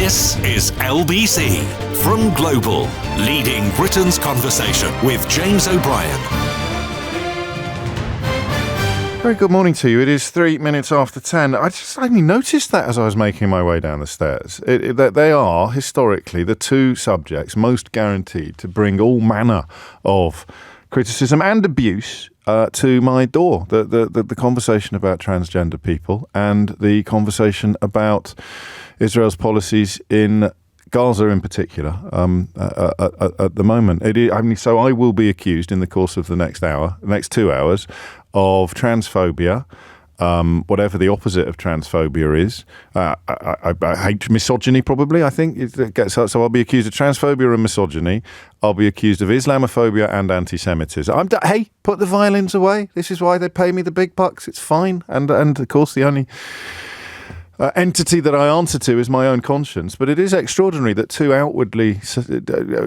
This is LBC from Global, leading Britain's conversation with James O'Brien. Very good morning to you. It is 3 minutes after 10. I just only noticed that as I was making my way down the stairs. That they are, historically, the two subjects most guaranteed to bring all manner of criticism and abuse to my door. The conversation about transgender people and the conversation about Israel's policies in Gaza in particular at the moment. So I will be accused in the course of the next 2 hours, of transphobia, whatever the opposite of transphobia is. I hate misogyny, probably, I think. So I'll be accused of transphobia and misogyny. I'll be accused of Islamophobia and anti-Semitism. Hey, put the violins away. This is why they pay me the big bucks. It's fine. And of course, the only entity that I answer to is my own conscience. But it is extraordinary that two outwardly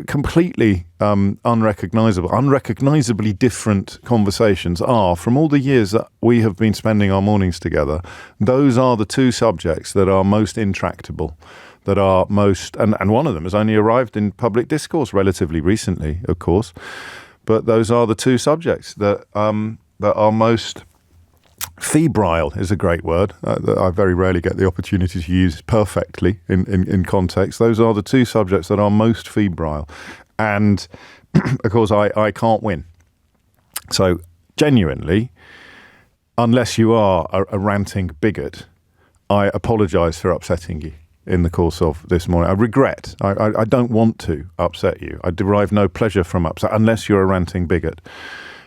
completely unrecognisably different conversations are, from all the years that we have been spending our mornings together, those are the two subjects that are most intractable, that are most, and one of them has only arrived in public discourse relatively recently, of course, but those are the two subjects that are most febrile is a great word that I very rarely get the opportunity to use perfectly in context. Those are the two subjects that are most febrile. And, of course, I can't win. So, genuinely, unless you are a ranting bigot, I apologise for upsetting you in the course of this morning. I regret. I don't want to upset you. I derive no pleasure from upset, unless you're a ranting bigot,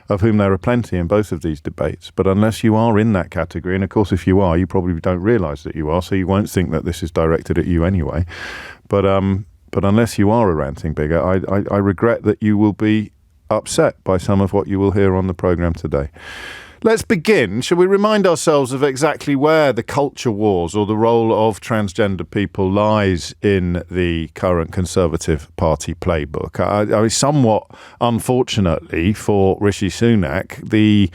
of whom there are plenty in both of these debates. But unless you are in that category, and of course if you are, you probably don't realise that you are, so you won't think that this is directed at you anyway. But unless you are a ranting bigot, I regret that you will be upset by some of what you will hear on the programme today. Let's begin. Shall we remind ourselves of exactly where the culture wars or the role of transgender people lies in the current Conservative Party playbook? Somewhat unfortunately for Rishi Sunak, the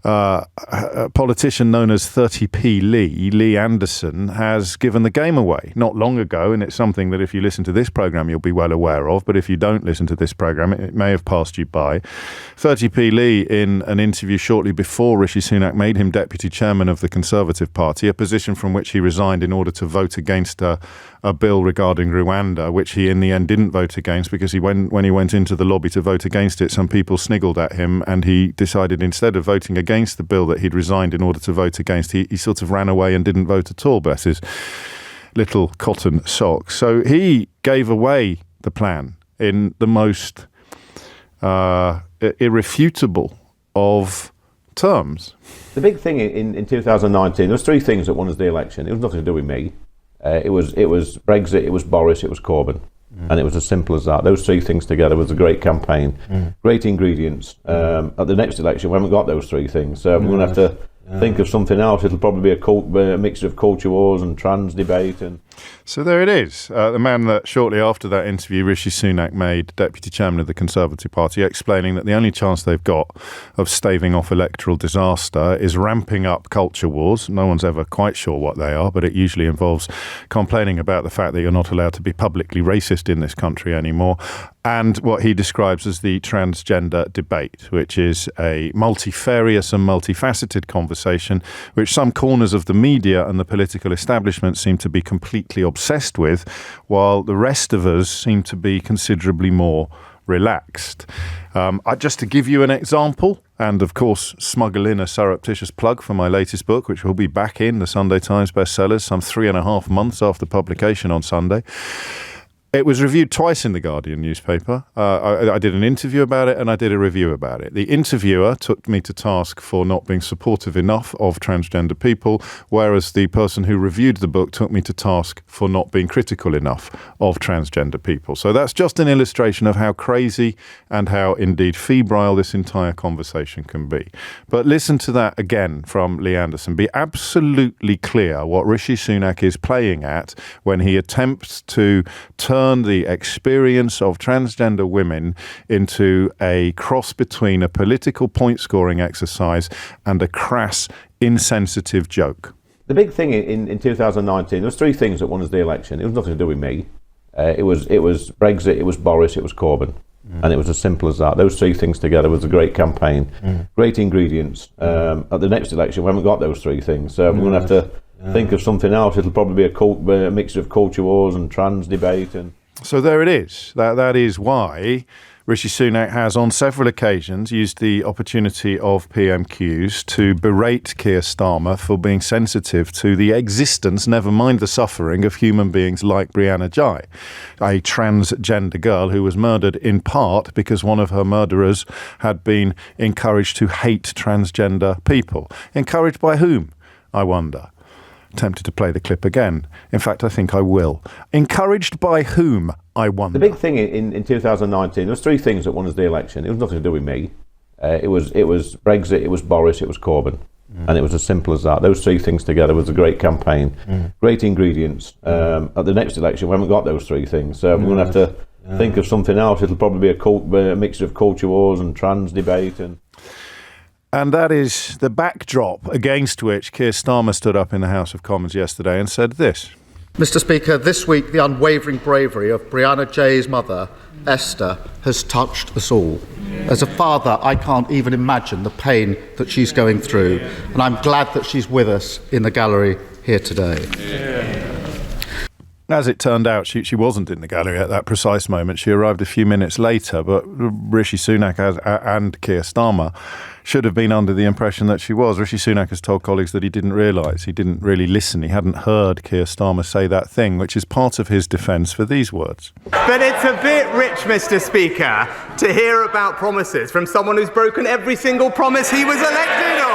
a politician known as 30p Lee Anderson, has given the game away not long ago, and it's something that if you listen to this programme you'll be well aware of, but if you don't listen to this programme it may have passed you by. 30p Lee, in an interview shortly before Rishi Sunak made him deputy chairman of the Conservative Party, a position from which he resigned in order to vote against a bill regarding Rwanda, which he in the end didn't vote against, because when he went into the lobby to vote against it, some people sniggled at him, and he decided, instead of voting against the bill that he'd resigned in order to vote against, he sort of ran away and didn't vote at all, bless his little cotton socks. So he gave away the plan in the most irrefutable of terms. The big thing in 2019, there was three things that won us the election. It was nothing to do with me. It was Brexit, it was Boris, it was Corbyn. And it was as simple as that. Those three things together was a great campaign, great ingredients. At the next election, we haven't got those three things, so we're going to have to think of something else. It'll probably be a mixture of culture wars and trans debate. And so there it is. The man that shortly after that interview, Rishi Sunak made deputy chairman of the Conservative Party, explaining that the only chance they've got of staving off electoral disaster is ramping up culture wars. No one's ever quite sure what they are, but it usually involves complaining about the fact that you're not allowed to be publicly racist in this country anymore, and what he describes as the transgender debate, which is a multifarious and multifaceted conversation which some corners of the media and the political establishment seem to be completely obsessed with, while the rest of us seem to be considerably more relaxed. Just to give you an example, and of course smuggle in a surreptitious plug for my latest book, which will be back in the Sunday Times bestsellers some 3.5 months after publication on Sunday. It was reviewed twice in the Guardian newspaper. I did an interview about it and I did a review about it. The interviewer took me to task for not being supportive enough of transgender people, whereas the person who reviewed the book took me to task for not being critical enough of transgender people. So that's just an illustration of how crazy and how indeed febrile this entire conversation can be. But listen to that again from Lee Anderson. Be absolutely clear what Rishi Sunak is playing at when he attempts to turn the experience of transgender women into a cross between a political point-scoring exercise and a crass, insensitive joke. The big thing in 2019, there was three things that won us the election. It was nothing to do with me. It was Brexit, it was Boris, it was Corbyn. And it was as simple as that. Those three things together was a great campaign. Great ingredients. At the next election, we haven't got those three things. So we're going to have to think of something else. It'll probably be a mixture of culture wars and trans debate. And so there it is. That is why Rishi Sunak has on several occasions used the opportunity of PMQs to berate Keir Starmer for being sensitive to the existence, never mind the suffering, of human beings like Brianna Ghey, a transgender girl who was murdered in part because one of her murderers had been encouraged to hate transgender people. Encouraged by whom, I wonder? Tempted to play the clip again. In fact, I think I will. Encouraged by whom, I wonder? The big thing in 2019, there was three things that won us the election. It was nothing to do with me. It was Brexit, it was Boris, it was Corbyn. And it was as simple as that. Those three things together was a great campaign. Great ingredients. At the next election, we haven't got those three things. So we're going to have to think of something else. It'll probably be a mixture of culture wars and trans debate. And that is the backdrop against which Keir Starmer stood up in the House of Commons yesterday and said this. Mr. Speaker, this week the unwavering bravery of Brianna Ghey's mother, Esther, has touched us all. As a father, I can't even imagine the pain that she's going through, and I'm glad that she's with us in the gallery here today. As it turned out, she wasn't in the gallery at that precise moment. She arrived a few minutes later, but Rishi Sunak and Keir Starmer should have been under the impression that she was. Rishi Sunak has told colleagues that he didn't realise, he didn't really listen, he hadn't heard Keir Starmer say that thing, which is part of his defence for these words. But it's a bit rich, Mr. Speaker, to hear about promises from someone who's broken every single promise he was elected on.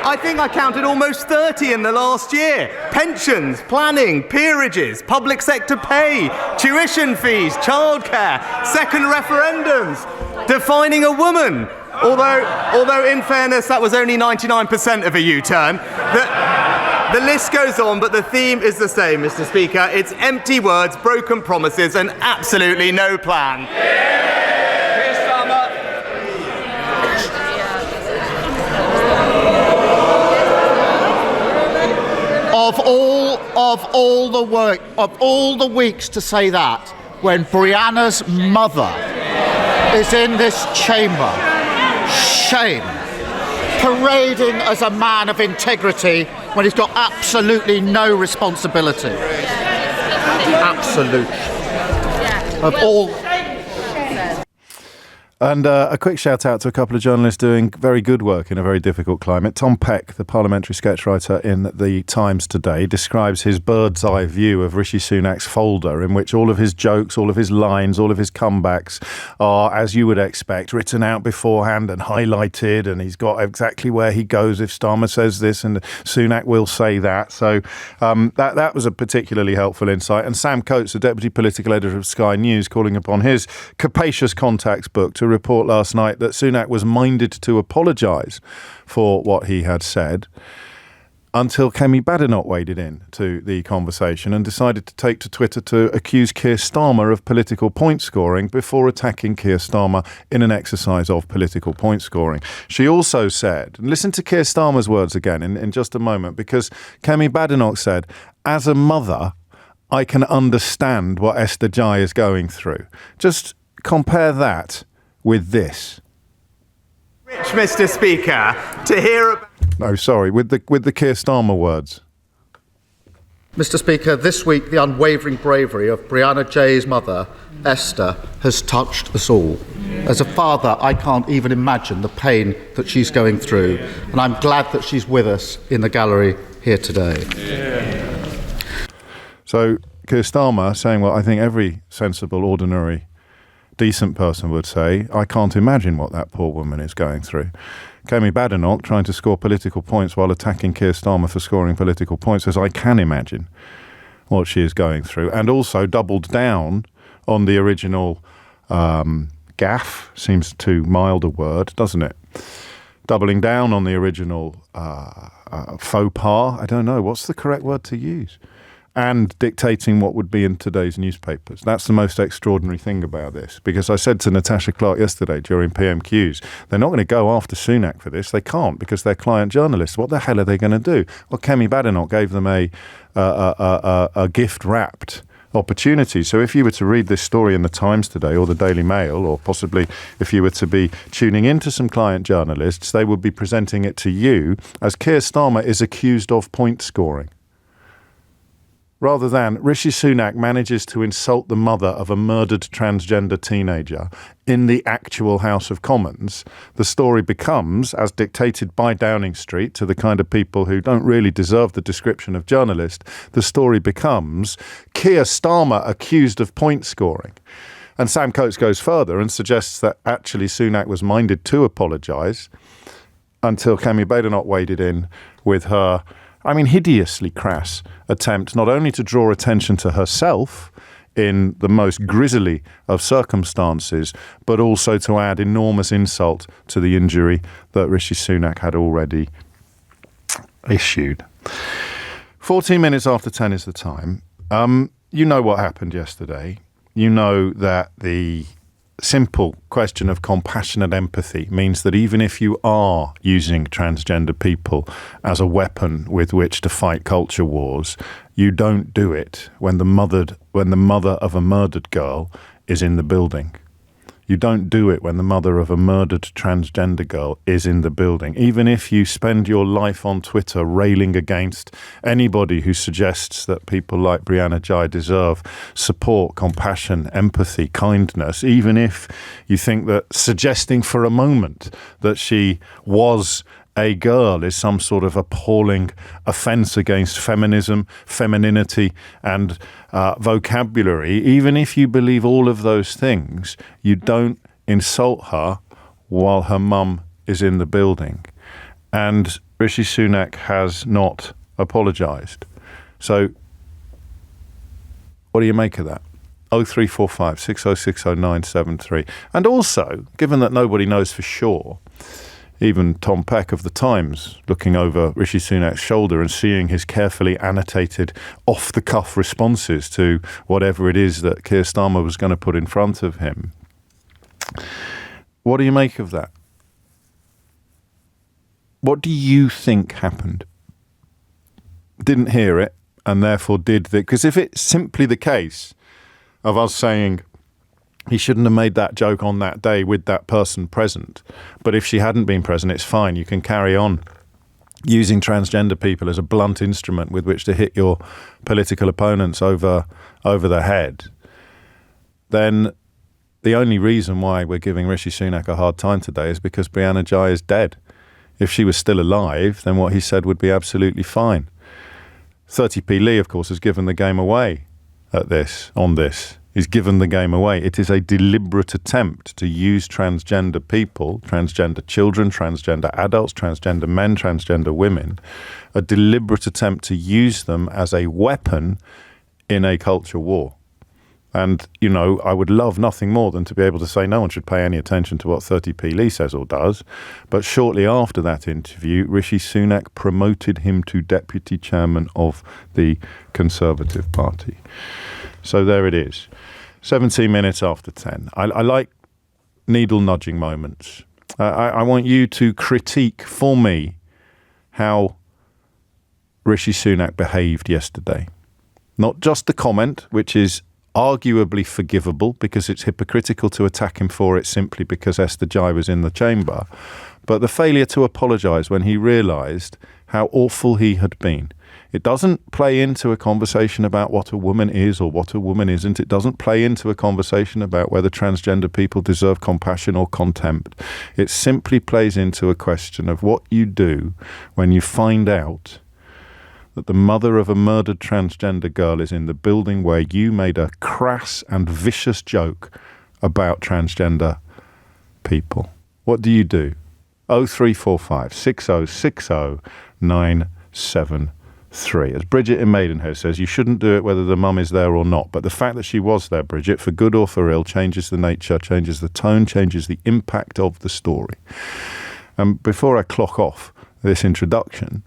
I think I counted almost 30 in the last year. Pensions, planning, peerages, public sector pay, tuition fees, childcare, second referendums, defining a woman. Although in fairness, that was only 99% of a U-turn. The list goes on, but the theme is the same, Mr. Speaker. It's empty words, broken promises, and absolutely no plan. Of all the weeks to say that, when Brianna's mother is in this chamber, shame, parading as a man of integrity when he's got absolutely no responsibility. Absolute. Of all. And a quick shout out to a couple of journalists doing very good work in a very difficult climate. Tom Peck, the parliamentary sketch writer in The Times today, describes his bird's eye view of Rishi Sunak's folder, in which all of his jokes, all of his lines, all of his comebacks are, as you would expect, written out beforehand and highlighted, and he's got exactly where he goes if Starmer says this and Sunak will say that. So that was a particularly helpful insight. And Sam Coates, the deputy political editor of Sky News, calling upon his capacious contacts book to report last night that Sunak was minded to apologise for what he had said, until Kemi Badenoch waded in to the conversation and decided to take to Twitter to accuse Keir Starmer of political point scoring before attacking Keir Starmer in an exercise of political point scoring. She also said, and listen to Keir Starmer's words again in just a moment, because Kemi Badenoch said, as a mother, I can understand what Esther Ghey is going through. Just compare that with this. Rich, Mr. Speaker, to hear about... No, sorry, with the Keir Starmer words. Mr. Speaker, this week the unwavering bravery of Brianna Ghey's mother, Esther, has touched us all. As a father, I can't even imagine the pain that she's going through, and I'm glad that she's with us in the gallery here today. So Keir Starmer saying what I think every sensible, ordinary, decent person would say, I can't imagine what that poor woman is going through. Kemi Badenoch, trying to score political points while attacking Keir Starmer for scoring political points, says, I can imagine what she is going through, and also doubled down on the original gaffe, seems too mild a word, doesn't it? Doubling down on the original faux pas, I don't know, what's the correct word to use? and dictating what would be in today's newspapers. That's the most extraordinary thing about this, because I said to Natasha Clark yesterday during PMQs, they're not going to go after Sunak for this. They can't, because they're client journalists. What the hell are they going to do? Well, Kemi Badenoch gave them a gift-wrapped opportunity. So if you were to read this story in the Times today or the Daily Mail, or possibly if you were to be tuning into some client journalists, they would be presenting it to you as Keir Starmer is accused of point scoring. Rather than Rishi Sunak manages to insult the mother of a murdered transgender teenager in the actual House of Commons, the story becomes, as dictated by Downing Street to the kind of people who don't really deserve the description of journalist, the story becomes Keir Starmer accused of point scoring. And Sam Coates goes further and suggests that actually Sunak was minded to apologise until Kemi Badenoch waded in with her, hideously crass attempt not only to draw attention to herself in the most grisly of circumstances, but also to add enormous insult to the injury that Rishi Sunak had already issued. 14 minutes after 10 is the time. You know what happened yesterday. You know that the simple question of compassionate empathy means that even if you are using transgender people as a weapon with which to fight culture wars, you don't do it when the mother of a murdered girl is in the building. You don't do it when the mother of a murdered transgender girl is in the building. Even if you spend your life on Twitter railing against anybody who suggests that people like Brianna Ghey deserve support, compassion, empathy, kindness, even if you think that suggesting for a moment that she was a girl is some sort of appalling offence against feminism, femininity, and vocabulary, even if you believe all of those things, you don't insult her while her mum is in the building. And Rishi Sunak has not apologised. So what do you make of that? 0345 6060 973. And also, given that nobody knows for sure, even Tom Peck of The Times looking over Rishi Sunak's shoulder and seeing his carefully annotated off-the-cuff responses to whatever it is that Keir Starmer was going to put in front of him. What do you make of that? What do you think happened? Didn't hear it, and therefore did the... Because if it's simply the case of us saying he shouldn't have made that joke on that day with that person present, but if she hadn't been present, it's fine. You can carry on using transgender people as a blunt instrument with which to hit your political opponents over the head. Then the only reason why we're giving Rishi Sunak a hard time today is because Brianna Ghey is dead. If she was still alive, then what he said would be absolutely fine. 30p Lee, of course, has given the game away on this. He's given the game away. It is a deliberate attempt to use transgender people, transgender children, transgender adults, transgender men, transgender women, a deliberate attempt to use them as a weapon in a culture war. And, I would love nothing more than to be able to say no one should pay any attention to what 30p Lee says or does. But shortly after that interview, Rishi Sunak promoted him to deputy chairman of the Conservative Party. So there it is. 17 minutes after 10. I like needle nudging moments. I want you to critique for me how Rishi Sunak behaved yesterday. Not just the comment, which is arguably forgivable because it's hypocritical to attack him for it simply because Esther Ghey was in the chamber, but the failure to apologise when he realised how awful he had been. It doesn't play into a conversation about what a woman is or what a woman isn't. It doesn't play into a conversation about whether transgender people deserve compassion or contempt. It simply plays into a question of what you do when you find out that the mother of a murdered transgender girl is in the building where you made a crass and vicious joke about transgender people. What do you do? 0345 6060 973. As Bridget in Maidenhead says, you shouldn't do it whether the mum is there or not. But the fact that she was there, Bridget, for good or for ill, changes the nature, changes the tone, changes the impact of the story. And before I clock off this introduction,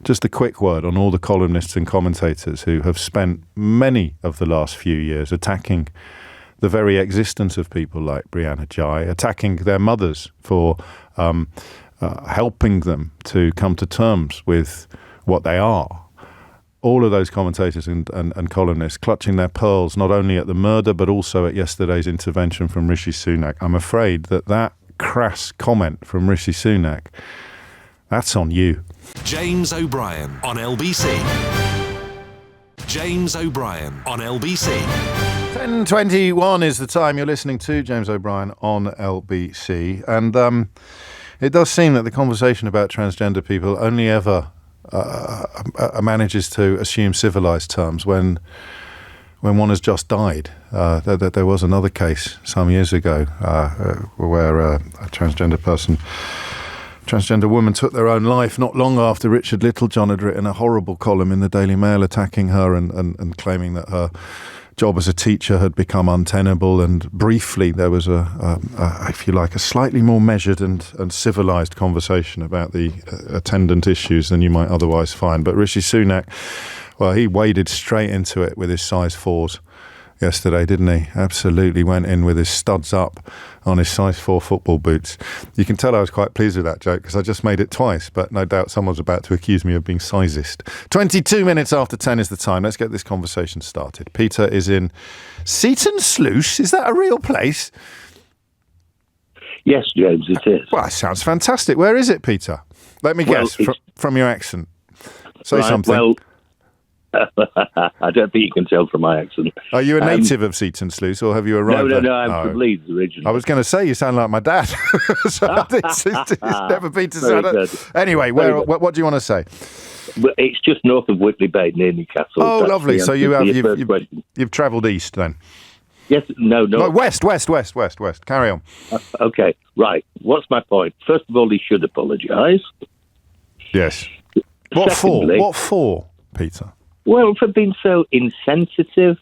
just a quick word on all the columnists and commentators who have spent many of the last few years attacking the very existence of people like Brianna Ghey, attacking their mothers for helping them to come to terms with what they are. All of those commentators and columnists clutching their pearls not only at the murder but also at yesterday's intervention from Rishi Sunak. I'm afraid that crass comment from Rishi Sunak, that's on you. James O'Brien on LBC. James O'Brien on LBC. 10:21 is the time. You're listening to James O'Brien on LBC. And it does seem that the conversation about transgender people only ever manages to assume civilised terms when one has just died. There was another case some years ago where a transgender woman took their own life not long after Richard Littlejohn had written a horrible column in the Daily Mail attacking her and claiming that her job as a teacher had become untenable. And briefly there was if you like, a slightly more measured and civilised conversation about the attendant issues than you might otherwise find. But Rishi Sunak, well, he waded straight into it with his size 4s yesterday, didn't he? Absolutely went in with his studs up on his size 4 football boots. You can tell I was quite pleased with that joke because I just made it twice, but no doubt someone's about to accuse me of being sizist. 22 minutes after 10 is the time. Let's get this conversation started. Peter is in Seaton Sluice. Is that a real place? Yes, James, it is. Well, that sounds fantastic. Where is it, Peter? Let me guess from your accent. Say something. Well, I don't think you can tell from my accent. Are you a native of Seaton Sluice, or have you arrived there? No, I'm from Leeds originally. I was going to say you sound like my dad. So it's never been to sound. Anyway, what do you want to say? Well, it's just north of Whitley Bay, near Newcastle. Oh, lovely. So you've travelled east then? Yes, no. West. Carry on. Okay, right. What's my point? First of all, he should apologise. Yes. What for, Peter? Well, for being so insensitive,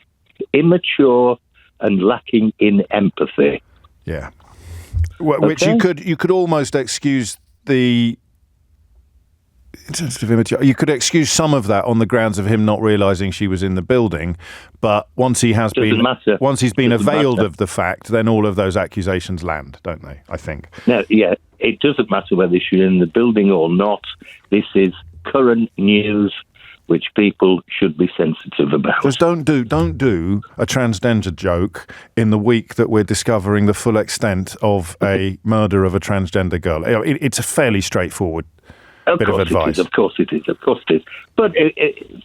immature, and lacking in empathy. Yeah. Which you could almost excuse the insensitive, immature. You could excuse some of that on the grounds of him not realising she was in the building, but once he's been availed of the fact, then all of those accusations land, don't they? I think. No, yeah, it doesn't matter whether she's in the building or not. This is current news, which people should be sensitive about. Just don't do a transgender joke in the week that we're discovering the full extent of a murder of a transgender girl. It's a fairly straightforward bit of advice. Of course it is. But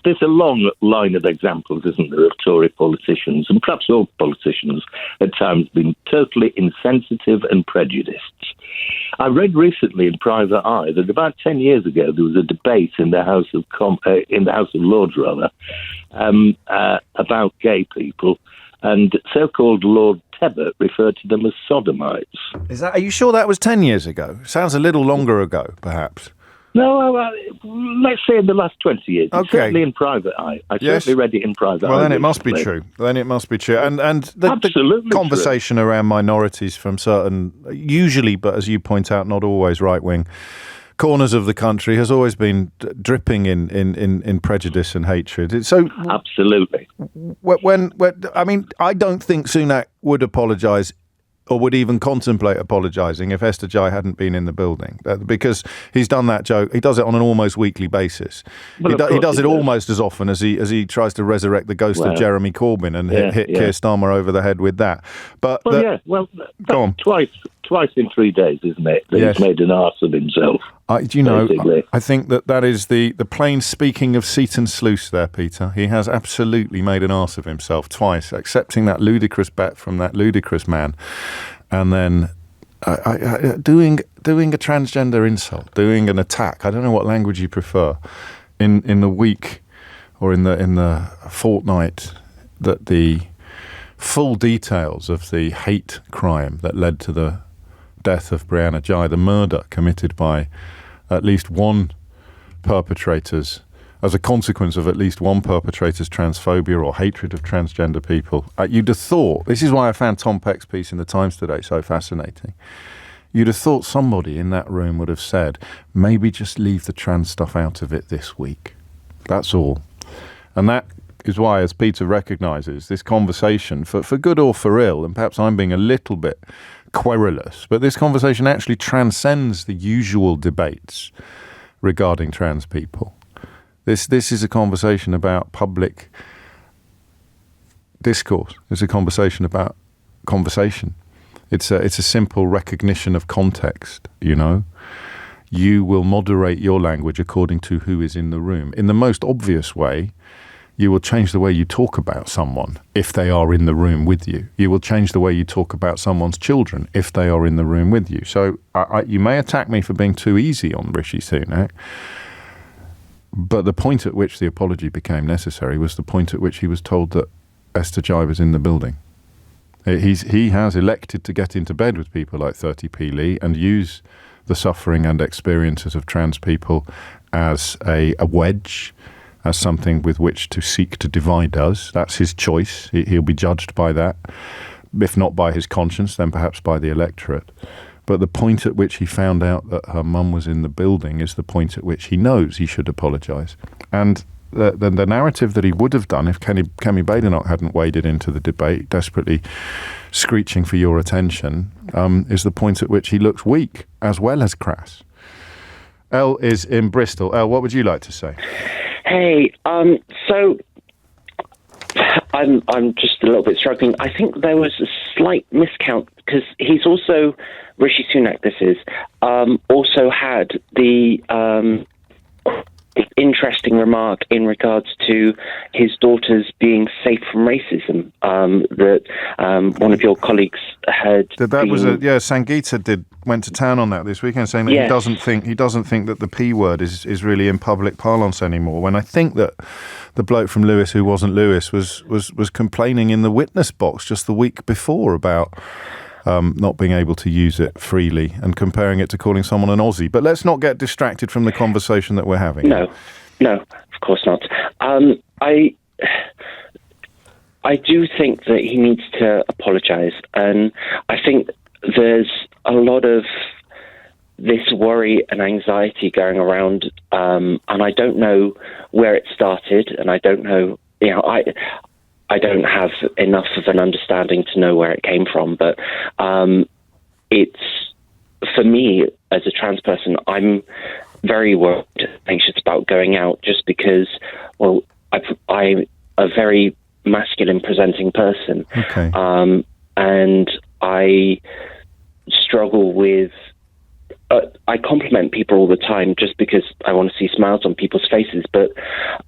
there's a long line of examples, isn't there, of Tory politicians, and perhaps all politicians at times been totally insensitive and prejudiced. I read recently in Private Eye that about 10 years ago there was a debate in the House of Lords about gay people, and so-called Lord Tebbit referred to them as sodomites. Are you sure that was 10 years ago? Sounds a little longer ago, perhaps. No, let's say in the last 20 years. Okay. Certainly in Private Eye. I certainly read it in Private Eye. Well, then it must be true. And the conversation around minorities from certain, usually, but as you point out, not always right-wing corners of the country has always been dripping in prejudice and hatred. So absolutely. I don't think Sunak would apologise or would even contemplate apologising if Esther Jai hadn't been in the building, because he's done that joke. He does it on an almost weekly basis. Well, he does it almost as often as he tries to resurrect the ghost of Jeremy Corbyn and hit Keir Starmer over the head with that. Go on. Twice in 3 days, isn't it? He's made an arse of himself. I think that is the plain speaking of Seaton Sluice there, Peter. He has absolutely made an arse of himself twice, accepting that ludicrous bet from that ludicrous man, and then doing a transgender insult, doing an attack. I don't know what language you prefer. In the week or in the fortnight that the full details of the hate crime that led to the death of Brianna Ghey, the murder committed by at least one perpetrator's, as a consequence of at least one perpetrator's transphobia or hatred of transgender people. You'd have thought, this is why I found Tom Peck's piece in the Times today so fascinating, you'd have thought somebody in that room would have said, maybe just leave the trans stuff out of it this week. That's all. And that is why, as Peter recognises, this conversation, for good or for ill, and perhaps I'm being a little bit querulous, but this conversation actually transcends the usual debates regarding trans people. This is a conversation about public discourse. It's a conversation about conversation. It's a simple recognition of context, you know. You will moderate your language according to who is in the room. In the most obvious way, you will change the way you talk about someone if they are in the room with you. You will change the way you talk about someone's children if they are in the room with you. So you may attack me for being too easy on Rishi Sunak, but the point at which the apology became necessary was the point at which he was told that Esther Jai was in the building. He has elected to get into bed with people like 30p Lee and use the suffering and experiences of trans people as a wedge, as something with which to seek to divide us. That's his choice. He'll be judged by that. If not by his conscience, then perhaps by the electorate. But the point at which he found out that her mum was in the building is the point at which he knows he should apologise. And the narrative that he would have done if Kemi Badenoch hadn't waded into the debate, desperately screeching for your attention, is the point at which he looks weak as well as crass. Elle is in Bristol. Elle, what would you like to say? Hey, so I'm just a little bit struggling. I think there was a slight miscount because he's also, Rishi Sunak this is, also had the interesting remark in regards to his daughters being safe from racism that one of your colleagues had. Sangeeta went to town on that this weekend, saying that he doesn't think that the P word is really in public parlance anymore. When I think that the bloke from Lewis who wasn't Lewis was complaining in the witness box just the week before about not being able to use it freely and comparing it to calling someone an Aussie. But let's not get distracted from the conversation that we're having. No, of course not. I do think that he needs to apologise, and I think there's a lot of this worry and anxiety going around, and I don't know where it started, and I don't know, I don't have enough of an understanding to know where it came from, but it's, for me, as a trans person, I'm very worried, anxious about going out just because, well, I'm a very masculine presenting person. Okay. And I struggle with, I compliment people all the time just because I want to see smiles on people's faces, but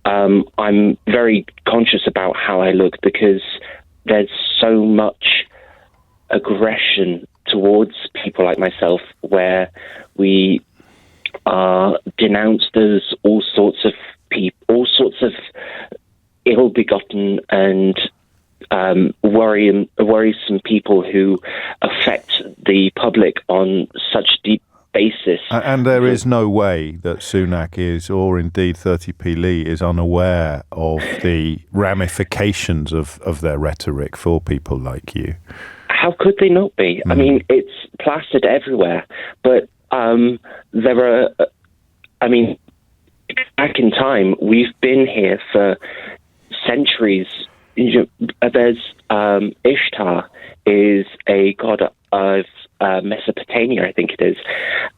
I'm very conscious about how I look because there's so much aggression towards people like myself where we are denounced as all sorts of ill-begotten and worrisome people who affect the public on such deep basis. And there is no way that Sunak is, or indeed 30p Lee is unaware of the ramifications of their rhetoric for people like you. How could they not be? I mean, it's plastered everywhere, but there are, back in time, we've been here for centuries. There's Ishtar is a god of Mesopotamia, I think it is,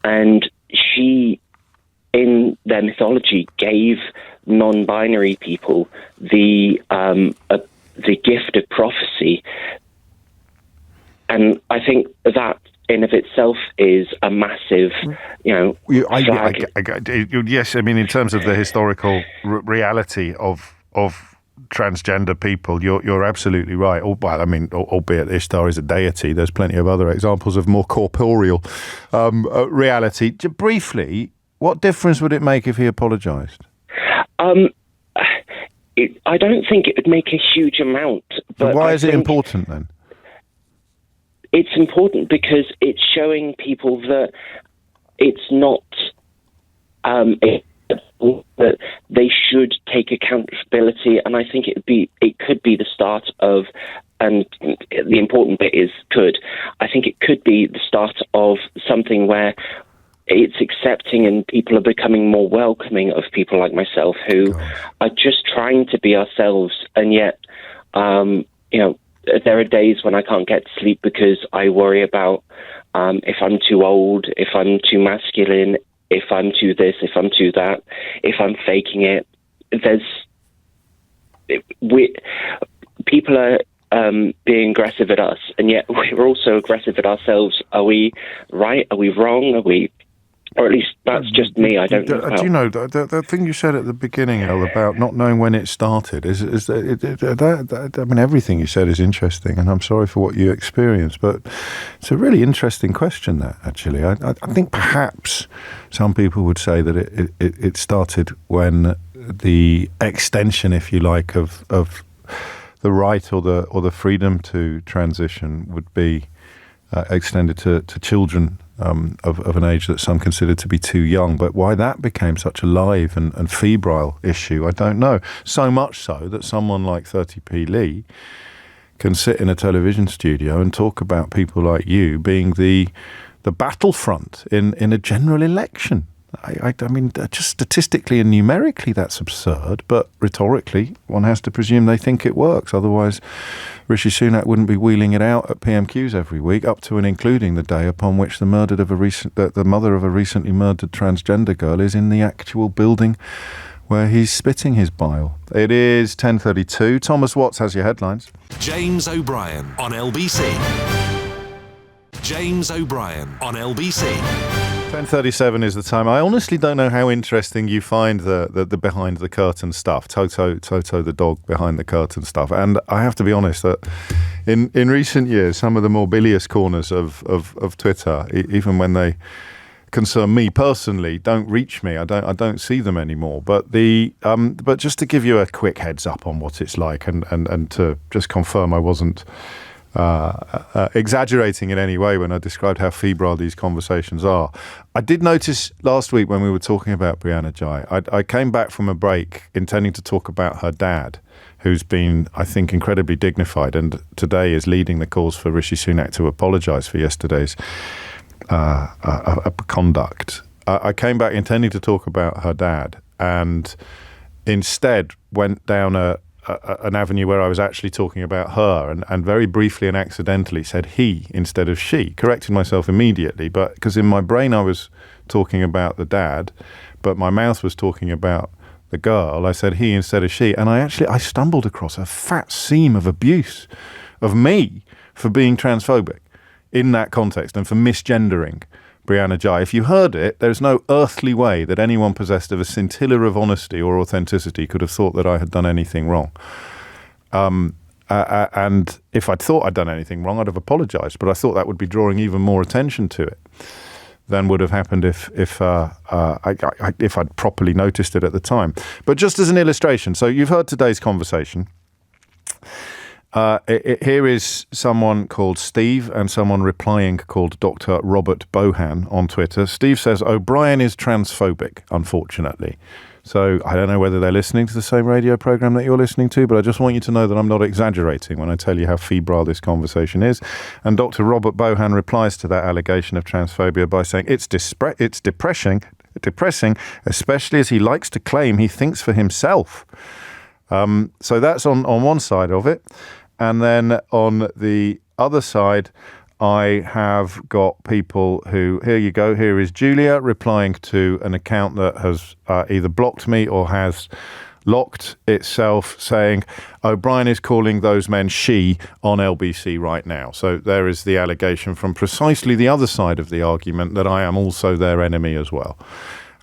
and she, in their mythology, gave non-binary people the gift of prophecy, and I think that in of itself is a massive, flag. Yes, I mean, in terms of the historical reality of transgender people, you're absolutely right. Albeit Ishtar is a deity, there's plenty of other examples of more corporeal reality. Briefly, what difference would it make if he apologised? I don't think it would make a huge amount. But why is it important then? It's important because it's showing people that it's not that they should take accountability, and I think it could be the start of and the important bit is could. I think it could be the start of something where it's accepting and people are becoming more welcoming of people like myself who are just trying to be ourselves. And yet, there are days when I can't get to sleep because I worry about if I'm too old, if I'm too masculine, if I'm too this, if I'm too that, if I'm faking it. People are being aggressive at us, and yet we're also aggressive at ourselves. Are we right? Are we wrong? Or at least that's just me. I don't know. Do you know the thing you said at the beginning, El, about not knowing when it started? I mean, everything you said is interesting, and I'm sorry for what you experienced, but it's a really interesting question. That actually, I think perhaps some people would say that it started when the extension, if you like, of the right or the freedom to transition would be extended to children of an age that some consider to be too young. But why that became such a live and febrile issue, I don't know. So much so that someone like 30p Lee can sit in a television studio and talk about people like you being the battlefront in a general election. I mean, just statistically and numerically, that's absurd. But rhetorically, one has to presume they think it works. Otherwise, Rishi Sunak wouldn't be wheeling it out at PMQs every week, up to and including the day upon which the mother of a recently murdered transgender girl is in the actual building where he's spitting his bile. It is 10:32. Thomas Watts has your headlines. James O'Brien on LBC. James O'Brien on LBC. 10:37 is the time. I honestly don't know how interesting you find the behind the curtain stuff. Toto the dog behind the curtain stuff. And I have to be honest that in recent years, some of the more bilious corners of Twitter, even when they concern me personally, don't reach me. I don't see them anymore. But but just to give you a quick heads up on what it's like, and to just confirm I wasn't exaggerating in any way when I described how febrile these conversations are. I did notice last week when we were talking about Brianna Ghey, I came back from a break intending to talk about her dad, who's been, I think, incredibly dignified, and today is leading the calls for Rishi Sunak to apologise for yesterday's conduct. I came back intending to talk about her dad, and instead went down an avenue where I was actually talking about her, and very briefly and accidentally said he instead of she, correcting myself immediately, but because in my brain I was talking about the dad, but my mouth was talking about the girl, I said he instead of she, and I stumbled across a fat seam of abuse of me for being transphobic in that context and for misgendering Brianna Ghey. If you heard it, there's no earthly way that anyone possessed of a scintilla of honesty or authenticity could have thought that I had done anything wrong. And if I'd thought I'd done anything wrong, I'd have apologised. But I thought that would be drawing even more attention to it than would have happened if I'd properly noticed it at the time. But just as an illustration, so you've heard today's conversation. Here is someone called Steve and someone replying called Dr. Robert Bohan on Twitter. Steve says, O'Brien is transphobic, unfortunately. So I don't know whether they're listening to the same radio program that you're listening to, but I just want you to know that I'm not exaggerating when I tell you how febrile this conversation is. And Dr. Robert Bohan replies to that allegation of transphobia by saying, it's depressing, especially as he likes to claim he thinks for himself. So that's on one side of it. And then on the other side, I have got people who, here you go, here is Julia replying to an account that has either blocked me or has locked itself, saying, O'Brien is calling those men she on LBC right now. So there is the allegation from precisely the other side of the argument that I am also their enemy as well.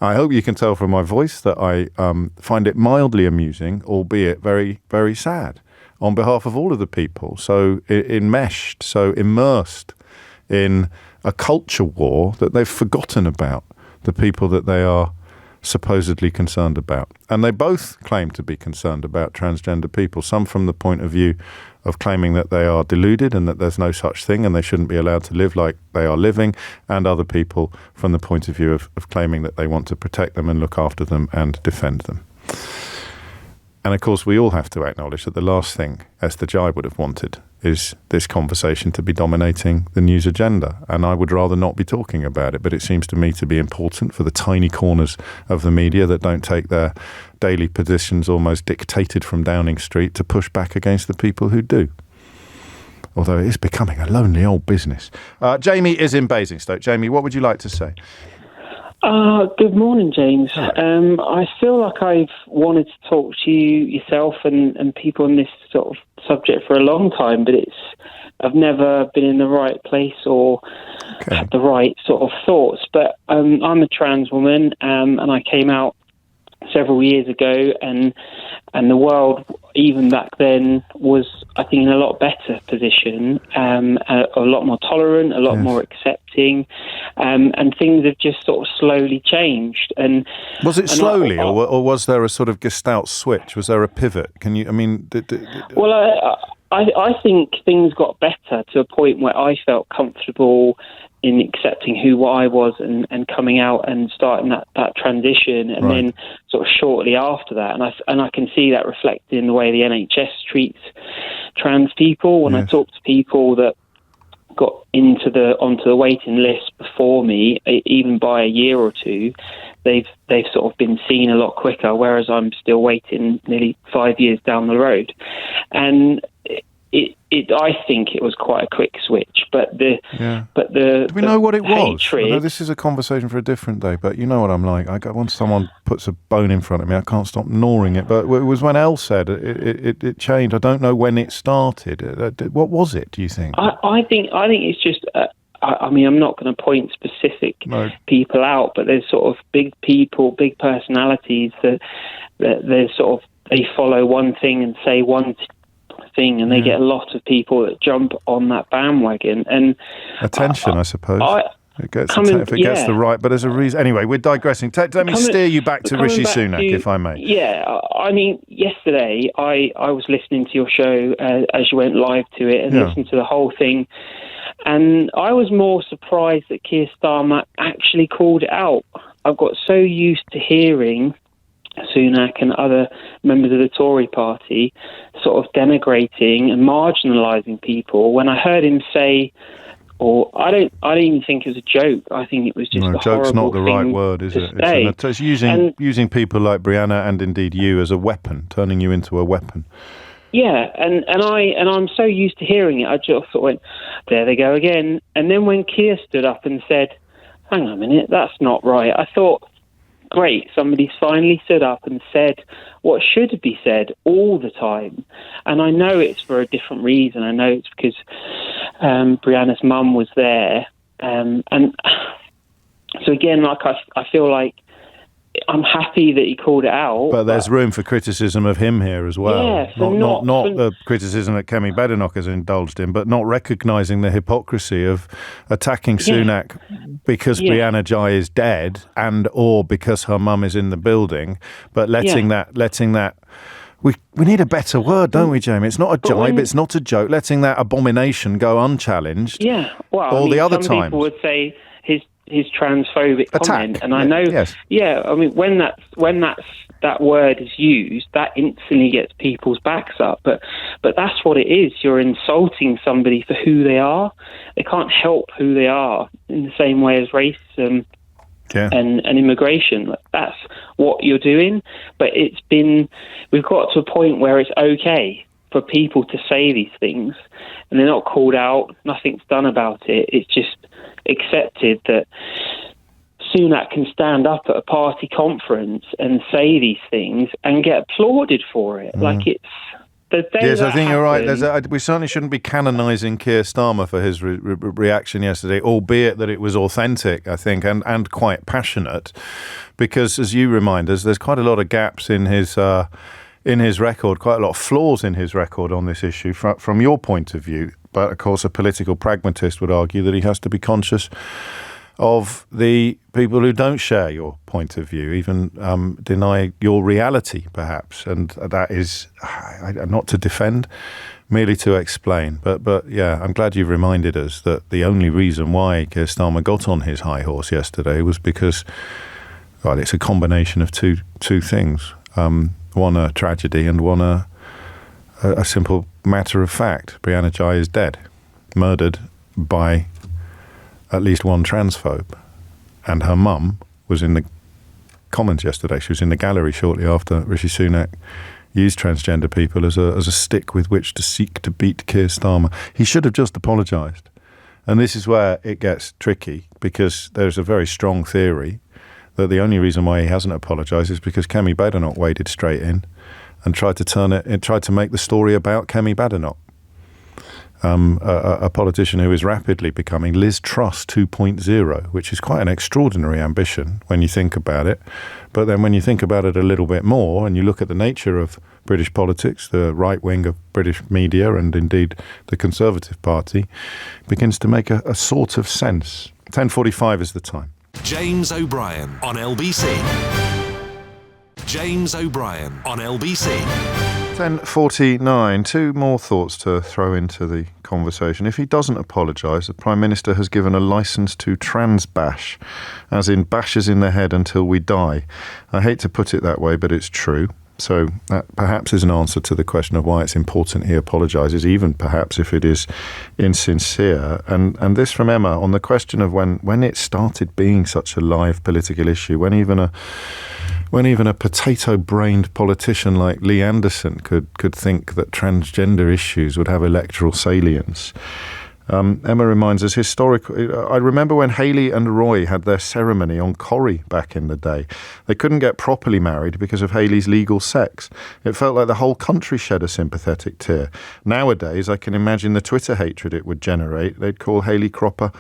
I hope you can tell from my voice that I find it mildly amusing, albeit very, very sad, on behalf of all of the people so enmeshed, so immersed in a culture war that they've forgotten about the people that they are supposedly concerned about. And they both claim to be concerned about transgender people, some from the point of view of claiming that they are deluded and that there's no such thing and they shouldn't be allowed to live like they are living, and other people from the point of view of claiming that they want to protect them and look after them and defend them. And of course, we all have to acknowledge that the last thing Esther Jai would have wanted is this conversation to be dominating the news agenda. And I would rather not be talking about it. But it seems to me to be important for the tiny corners of the media that don't take their daily positions almost dictated from Downing Street to push back against the people who do. Although it is becoming a lonely old business. Jamie is in Basingstoke. Jamie, what would you like to say? Good morning, James. I feel like I've wanted to talk to you yourself and people on this sort of subject for a long time, but I've never been in the right place or had the right sort of thoughts. But I'm a trans woman, and I came out several years ago, and the world, even back then, was, I think, in a lot better position, a lot more tolerant, a lot more accepting, and things have just sort of slowly changed. And was it slowly, or was there a sort of Gestalt switch? Was there a pivot? Can you? I mean, well, I think things got better to a point where I felt comfortable in accepting who I was and coming out and starting that transition, and then sort of shortly after that, and I can see that reflected in the way the NHS treats trans people. When I talk to people that got onto the waiting list before me, even by a year or two, they've sort of been seen a lot quicker, whereas I'm still waiting nearly 5 years down the road, and I think it was quite a quick switch, but do we know what it was? I know this is a conversation for a different day, but you know what I'm like. Once someone puts a bone in front of me, I can't stop gnawing it. But it was when Elle said it changed. I don't know when it started. What was it? Do you think? I think it's just. I mean, I'm not going to point specific people out, but there's sort of big people, big personalities that there's sort of they follow one thing and say one thing, and they get a lot of people that jump on that bandwagon and attention. I suppose it gets the right, but there's a reason. Anyway, we're digressing. Let me steer you back to Rishi Sunak, if I may. Yeah, I mean, yesterday I was listening to your show as you went live to it and listened to the whole thing, and I was more surprised that Keir Starmer actually called it out. I've got so used to hearing Sunak and other members of the Tory party sort of denigrating and marginalising people. When I heard him say, I don't even think it was a joke. I think it was just a horrible joke's not the right thing word, is to it? say. It's using people like Brianna and indeed you as a weapon, turning you into a weapon. Yeah, and I'm so used to hearing it. I just sort of went, there they go again. And then when Keir stood up and said, hang on a minute, that's not right, I thought, great, somebody's finally stood up and said what should be said all the time. And I know it's for a different reason. I know it's because Brianna's mum was there. And so again, like I feel like I'm happy that he called it out. But there's room for criticism of him here as well. Yeah, not the criticism that Kemi Badenoch has indulged in, but not recognising the hypocrisy of attacking Sunak because Brianna Jai is dead or because her mum is in the building, but letting that we need a better word, don't we, Jamie? It's not a jibe, it's not a joke. Letting that abomination go unchallenged. Yeah, well, all the other some times. People would say his transphobic comment, and I know, I mean, when that word is used, that instantly gets people's backs up. But that's what it is. You're insulting somebody for who they are. They can't help who they are in the same way as racism and immigration. That's what you're doing. But we've got to a point where it's okay for people to say these things, and they're not called out. Nothing's done about it. It's just accepted that Sunak can stand up at a party conference and say these things and get applauded for it. Like it's the day. Yes, I think you're right. We certainly shouldn't be canonising Keir Starmer for his reaction yesterday, albeit that it was authentic, I think, and quite passionate, because, as you remind us, there's quite a lot of gaps in his record, quite a lot of flaws in his record on this issue from your point of view. But, of course, a political pragmatist would argue that he has to be conscious of the people who don't share your point of view, even deny your reality, perhaps. And that is not to defend, merely to explain. But yeah, I'm glad you've reminded us that the only reason why Keir Starmer got on his high horse yesterday was because, it's a combination of two things. one a tragedy and one a simple matter of fact. Brianna Ghey is dead, murdered by at least one transphobe. And her mum was in the Commons yesterday. She was in the gallery shortly after Rishi Sunak used transgender people as a stick with which to seek to beat Keir Starmer. He should have just apologised. And this is where it gets tricky, because there's a very strong theory that the only reason why he hasn't apologised is because Kemi Badenoch waded straight in and tried to make the story about Kemi Badenoch. A politician who is rapidly becoming Liz Truss 2.0, which is quite an extraordinary ambition when you think about it. But then when you think about it a little bit more and you look at the nature of British politics, the right wing of British media and indeed the Conservative Party, it begins to make a sort of sense. 10:45 is the time. James O'Brien on LBC. James O'Brien on LBC. 10:49. Two more thoughts to throw into the conversation. If he doesn't apologise, the Prime Minister has given a licence to trans bash, as in bashes in the head until we die. I hate to put it that way, but it's true. So that perhaps is an answer to the question of why it's important he apologises, even perhaps if it is insincere. And this from Emma on the question of when it started being such a live political issue, when even a potato-brained politician like Lee Anderson could think that transgender issues would have electoral salience. Emma reminds us, I remember when Hayley and Roy had their ceremony on Corrie back in the day. They couldn't get properly married because of Hayley's legal sex. It felt like the whole country shed a sympathetic tear. Nowadays, I can imagine the Twitter hatred it would generate. They'd call Hayley Cropper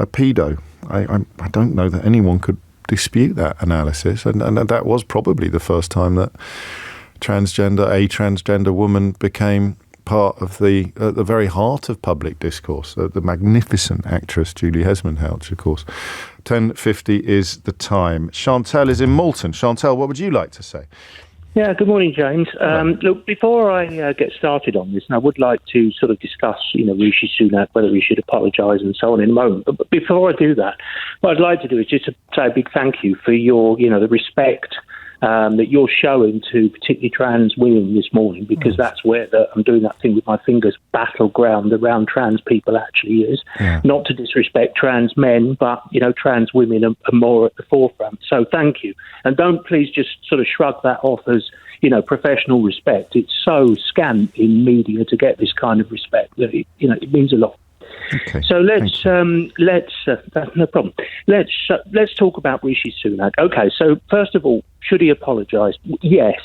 a pedo. I don't know that anyone could dispute that analysis, and that was probably the first time that a transgender woman became part of the very heart of public discourse. The magnificent actress Julie Hesmondhalgh, of course. 10:50 is the time. Chantal is in Malton. Chantal, what would you like to say? Yeah, good morning, James. Look, before I get started on this, and I would like to sort of discuss, Rishi Sunak, whether he should apologise and so on in a moment. But before I do that, what I'd like to do is just to say a big thank you for your, the respect that you're showing to particularly trans women this morning, because that's where I'm doing that thing with my fingers, battleground around trans people actually is. Yeah. Not to disrespect trans men, but, trans women are more at the forefront. So thank you. And don't please just sort of shrug that off as, professional respect. It's so scant in media to get this kind of respect that, it means a lot. Okay. So let's no problem. Let's talk about Rishi Sunak. Okay, so first of all, should he apologise? Yes.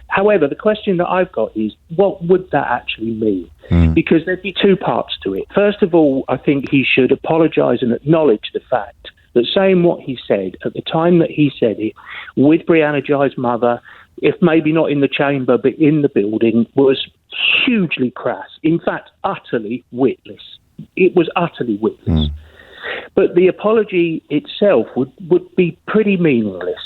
However, the question that I've got is, what would that actually mean? Because there'd be two parts to it. First of all, I think he should apologise and acknowledge the fact that saying what he said at the time that he said it, with Brianna Ghey's mother, if maybe not in the chamber but in the building, was hugely crass. In fact, utterly witless. It was utterly witless. But the apology itself would be pretty meaningless,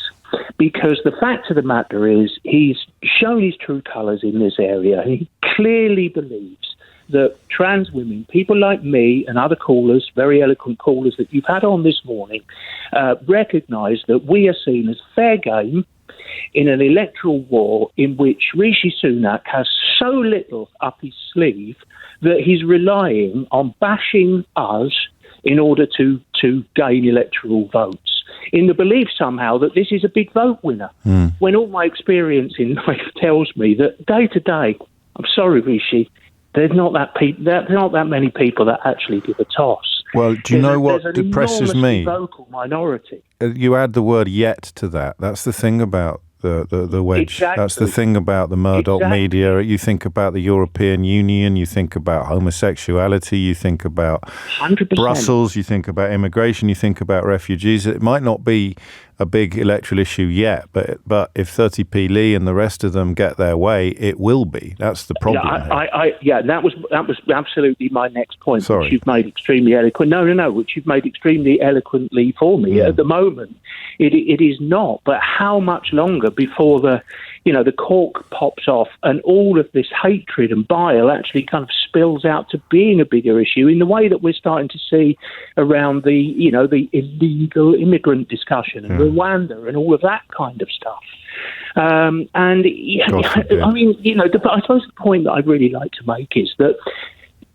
because the fact of the matter is he's shown his true colours in this area. He clearly believes that trans women, people like me and other callers, very eloquent callers that you've had on this morning, recognise that we are seen as fair game in an electoral war in which Rishi Sunak has so little up his sleeve that he's relying on bashing us in order to gain electoral votes, in the belief somehow that this is a big vote winner, when all my experience in life tells me that day to day, I'm sorry, Rishi, there's not that many people that actually give a toss. Well, do you know what depresses me? Vocal minority. You add the word "yet" to that. That's the thing about the wedge. Exactly. That's the thing about the Murdoch media. You think about the European Union, you think about homosexuality, you think about 100%. Brussels, you think about immigration, you think about refugees. It might not be a big electoral issue yet, but if 30p Lee and the rest of them get their way, it will be. That's the problem. That was absolutely my next point. Sorry. Which you've made extremely eloquent. No, which you've made extremely eloquently for me. At the moment, it is not. But how much longer before the the cork pops off and all of this hatred and bile actually kind of spills out to being a bigger issue in the way that we're starting to see around the illegal immigrant discussion and Rwanda and all of that kind of stuff. I suppose the point that I'd really like to make is that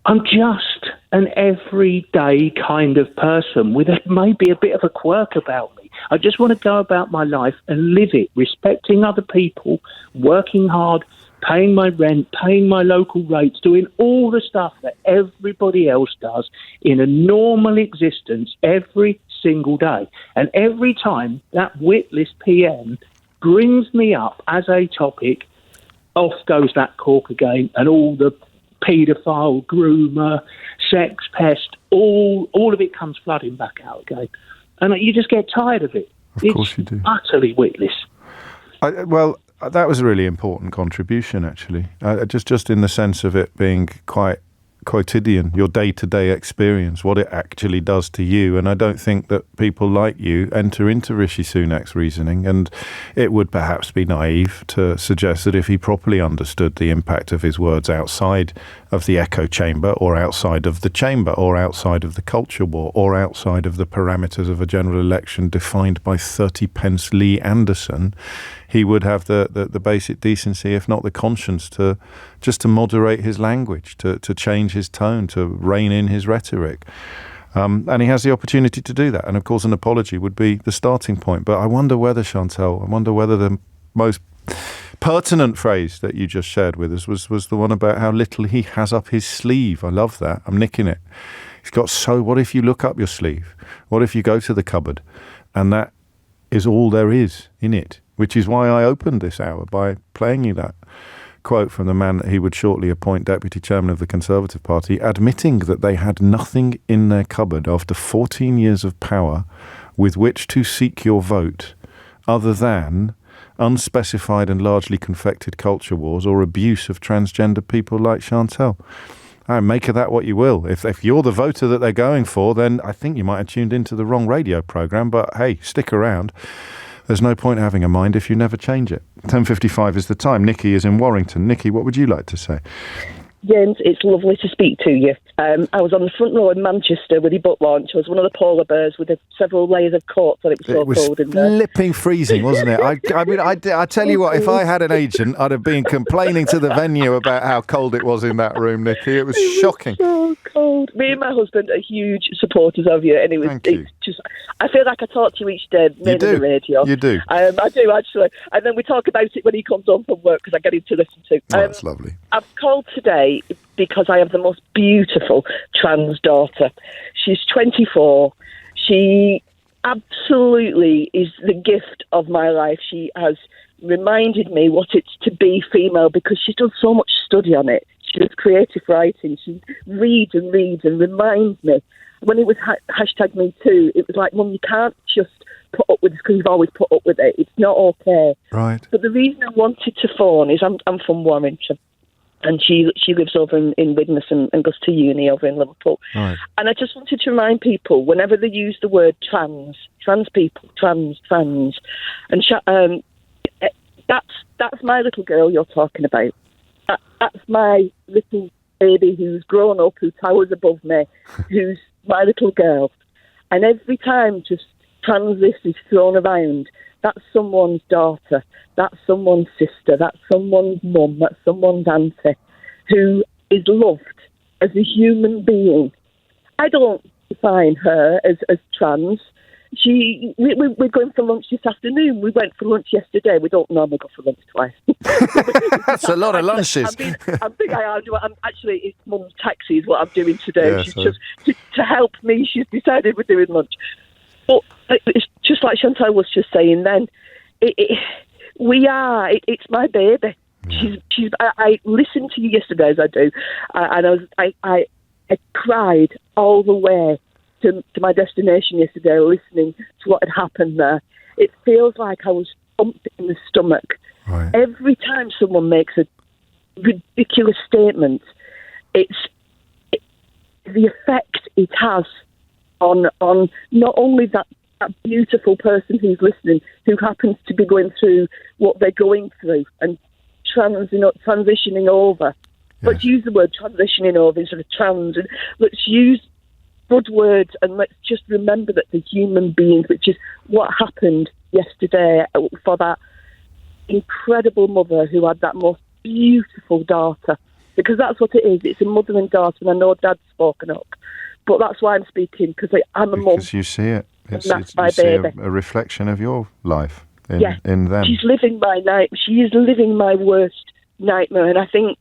I'm just an everyday kind of person with maybe a bit of a quirk about me. I just want to go about my life and live it, respecting other people, working hard, paying my rent, paying my local rates, doing all the stuff that everybody else does in a normal existence every single day. And every time that witless PM brings me up as a topic, off goes that cork again, and all the paedophile, groomer, sex pest, all of it comes flooding back out again. And you just get tired of it. Of course you do. Utterly witless. That was a really important contribution, actually. Just in the sense of it being quite quotidian, your day-to-day experience, what it actually does to you. And I don't think that people like you enter into Rishi Sunak's reasoning, and it would perhaps be naive to suggest that if he properly understood the impact of his words outside of the echo chamber, or outside of the chamber, or outside of the culture war, or outside of the parameters of a general election defined by 30p Lee Anderson, he would have the basic decency, if not the conscience, to moderate his language, to change his tone, to rein in his rhetoric. And he has the opportunity to do that. And of course, an apology would be the starting point. But I wonder whether, Chantal, the most pertinent phrase that you just shared with us was the one about how little he has up his sleeve. I love that. I'm nicking it. He's got what if you look up your sleeve? What if you go to the cupboard and that is all there is in it? Which is why I opened this hour by playing you that quote from the man that he would shortly appoint Deputy Chairman of the Conservative Party, admitting that they had nothing in their cupboard after 14 years of power with which to seek your vote other than unspecified and largely confected culture wars or abuse of transgender people like Chantal. Make of that what you will. If you're the voter that they're going for, then I think you might have tuned into the wrong radio programme, but hey, stick around. There's no point having a mind if you never change it. 10:55 is the time. Nikki is in Warrington. Nikki, what would you like to say? James, it's lovely to speak to you. I was on the front row in Manchester with your book launch. I was one of the polar bears with several layers of coats on. It was cold in there. Flipping freezing, wasn't it? I tell you what, if I had an agent, I'd have been complaining to the venue about how cold it was in that room, Nikki. It was shocking. So cold. Me and my husband are huge supporters of you, and it's just. I feel like I talk to you each day, on the radio. You do. I do, actually. And then we talk about it when he comes home from work, because I get him to listen to. That's lovely. I've called today because I have the most beautiful trans daughter. She's 24. She absolutely is the gift of my life. She has reminded me what it's to be female, because she's done so much study on it. She does creative writing. She reads and reminds me. When it was #MeToo, it was like, Mum, you can't just put up with this because you've always put up with it. It's not okay. Right. But the reason I wanted to phone is I'm from Warrington, and she lives over in Widnes and goes to uni over in Liverpool. Right. And I just wanted to remind people, whenever they use the word trans people, trans, and that's my little girl you're talking about. That's my little baby who's grown up, who towers above me, who's my little girl. And every time just trans this is thrown around, that's someone's daughter, that's someone's sister, that's someone's mum, that's someone's auntie, who is loved as a human being. I don't define her as trans. We're going for lunch this afternoon. We went for lunch yesterday. We don't normally go for lunch twice. That's a lot of lunches. Actually, it's Mum's taxi is what I'm doing today. Yeah, she's just to help me. She's decided we're doing lunch. But it's just like Chantal was just saying then. It's my baby. Yeah. I listened to you yesterday, as I do, and I cried all the way to my destination yesterday, listening to what had happened there. It feels like I was pumped in the stomach. Right. Every time someone makes a ridiculous statement, it's the effect it has on not only that that beautiful person who's listening, who happens to be going through what they're going through and transitioning over. Yes. Let's use the word transitioning over instead of trans, and let's use good words, and let's just remember that the human beings, which is what happened yesterday for that incredible mother who had that most beautiful daughter, because that's what it is. It's a mother and daughter, and I know Dad's spoken up, but that's why I'm speaking, because I'm a mum. Because you see it. That's my baby. A reflection of your life in them. She's living my night. She is living my worst nightmare, and I think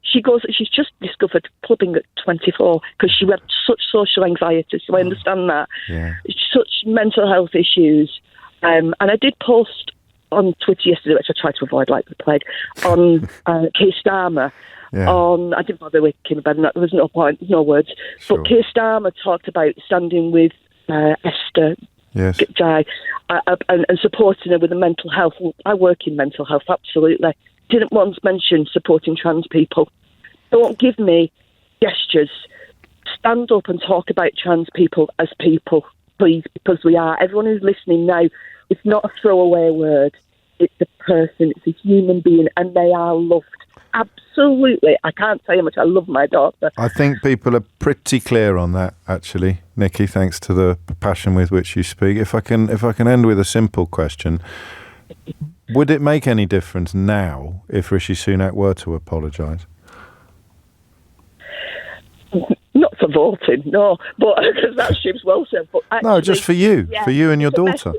she's just discovered clubbing at 24 because she had such social anxiety, so I understand that. Yeah. Such mental health issues. And I did post on Twitter yesterday, which I tried to avoid like the plague, on Keir Starmer. Yeah. I didn't bother with Kim about that. There was no point, no words. Sure. But Keir Starmer talked about standing with Esther Jai and supporting her with the mental health. I work in mental health, absolutely. Didn't once mention supporting trans people. Don't give me gestures. Stand up and talk about trans people as people, please, because we are. Everyone who's listening now, it's not a throwaway word. It's a person. It's a human being, and they are loved. Absolutely. I can't tell you how much I love my daughter. I think people are pretty clear on that, actually, Nikki, thanks to the passion with which you speak. If I can end with a simple question, would it make any difference now if Rishi Sunak were to apologise? Not for voting, no, but because that ship's well said. But actually, no, just for you, for you and your daughter.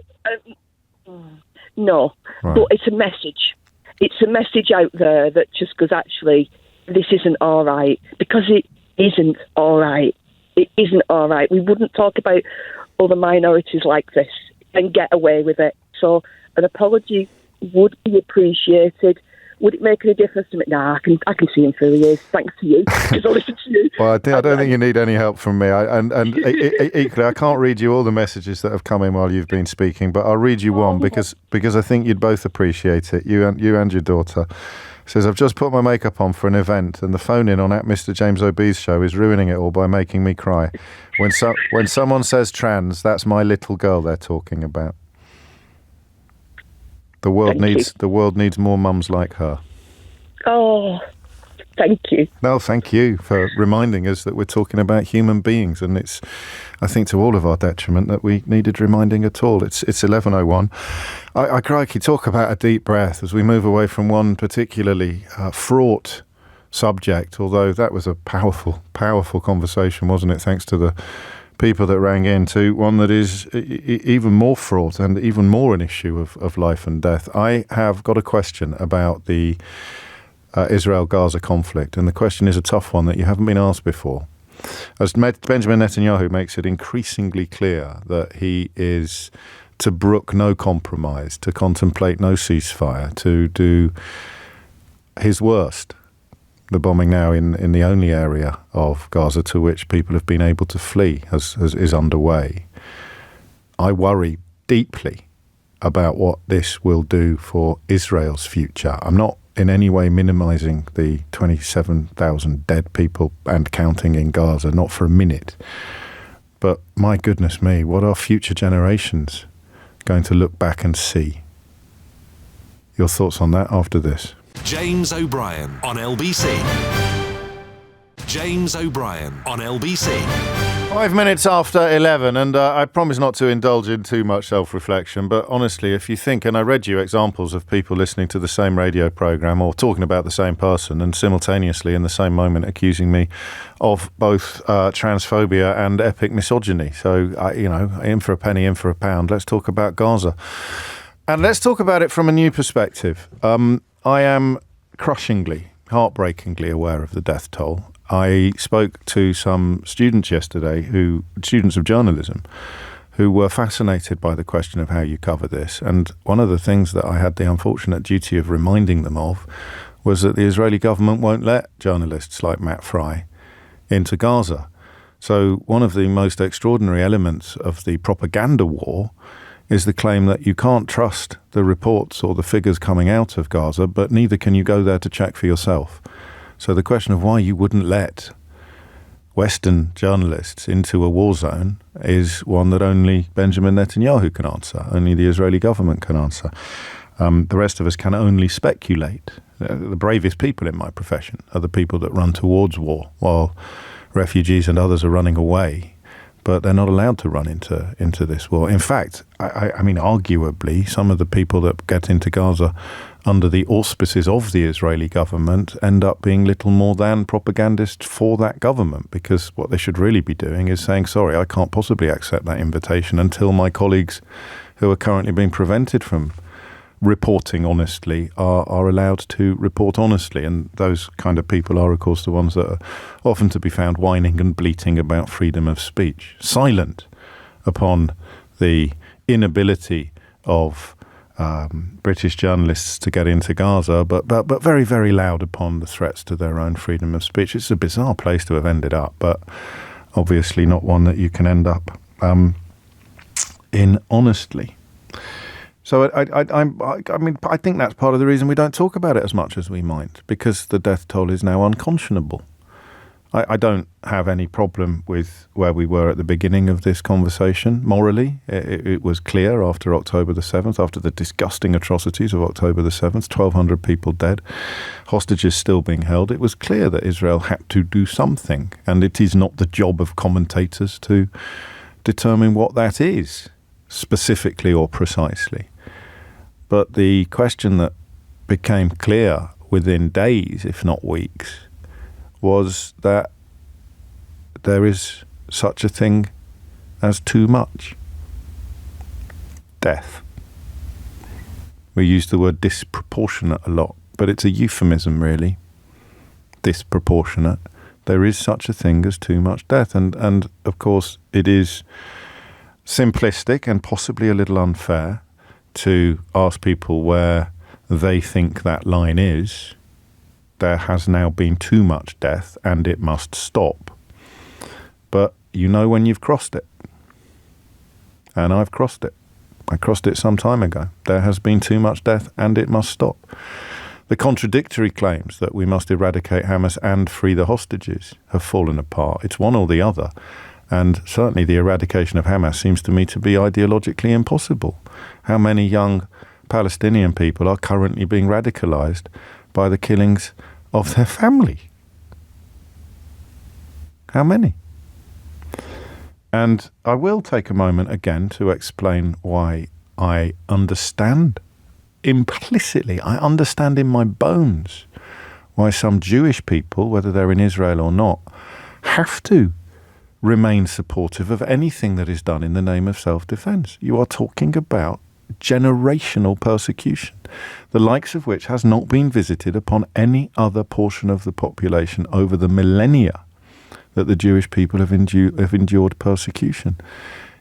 No, right. But it's a message. It's a message out there that just goes, actually, this isn't all right, because it isn't all right. It isn't all right. We wouldn't talk about other minorities like this and get away with it. So an apology would be appreciated. Would it make any difference to me? Nah, I can see him through the years. Thanks to you, because I listen to you. Well, I don't think you need any help from me. And equally, I can't read you all the messages that have come in while you've been speaking, but I'll read you one because I think you'd both appreciate it. You and your daughter. It says, I've just put my makeup on for an event, and the phone in on at Mr. James O'B's show is ruining it all by making me cry. When someone says trans, that's my little girl they're talking about. The world needs more mums like her. Oh, thank you. No, thank you for reminding us that we're talking about human beings, and it's, I think, to all of our detriment that we needed reminding at all. It's 11:01. I crikey, talk about a deep breath as we move away from one particularly fraught subject, although that was a powerful, powerful conversation, wasn't it? Thanks to the people that rang in, to one that is even more fraught and even more an issue of life and death. I have got a question about the Israel-Gaza conflict, and the question is a tough one that you haven't been asked before. As Benjamin Netanyahu makes it increasingly clear that he is to brook no compromise, to contemplate no ceasefire, to do his worst. The bombing now in the only area of Gaza to which people have been able to flee is underway. I worry deeply about what this will do for Israel's future. I'm not in any way minimising the 27,000 dead people and counting in Gaza, not for a minute. But my goodness me, what are future generations going to look back and see? Your thoughts on that after this. James O'Brien on LBC. James O'Brien on LBC. 5 minutes after 11, and I promise not to indulge in too much self-reflection, but honestly, if you think, and I read you examples of people listening to the same radio programme or talking about the same person and simultaneously in the same moment accusing me of both transphobia and epic misogyny. So, in for a penny, in for a pound. Let's talk about Gaza. And let's talk about it from a new perspective. I am crushingly, heartbreakingly aware of the death toll. I spoke to some students yesterday, students of journalism, who were fascinated by the question of how you cover this. And one of the things that I had the unfortunate duty of reminding them of was that the Israeli government won't let journalists like Matt Fry into Gaza. So one of the most extraordinary elements of the propaganda war is the claim that you can't trust the reports or the figures coming out of Gaza, but neither can you go there to check for yourself. So the question of why you wouldn't let Western journalists into a war zone is one that only Benjamin Netanyahu can answer, only the Israeli government can answer. The rest of us can only speculate. The bravest people in my profession are the people that run towards war, while refugees and others are running away. But they're not allowed to run into this war. In fact, I mean, arguably, some of the people that get into Gaza under the auspices of the Israeli government end up being little more than propagandists for that government, because what they should really be doing is saying, sorry, I can't possibly accept that invitation until my colleagues who are currently being prevented from reporting honestly are allowed to report honestly. And those kind of people are, of course, the ones that are often to be found whining and bleating about freedom of speech, silent upon the inability of British journalists to get into Gaza, but very, very loud upon the threats to their own freedom of speech. It's a bizarre place to have ended up, but obviously not one that you can end up in honestly. So I mean, I think that's part of the reason we don't talk about it as much as we might, because the death toll is now unconscionable. I don't have any problem with where we were at the beginning of this conversation. Morally, it was clear after October the 7th, after the disgusting atrocities of October the 7th, 1,200 people dead, hostages still being held. It was clear that Israel had to do something, and it is not the job of commentators to determine what that is, specifically or precisely. But the question that became clear within days, if not weeks, was that there is such a thing as too much death. We use the word disproportionate a lot, but it's a euphemism, really. Disproportionate. There is such a thing as too much death. And of course, it is simplistic and possibly a little unfair to ask people where they think that line is. There has now been too much death and it must stop. But you know when you've crossed it. And I've crossed it. I crossed it some time ago. There has been too much death and it must stop. The contradictory claims that we must eradicate Hamas and free the hostages have fallen apart. It's one or the other. And certainly the eradication of Hamas seems to me to be ideologically impossible. How many young Palestinian people are currently being radicalized by the killings of their family? How many? And I will take a moment again to explain why I understand implicitly, I understand in my bones why some Jewish people, whether they're in Israel or not, have to remain supportive of anything that is done in the name of self-defense. You are talking about generational persecution, the likes of which has not been visited upon any other portion of the population over the millennia that the Jewish people have endured persecution.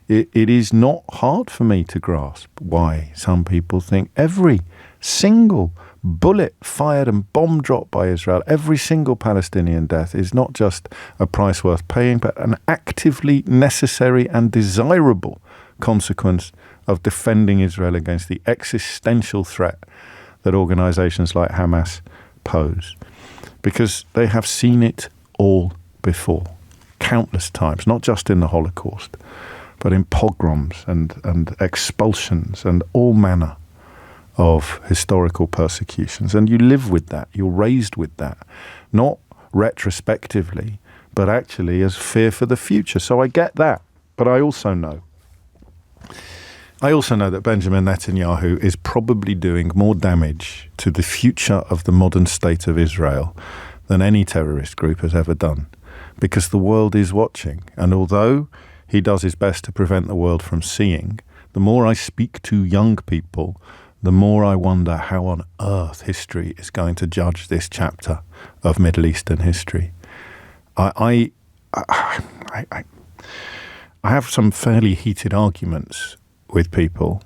It is not hard for me to grasp why some people think every single bullet fired and bomb dropped by Israel, every single Palestinian death is not just a price worth paying, but an actively necessary and desirable consequence of defending Israel against the existential threat that organizations like Hamas pose. Because they have seen it all before, countless times, not just in the Holocaust, but in pogroms and expulsions and all manner of historical persecutions. And you live with that, you're raised with that, not retrospectively, but actually as fear for the future. So I get that, but I also know that Benjamin Netanyahu is probably doing more damage to the future of the modern state of Israel than any terrorist group has ever done, because the world is watching. And although he does his best to prevent the world from seeing, the more I speak to young people, the more I wonder how on earth history is going to judge this chapter of Middle Eastern history. I have some fairly heated arguments with people,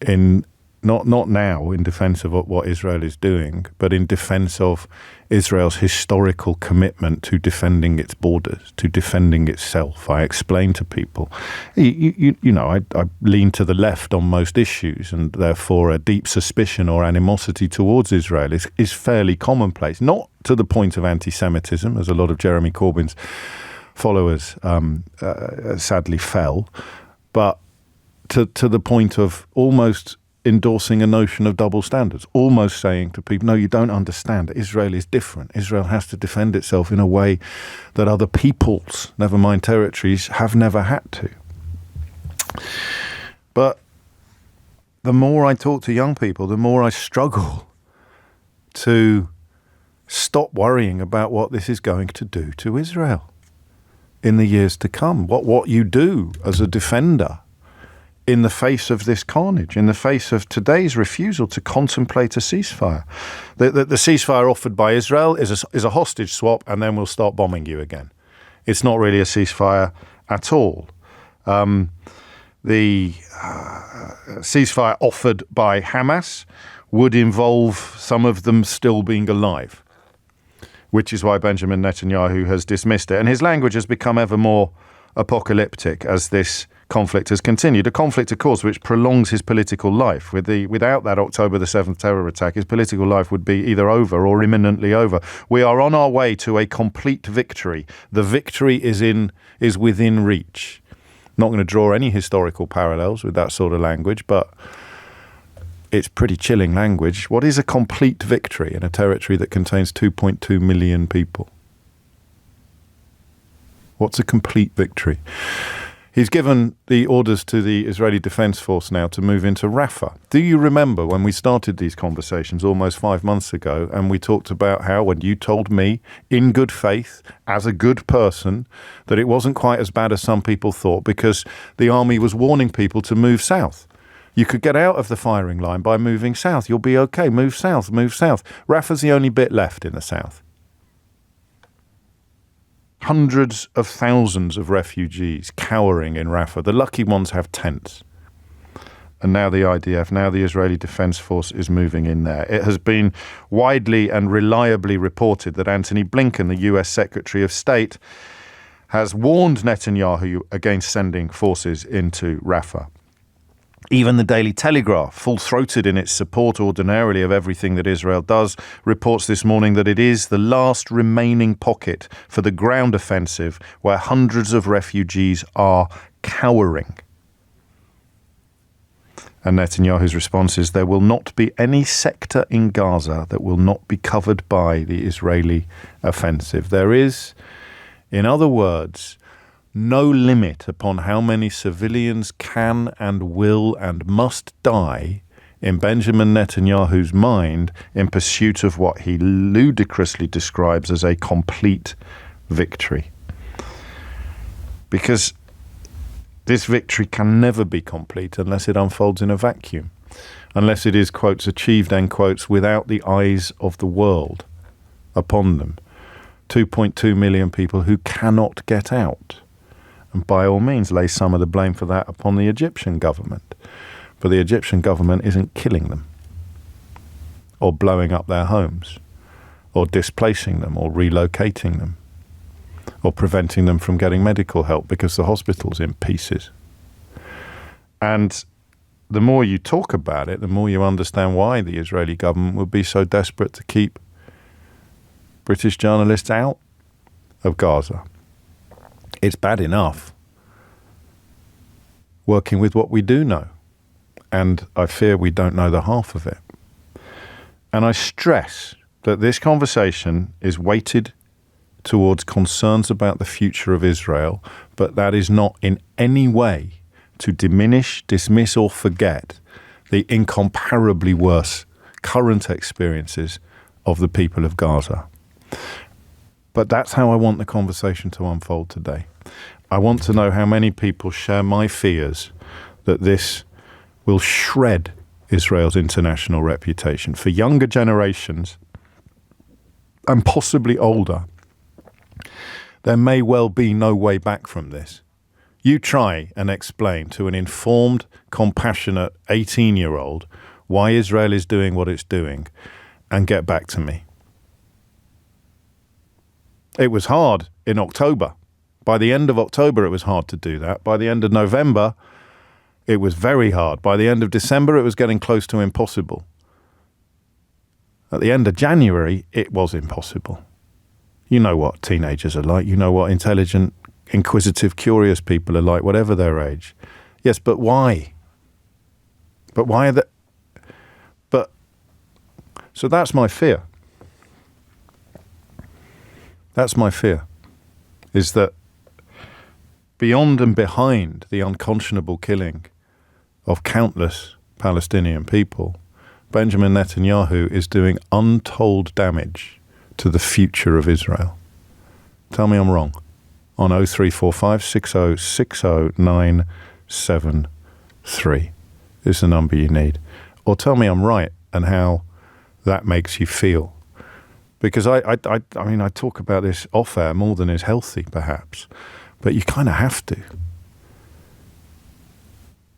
in not now in defense of what Israel is doing, but in defense of Israel's historical commitment to defending its borders, to defending itself. I explain to people, you know, I lean to the left on most issues, and therefore a deep suspicion or animosity towards Israel is fairly commonplace. Not to the point of anti-Semitism, as a lot of Jeremy Corbyn's followers sadly fell, but to the point of almost endorsing a notion of double standards, almost saying to people, no, you don't understand. Israel is different. Israel has to defend itself in a way that other peoples, never mind territories, have never had to. But the more I talk to young people, the more I struggle to stop worrying about what this is going to do to Israel in the years to come. What you do as a defender in the face of this carnage, in the face of today's refusal to contemplate a ceasefire. The ceasefire offered by Israel is a hostage swap, and then we'll start bombing you again. It's not really a ceasefire at all. The ceasefire offered by Hamas would involve some of them still being alive, which is why Benjamin Netanyahu has dismissed it. And his language has become ever more apocalyptic as this conflict has continued. A conflict, of course, which prolongs his political life. Without that October the 7th terror attack, his political life would be either over or imminently over. We are on our way to a complete victory. The victory is within reach. Not going to draw any historical parallels with that sort of language, but it's pretty chilling language. What is a complete victory in a territory that contains 2.2 million people? What's a complete victory? He's given the orders to the Israeli Defense Force now to move into Rafah. Do you remember when we started these conversations almost 5 months ago, and we talked about how when you told me in good faith, as a good person, that it wasn't quite as bad as some people thought because the army was warning people to move south. You could get out of the firing line by moving south. You'll be okay. Move south, move south. Rafah's the only bit left in the south. Hundreds of thousands of refugees cowering in Rafah. The lucky ones have tents. And now the IDF, now the Israeli Defense Force is moving in there. It has been widely and reliably reported that Antony Blinken, the US Secretary of State, has warned Netanyahu against sending forces into Rafah. Even the Daily Telegraph, full-throated in its support ordinarily of everything that Israel does, reports this morning that it is the last remaining pocket for the ground offensive where hundreds of refugees are cowering. And Netanyahu's response is there will not be any sector in Gaza that will not be covered by the Israeli offensive. There is, in other words, no limit upon how many civilians can and will and must die in Benjamin Netanyahu's mind in pursuit of what he ludicrously describes as a complete victory. Because this victory can never be complete unless it unfolds in a vacuum, unless it is, quotes, achieved, end quotes, without the eyes of the world upon them. 2.2 million people who cannot get out. And by all means, lay some of the blame for that upon the Egyptian government. But the Egyptian government isn't killing them, or blowing up their homes, or displacing them, or relocating them, or preventing them from getting medical help because the hospital's in pieces. And the more you talk about it, the more you understand why the Israeli government would be so desperate to keep British journalists out of Gaza. It's bad enough working with what we do know, and I fear we don't know the half of it. And I stress that this conversation is weighted towards concerns about the future of Israel, but that is not in any way to diminish, dismiss, or forget the incomparably worse current experiences of the people of Gaza. But that's how I want the conversation to unfold today. I want to know how many people share my fears that this will shred Israel's international reputation. For younger generations, and possibly older, there may well be no way back from this. You try and explain to an informed, compassionate 18-year-old why Israel is doing what it's doing, and get back to me. It was hard in October. By the end of October, it was hard to do that. By the end of November, it was very hard. By the end of December, it was getting close to impossible. At the end of January, it was impossible. You know what teenagers are like. You know what intelligent, inquisitive, curious people alike, whatever their age. Yes, but why? But why are that? But so that's my fear. That's my fear, is that beyond and behind the unconscionable killing of countless Palestinian people, Benjamin Netanyahu is doing untold damage to the future of Israel. Tell me I'm wrong. On 0345 6060 973 is the number you need. Or tell me I'm right and how that makes you feel. Because I mean, I talk about this off air more than is healthy, perhaps, but you kind of have to.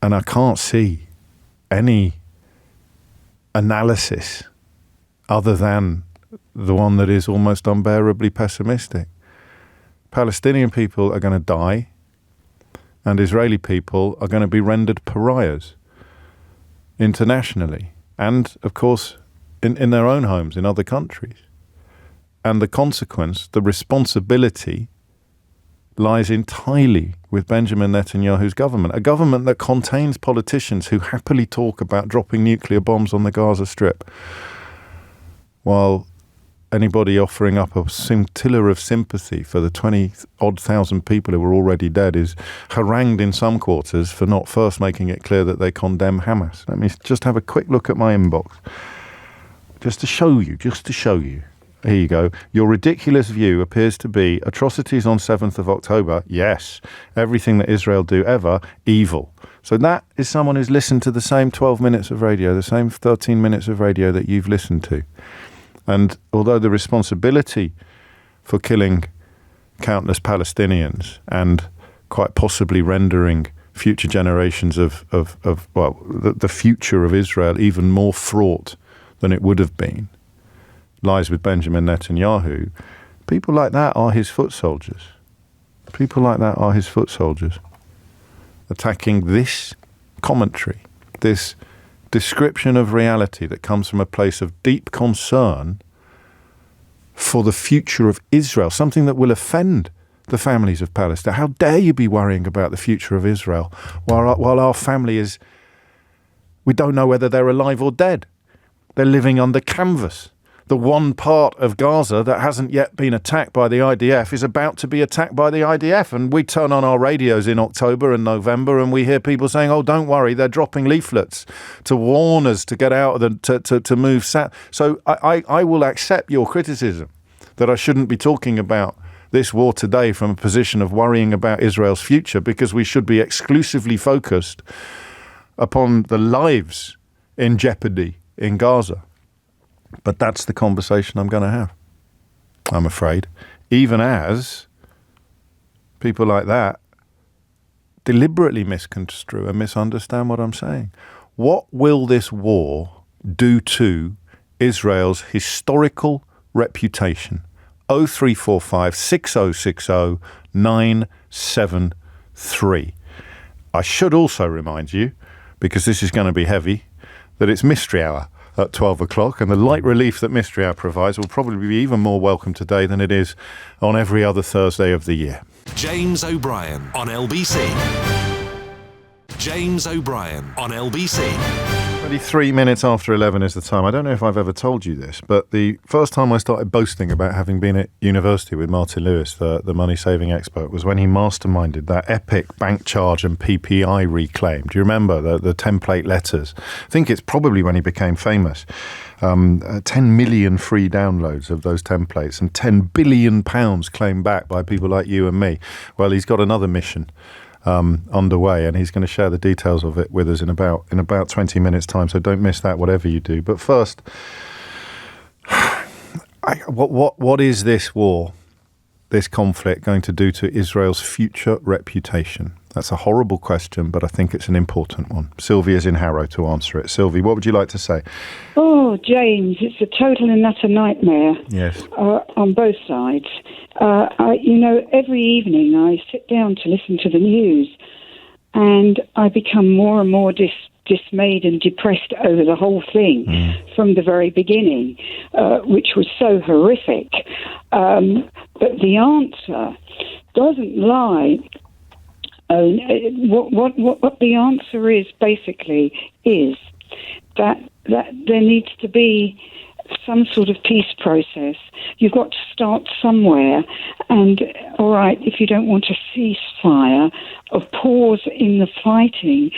And I can't see any analysis other than the one that is almost unbearably pessimistic. Palestinian people are going to die, and Israeli people are going to be rendered pariahs internationally, and of course in their own homes in other countries. And the consequence, the responsibility, lies entirely with Benjamin Netanyahu's government, a government that contains politicians who happily talk about dropping nuclear bombs on the Gaza Strip, while anybody offering up a scintilla of sympathy for the 20-odd thousand people who were already dead is harangued in some quarters for not first making it clear that they condemn Hamas. Let me just have a quick look at my inbox, just to show you. Here you go. Your ridiculous view appears to be atrocities on 7th of October. Yes. Everything that Israel do ever, evil. So that is someone who's listened to the same 12 minutes of radio, the same 13 minutes of radio that you've listened to. And although the responsibility for killing countless Palestinians and quite possibly rendering future generations of the future of Israel even more fraught than it would have been, lies with Benjamin Netanyahu, people like that are his foot soldiers. People like that are his foot soldiers. Attacking this commentary, this description of reality that comes from a place of deep concern for the future of Israel, something that will offend the families of Palestine. How dare you be worrying about the future of Israel while our family is, we don't know whether they're alive or dead. They're living under canvas. The one part of Gaza that hasn't yet been attacked by the IDF is about to be attacked by the IDF. And we turn on our radios in October and November and we hear people saying, oh, don't worry, they're dropping leaflets to warn us to get out of to move south. So I will accept your criticism that I shouldn't be talking about this war today from a position of worrying about Israel's future, because we should be exclusively focused upon the lives in jeopardy in Gaza. But that's the conversation I'm going to have, I'm afraid, even as people like that deliberately misconstrue and misunderstand what I'm saying. What will this war do to Israel's historical reputation? 0345 6060 973. I should also remind you, because this is going to be heavy, that it's Mystery Hour at 12 o'clock, and the light relief that Mystery Hour provides will probably be even more welcome today than it is on every other Thursday of the year. James O'Brien on LBC. James O'Brien on LBC. 23 minutes after 11 is the time. I don't know if I've ever told you this, but the first time I started boasting about having been at university with Martin Lewis, the money-saving expert, was when he masterminded that epic bank charge and PPI reclaim. Do you remember the template letters? I think it's probably when he became famous. 10 million free downloads of those templates and £10 billion claimed back by people like you and me. Well, he's got another mission underway, and he's going to share the details of it with us in about 20 minutes time, so don't miss that, whatever you do. But first, what is this war, this conflict, going to do to Israel's future reputation? That's a horrible question, but I think it's an important one. Sylvia's in Harrow to answer it. Sylvie, what would you like to say? Oh, James, it's a total and utter nightmare. Yes. On both sides. Every evening I sit down to listen to the news, and I become more and more dismayed and depressed over the whole thing from the very beginning, which was so horrific. But the answer doesn't lie. What the answer is basically is that there needs to be some sort of peace process. You've got to start somewhere, and all right, if you don't want a ceasefire, a pause in the fighting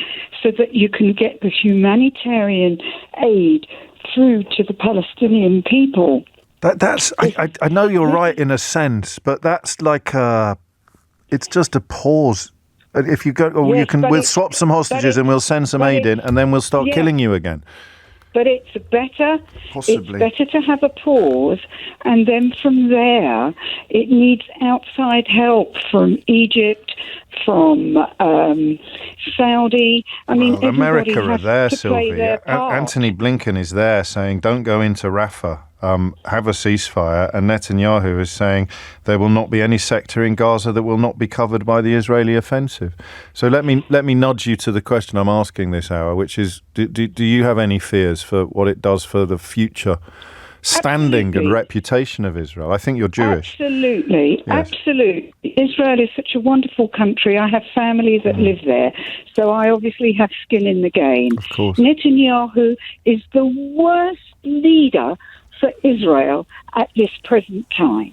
so that you can get the humanitarian aid through to the Palestinian people. I know you're right in a sense, but that's like it's just a pause. If you go, we'll swap some hostages and we'll send some aid in, and then we'll start killing you again. But it's better to have a pause, and then from there, it needs outside help from Egypt, from Saudi. I mean, America are there, to play Sylvie. their part. Anthony Blinken is there saying, don't go into Rafah. Have a ceasefire, and Netanyahu is saying there will not be any sector in Gaza that will not be covered by the Israeli offensive. So let me nudge you to the question I'm asking this hour, which is, do you have any fears for what it does for the future standing and reputation of Israel? I think you're Jewish. Absolutely. Israel is such a wonderful country. I have family that live there, so I obviously have skin in the game. Of course. Netanyahu is the worst leader for Israel at this present time.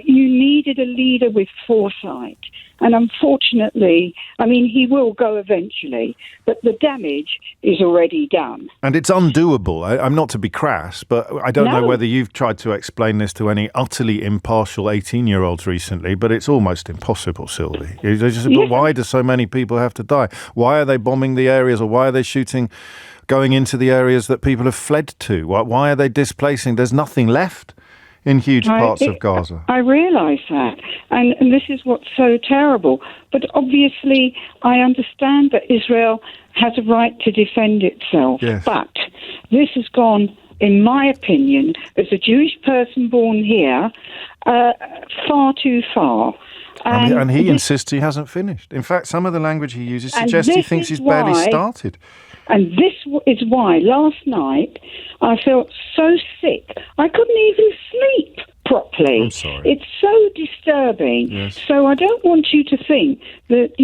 You needed a leader with foresight. And unfortunately, I mean, he will go eventually, but the damage is already done. And it's undoable. I'm not to be crass, but I don't know whether you've tried to explain this to any utterly impartial 18-year-olds recently, but it's almost impossible, Sylvie. Why do so many people have to die? Why are they bombing the areas, or why are they going into the areas that people have fled to? Why are they displacing? There's nothing left in huge parts of Gaza. I realise that. And this is what's so terrible. But obviously, I understand that Israel has a right to defend itself. Yes. But this has gone, in my opinion, as a Jewish person born here, far too far. And he insists he hasn't finished. In fact, some of the language he uses suggests he thinks he's barely started. And this is why last night I felt so sick. I couldn't even sleep properly. I'm sorry. It's so disturbing. Yes. So I don't want you to think that,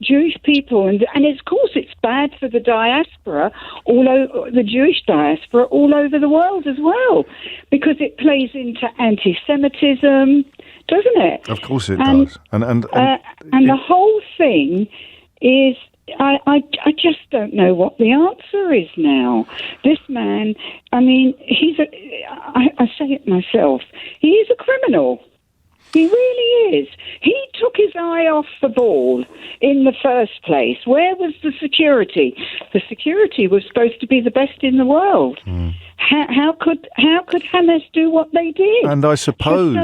Jewish people, and of course it's bad for the diaspora, the Jewish diaspora all over the world as well, because it plays into anti-Semitism, doesn't it? Of course it does. And the whole thing is, I just don't know what the answer is now. This man, I mean, I say it myself, he is a criminal. He really is. He took his eye off the ball in the first place. Where was the security? The security was supposed to be the best in the world. How could Hamas do what they did? And I suppose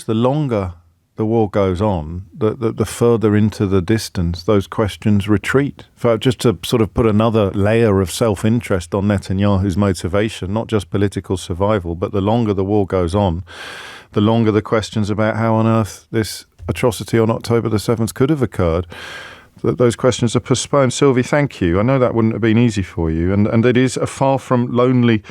the longer the war goes on, the further into the distance those questions retreat. Just to sort of put another layer of self-interest on Netanyahu's motivation, not just political survival, but the longer the war goes on, the longer the questions about how on earth this atrocity on October the 7th could have occurred, those questions are postponed. Sylvie, thank you. I know that wouldn't have been easy for you, and it is a far from lonely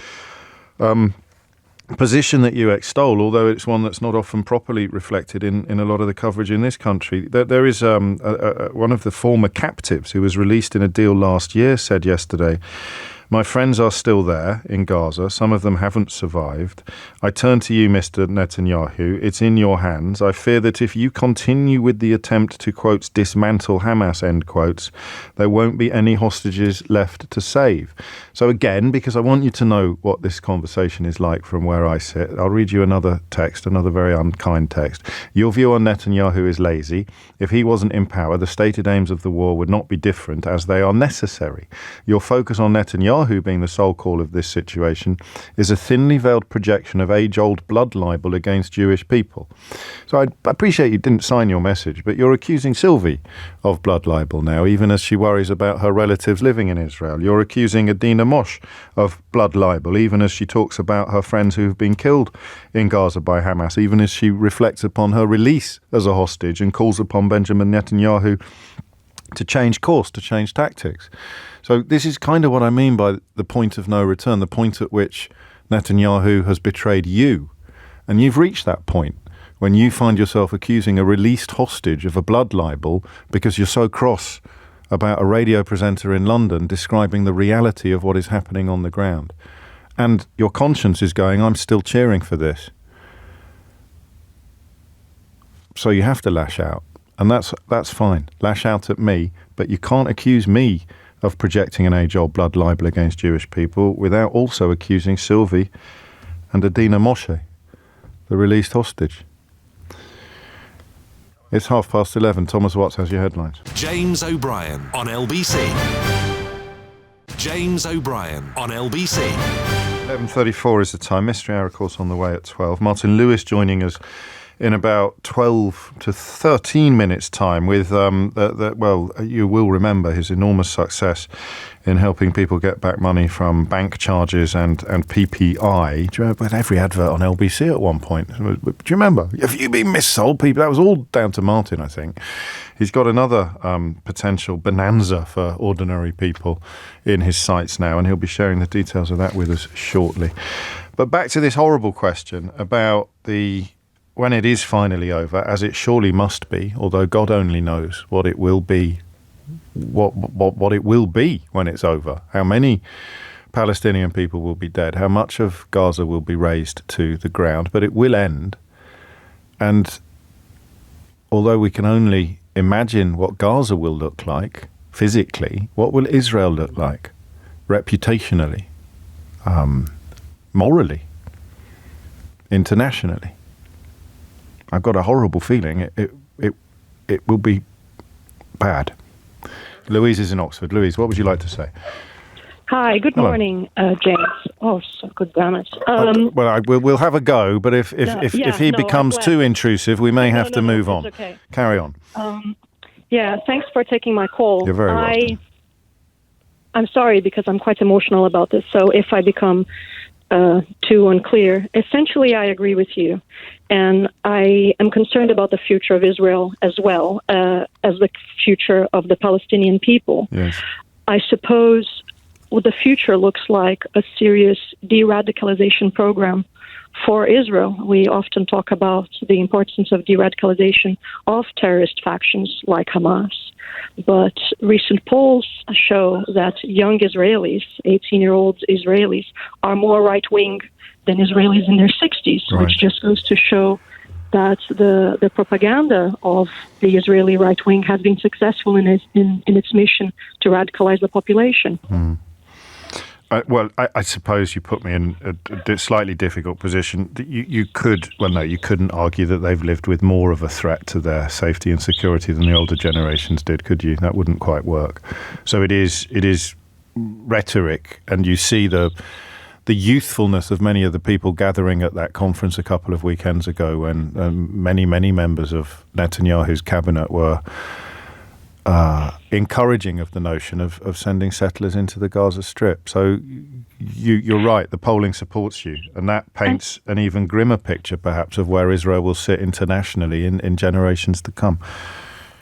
position that you extol, although it's one that's not often properly reflected in a lot of the coverage in this country. There is one of the former captives who was released in a deal last year said yesterday, "My friends are still there in Gaza. Some of them haven't survived. I turn to you, Mr. Netanyahu. It's in your hands. I fear that if you continue with the attempt to, quotes, dismantle Hamas, end quotes, there won't be any hostages left to save." So again, because I want you to know what this conversation is like from where I sit, I'll read you another text, another very unkind text. "Your view on Netanyahu is lazy. If he wasn't in power, the stated aims of the war would not be different, as they are necessary. Your focus on Netanyahu being the sole cause of this situation is a thinly veiled projection of age-old blood libel against Jewish people." So I appreciate you didn't sign your message, but you're accusing Sylvie of blood libel now, even as she worries about her relatives living in Israel. You're accusing Adina Mosh of blood libel, even as she talks about her friends who have been killed in Gaza by Hamas, even as she reflects upon her release as a hostage and calls upon Benjamin Netanyahu to change course, to change tactics. So this is kind of what I mean by the point of no return, the point at which Netanyahu has betrayed you. And you've reached that point when you find yourself accusing a released hostage of a blood libel because you're so cross about a radio presenter in London describing the reality of what is happening on the ground. And your conscience is going, I'm still cheering for this. So you have to lash out. And that's fine. Lash out at me, but you can't accuse me of projecting an age-old blood libel against Jewish people without also accusing Sylvie and Adina Moshe, the released hostage. It's 11:30. Thomas Watts has your headlines. James O'Brien on LBC. James O'Brien on LBC. 11:34 is the time. Mystery Hour, of course, on the way at 12. Martin Lewis joining us in about 12 to 13 minutes' time with, you will remember his enormous success in helping people get back money from bank charges and PPI. Do you remember with every advert on LBC at one point? Do you remember? Have you been missold, people? That was all down to Martin, I think. He's got another potential bonanza for ordinary people in his sights now, and he'll be sharing the details of that with us shortly. But back to this horrible question about when it is finally over, as it surely must be, although God only knows what it will be, what it will be when it's over, how many Palestinian people will be dead, how much of Gaza will be razed to the ground, but it will end. And although we can only imagine what Gaza will look like physically, what will Israel look like reputationally, morally, internationally? I've got a horrible feeling it will be bad. Louise is in Oxford. Louise, what would you like to say? Hi, good morning, James. Oh, so good, damn it. We'll have a go, but if he becomes too intrusive, we may have to move on. Okay. Carry on. Thanks for taking my call. You're very welcome. I'm sorry because I'm quite emotional about this, so if I become too unclear, essentially I agree with you. And I am concerned about the future of Israel as well as the future of the Palestinian people. Yes. I suppose what the future looks like a serious de-radicalization program for Israel. We often talk about the importance of de-radicalization of terrorist factions like Hamas. But recent polls show that young Israelis, 18-year-old Israelis, are more right-wing than Israelis in their 60s, right. Which just goes to show that the propaganda of the Israeli right wing has been successful in its mission to radicalize the population. Mm. I suppose you put me in a slightly difficult position. You couldn't argue that they've lived with more of a threat to their safety and security than the older generations did, could you? That wouldn't quite work. So it is rhetoric, and you see the youthfulness of many of the people gathering at that conference a couple of weekends ago when many members of Netanyahu's cabinet were encouraging of the notion of sending settlers into the Gaza Strip. So you're right, the polling supports you, and that paints an even grimmer picture perhaps of where Israel will sit internationally in generations to come.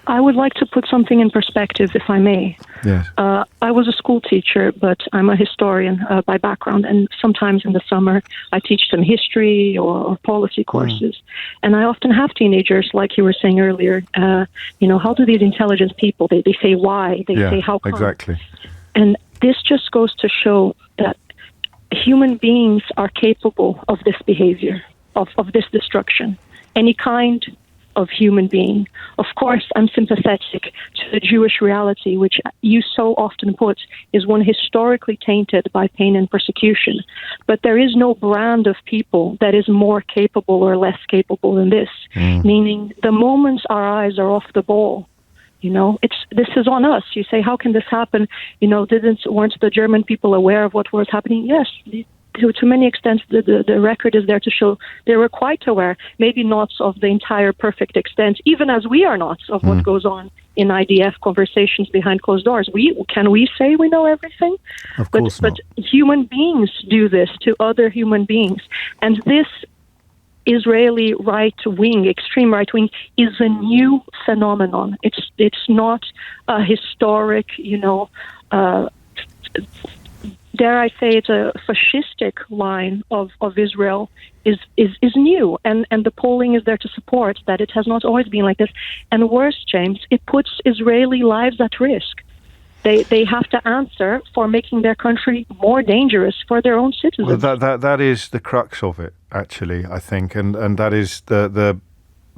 I would like to put something in perspective, if I may. Yes. I was a school teacher, but I'm a historian by background, and sometimes in the summer I teach them history or policy courses. And I often have teenagers, like you were saying earlier, how do these intelligent people, they say why, they say how come. Exactly. And this just goes to show that human beings are capable of this behavior, of this destruction, any kind of human being. Of course, I'm sympathetic to the Jewish reality, which you so often put is one historically tainted by pain and persecution. But there is no brand of people that is more capable or less capable than this, meaning the moment our eyes are off the ball, this is on us. You say, how can this happen? Weren't the German people aware of what was happening? Yes, to many extents, the record is there to show they were quite aware, maybe not of the entire perfect extent, even as we are not of what goes on in IDF conversations behind closed doors. Can we say we know everything? Of course not. But human beings do this to other human beings. And this Israeli right wing, extreme right wing, is a new phenomenon. It's not a historic, dare I say it, a fascistic line of Israel is new, and the polling is there to support that it has not always been like this. And worse, James, it puts Israeli lives at risk. They have to answer for making their country more dangerous for their own citizens. Well, that is the crux of it, actually, I think, and that is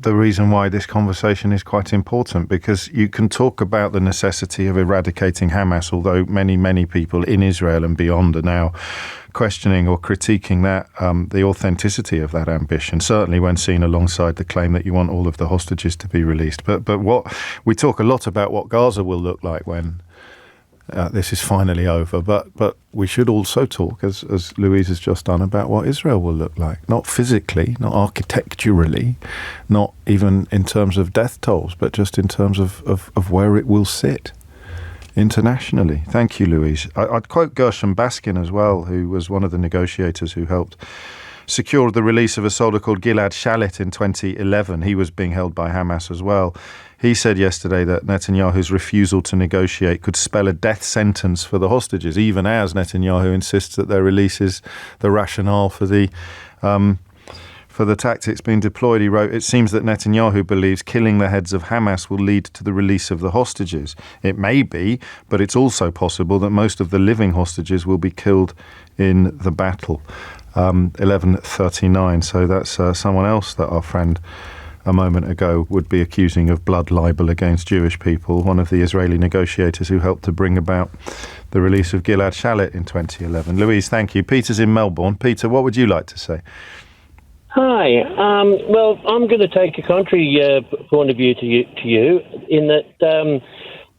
the reason why this conversation is quite important, because you can talk about the necessity of eradicating Hamas, although many people in Israel and beyond are now questioning or critiquing that the authenticity of that ambition, certainly when seen alongside the claim that you want all of the hostages to be released. But what we talk a lot about what Gaza will look like when this is finally over, but we should also talk, as Louise has just done, about what Israel will look like. Not physically, not architecturally, not even in terms of death tolls, but just in terms of where it will sit internationally. Thank you, Louise. I'd quote Gershom Baskin as well, who was one of the negotiators who helped secure the release of a soldier called Gilad Shalit in 2011. He was being held by Hamas as well. He said yesterday that Netanyahu's refusal to negotiate could spell a death sentence for the hostages, even as Netanyahu insists that their release is the rationale for the tactics being deployed. He wrote, "It seems that Netanyahu believes killing the heads of Hamas will lead to the release of the hostages. It may be, but it's also possible that most of the living hostages will be killed in the battle." 11:39. So that's someone else that our friend a moment ago would be accusing of blood libel against Jewish people, one of the Israeli negotiators who helped to bring about the release of Gilad Shalit in 2011. Louise, thank you. Peter's in Melbourne. Peter, what would you like to say? Hi. Well, I'm going to take a contrary point of view to you in that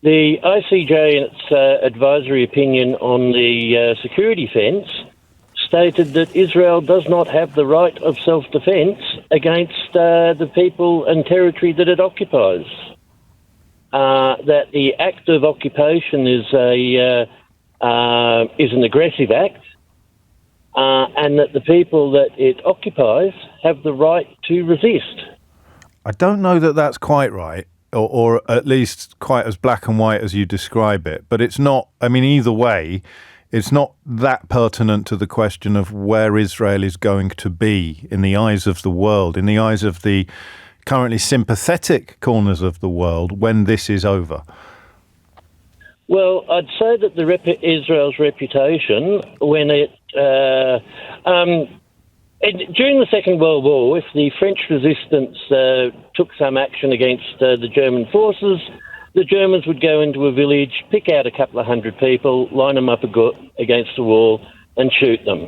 the ICJ, in its advisory opinion on the security fence, stated that Israel does not have the right of self-defence against the people and territory that it occupies. That the act of occupation is an aggressive act, and that the people that it occupies have the right to resist. I don't know that that's quite right, or at least quite as black and white as you describe it, but it's not. I mean, either way, it's not that pertinent to the question of where Israel is going to be in the eyes of the world, in the eyes of the currently sympathetic corners of the world when this is over. Well, I'd say that Israel's reputation, when during the Second World War, if the French resistance took some action against the German forces, the Germans would go into a village, pick out a couple of hundred people, line them up against the wall and shoot them.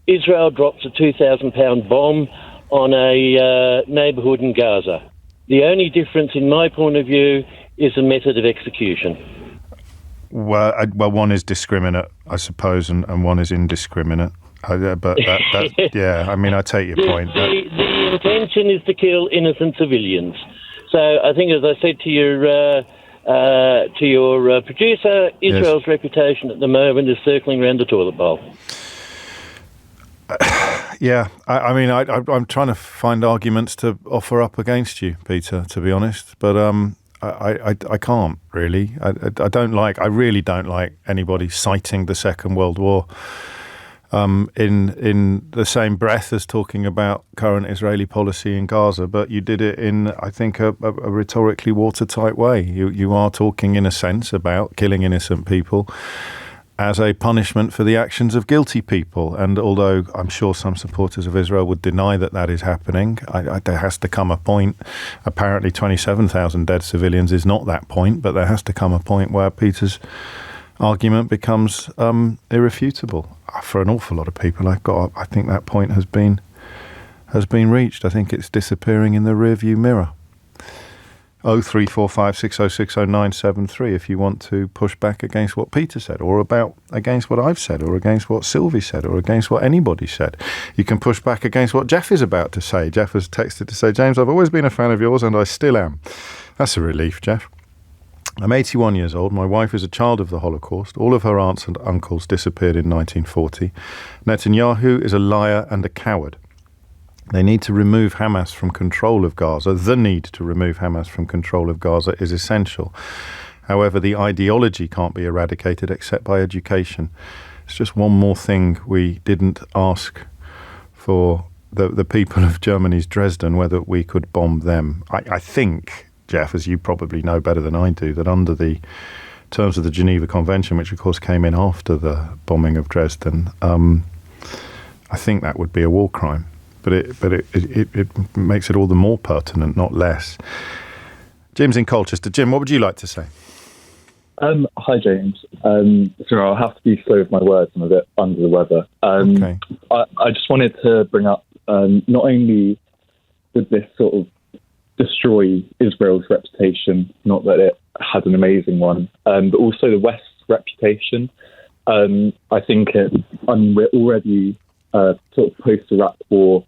Israel drops a 2,000-pound bomb on a neighbourhood in Gaza. The only difference, in my point of view, is the method of execution. Well, one is discriminate, I suppose, and one is indiscriminate. But yeah, I mean, I take your point. The intention is to kill innocent civilians. So I think, as I said to your producer, Israel's reputation at the moment is circling around the toilet bowl. Yeah, I mean, I'm trying to find arguments to offer up against you, Peter, to be honest, but I can't really. I really don't like anybody citing the Second World War in the same breath as talking about current Israeli policy in Gaza, but you did it in, I think, a rhetorically watertight way. You are talking, in a sense, about killing innocent people as a punishment for the actions of guilty people. And although I'm sure some supporters of Israel would deny that is happening, there has to come a point. Apparently 27,000 dead civilians is not that point, but there has to come a point where Peter's argument becomes irrefutable. For an awful lot of people, I think that point has been reached. I think it's disappearing in the rearview mirror. 0345 6060 973 if you want to push back against what Peter said, or against what I've said, or against what Sylvie said, or against what anybody said. You can push back against what Jeff is about to say. Jeff has texted to say, "James, I've always been a fan of yours and I still am." That's a relief, Jeff. I'm 81 years old. My wife is a child of the Holocaust. All of her aunts and uncles disappeared in 1940. Netanyahu is a liar and a coward. They need to remove Hamas from control of Gaza. The need to remove Hamas from control of Gaza is essential. However, the ideology can't be eradicated except by education. It's just one more thing we didn't ask for the people of Germany's Dresden, whether we could bomb them. I think, Jeff, as you probably know better than I do, that under the terms of the Geneva Convention, which of course came in after the bombing of Dresden, I think that would be a war crime. But it makes it all the more pertinent, not less. Jim's in Colchester. Jim, what would you like to say? Hi, James. Sorry, I'll have to be slow with my words. I'm a bit under the weather. Okay. I just wanted to bring up, not only did this sort of destroy Israel's reputation, not that it had an amazing one, but also the West's reputation. I think we're already sort of post-Iraq war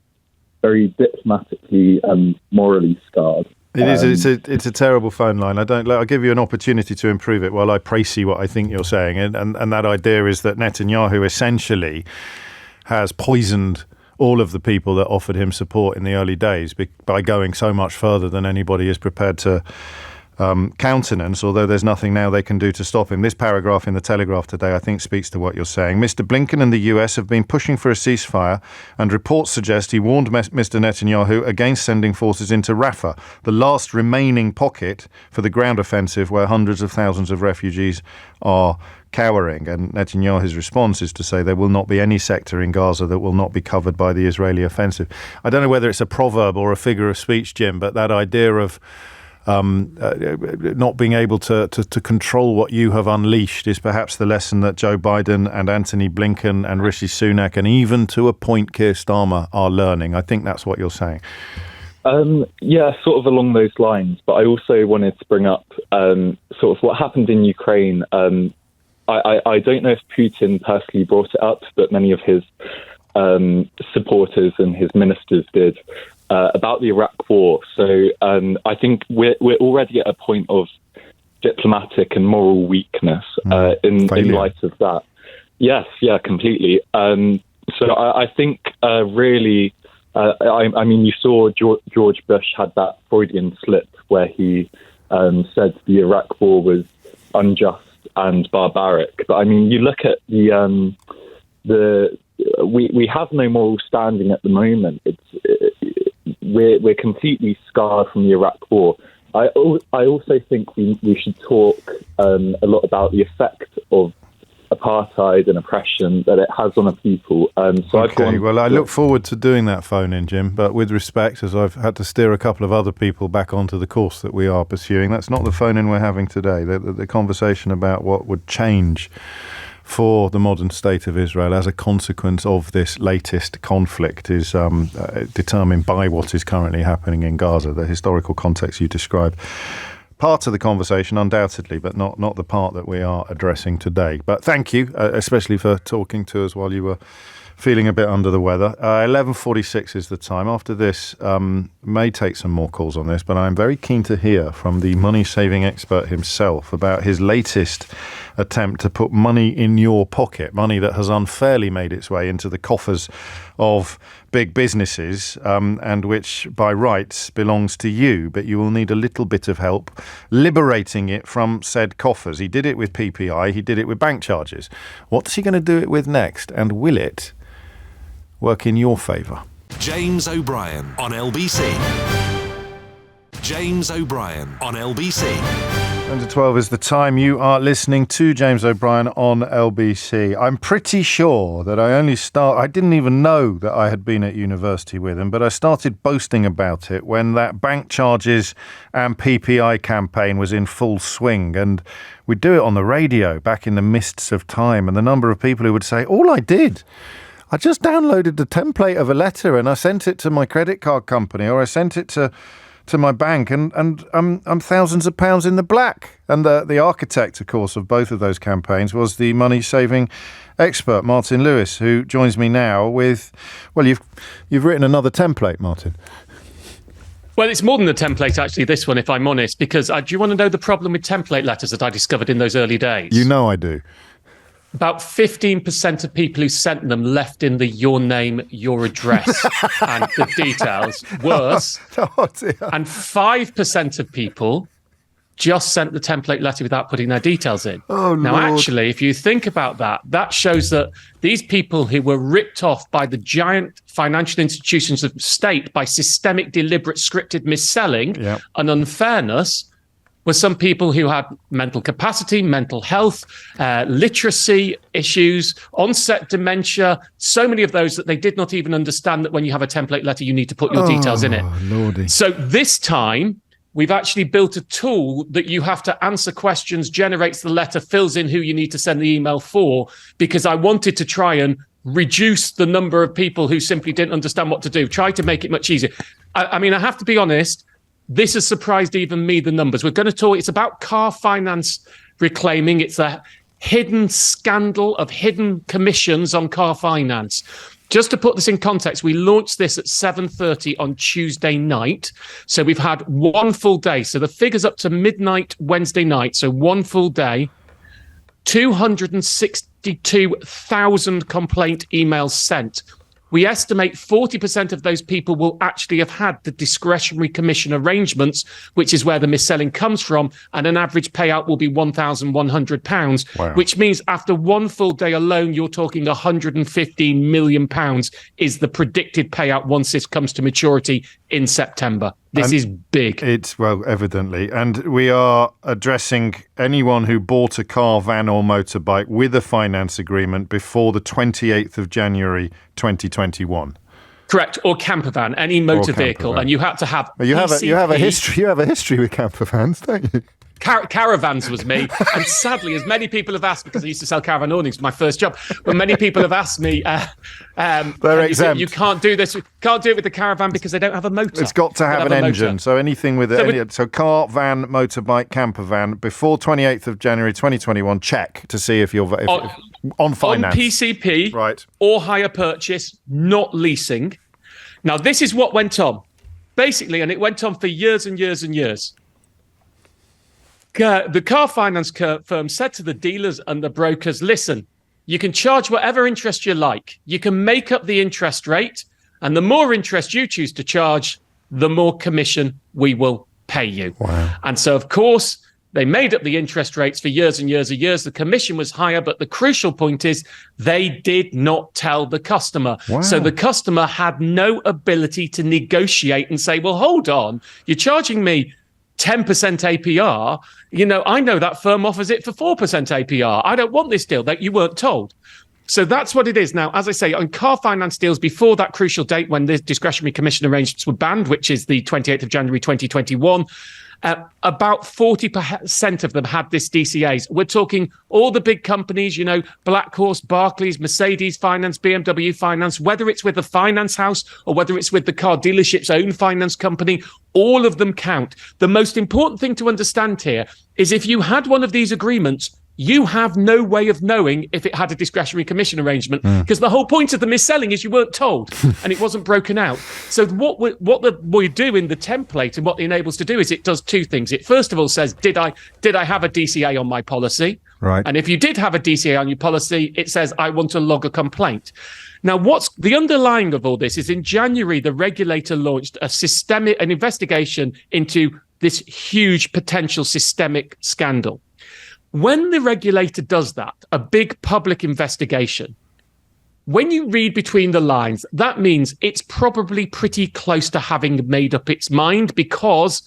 very diplomatically and morally scarred. It is. It's a terrible phone line. I'll give you an opportunity to improve it while I précis what I think you're saying. And that idea is that Netanyahu essentially has poisoned all of the people that offered him support in the early days by going so much further than anybody is prepared to countenance, although there's nothing now they can do to stop him. This paragraph in the Telegraph today, I think, speaks to what you're saying. Mr. Blinken and the US have been pushing for a ceasefire, and reports suggest he warned Mr. Netanyahu against sending forces into Rafah, the last remaining pocket for the ground offensive where hundreds of thousands of refugees are cowering. And Netanyahu's response is to say there will not be any sector in Gaza that will not be covered by the Israeli offensive. I don't know whether it's a proverb or a figure of speech, Jim, but that idea of not being able to control what you have unleashed is perhaps the lesson that Joe Biden and Antony Blinken and Rishi Sunak and even to a point Keir Starmer are learning. I think that's what you're saying. Yeah, sort of along those lines. But I also wanted to bring up sort of what happened in Ukraine. I don't know if Putin personally brought it up, but many of his supporters and his ministers did. About the Iraq war. So I think we're already at a point of diplomatic and moral weakness in light of that. Yes, yeah, completely. So I think really, I mean, you saw George Bush had that Freudian slip where he said the Iraq war was unjust and barbaric. But I mean, you look at we have no moral standing at the moment. We're completely scarred from the Iraq war. I also think we should talk a lot about the effect of apartheid and oppression that it has on a people. I look forward to doing that phone in, Jim, but with respect, as I've had to steer a couple of other people back onto the course that we are pursuing, that's not the phone in we're having today. The conversation about what would change for the modern state of Israel as a consequence of this latest conflict is determined by what is currently happening in Gaza, the historical context you describe. Part of the conversation, undoubtedly, but not the part that we are addressing today. But thank you, especially for talking to us while you were feeling a bit under the weather. 11:46 is the time. After this, may take some more calls on this, but I'm very keen to hear from the money-saving expert himself about his latest attempt to put money in your pocket, money that has unfairly made its way into the coffers of big businesses and which by rights belongs to you, but you will need a little bit of help liberating it from said coffers. He did it with PPI, he did it with bank charges. What's he going to do it with next, and will it work in your favour? James O'Brien on LBC. James O'Brien on LBC. 10:12 is the time. You are listening to James O'Brien on LBC. I'm pretty sure that I didn't even know that I had been at university with him, but I started boasting about it when that bank charges and PPI campaign was in full swing. And we'd do it on the radio back in the mists of time. And the number of people who would say, all I did, I just downloaded the template of a letter and I sent it to my credit card company, or I sent it to my bank, and I'm thousands of pounds in the black. And the architect, of course, of both of those campaigns was the money-saving expert, Martin Lewis, who joins me now with, well, you've written another template, Martin. Well, it's more than the template, actually, this one, if I'm honest, because do you want to know the problem with template letters that I discovered in those early days? You know I do. About 15% of people who sent them left in the your name, your address and the details. Worse. Oh, dear. And 5% of people just sent the template letter without putting their details in. Oh, now, Lord. actually, if you think about that, that shows that these people who were ripped off by the giant financial institutions of state by systemic, deliberate, scripted mis-selling and unfairness were some people who had mental capacity, mental health, literacy issues, onset dementia, so many of those that they did not even understand that when you have a template letter, you need to put your details in it. Lordy. So this time, we've actually built a tool that you have to answer questions, generates the letter, fills in who you need to send the email for, because I wanted to try and reduce the number of people who simply didn't understand what to do, try to make it much easier. I mean, I have to be honest, this has surprised even me, the numbers. We're going to talk, it's about car finance reclaiming. It's a hidden scandal of hidden commissions on car finance. Just to put this in context, we launched this at 7:30 on Tuesday night. So we've had one full day. So the figure's up to midnight Wednesday night. So one full day, 262,000 complaint emails sent. We estimate 40% of those people will actually have had the discretionary commission arrangements, which is where the mis-selling comes from, and an average payout will be £1,100, which means after one full day alone, you're talking £115 million is the predicted payout once this comes to maturity in September. This is big. It's, well, evidently. And we are addressing anyone who bought a car, van or motorbike with a finance agreement before the 28th of January 2021. Correct, or camper van, any motor vehicle, and you had to have. You have a history with camper vans, don't you? Caravans was me, and sadly, as many people have asked, because I used to sell caravan awnings, my first job, but many people have asked me, they're exempt. You can't do this, can't do it with the caravan because they don't have a motor. It's got to have an engine, so anything with it. So car, van, motorbike, camper van, before 28th of January 2021, check to see if you're on finance. On PCP, right, or hire purchase, not leasing. Now, this is what went on, basically, and it went on for years and years and years. The car finance firm said to the dealers and the brokers, listen, you can charge whatever interest you like. You can make up the interest rate, and the more interest you choose to charge, the more commission we will pay you. Wow. And so, of course, they made up the interest rates for years and years and years. The commission was higher, but the crucial point is they did not tell the customer. Wow. So the customer had no ability to negotiate and say, well, hold on, you're charging me 10% APR, I know that firm offers it for 4% APR. I don't want this deal that you weren't told. So that's what it is. Now, as I say, on car finance deals before that crucial date when the discretionary commission arrangements were banned, which is the 28th of January 2021, about 40% of them had this DCAs. We're talking all the big companies, Black Horse, Barclays, Mercedes Finance, BMW Finance, whether it's with the finance house or whether it's with the car dealership's own finance company, all of them count. The most important thing to understand here is if you had one of these agreements, you have no way of knowing if it had a discretionary commission arrangement, because the whole point of the mis-selling is you weren't told and it wasn't broken out. So what we do in the template and what it enables to do is it does two things. It first of all says, did I have a DCA on my policy? Right. And if you did have a DCA on your policy, it says, I want to log a complaint. Now, what's the underlying of all this is in January, the regulator launched an investigation into this huge potential systemic scandal. When the regulator does that, a big public investigation, when you read between the lines, that means it's probably pretty close to having made up its mind because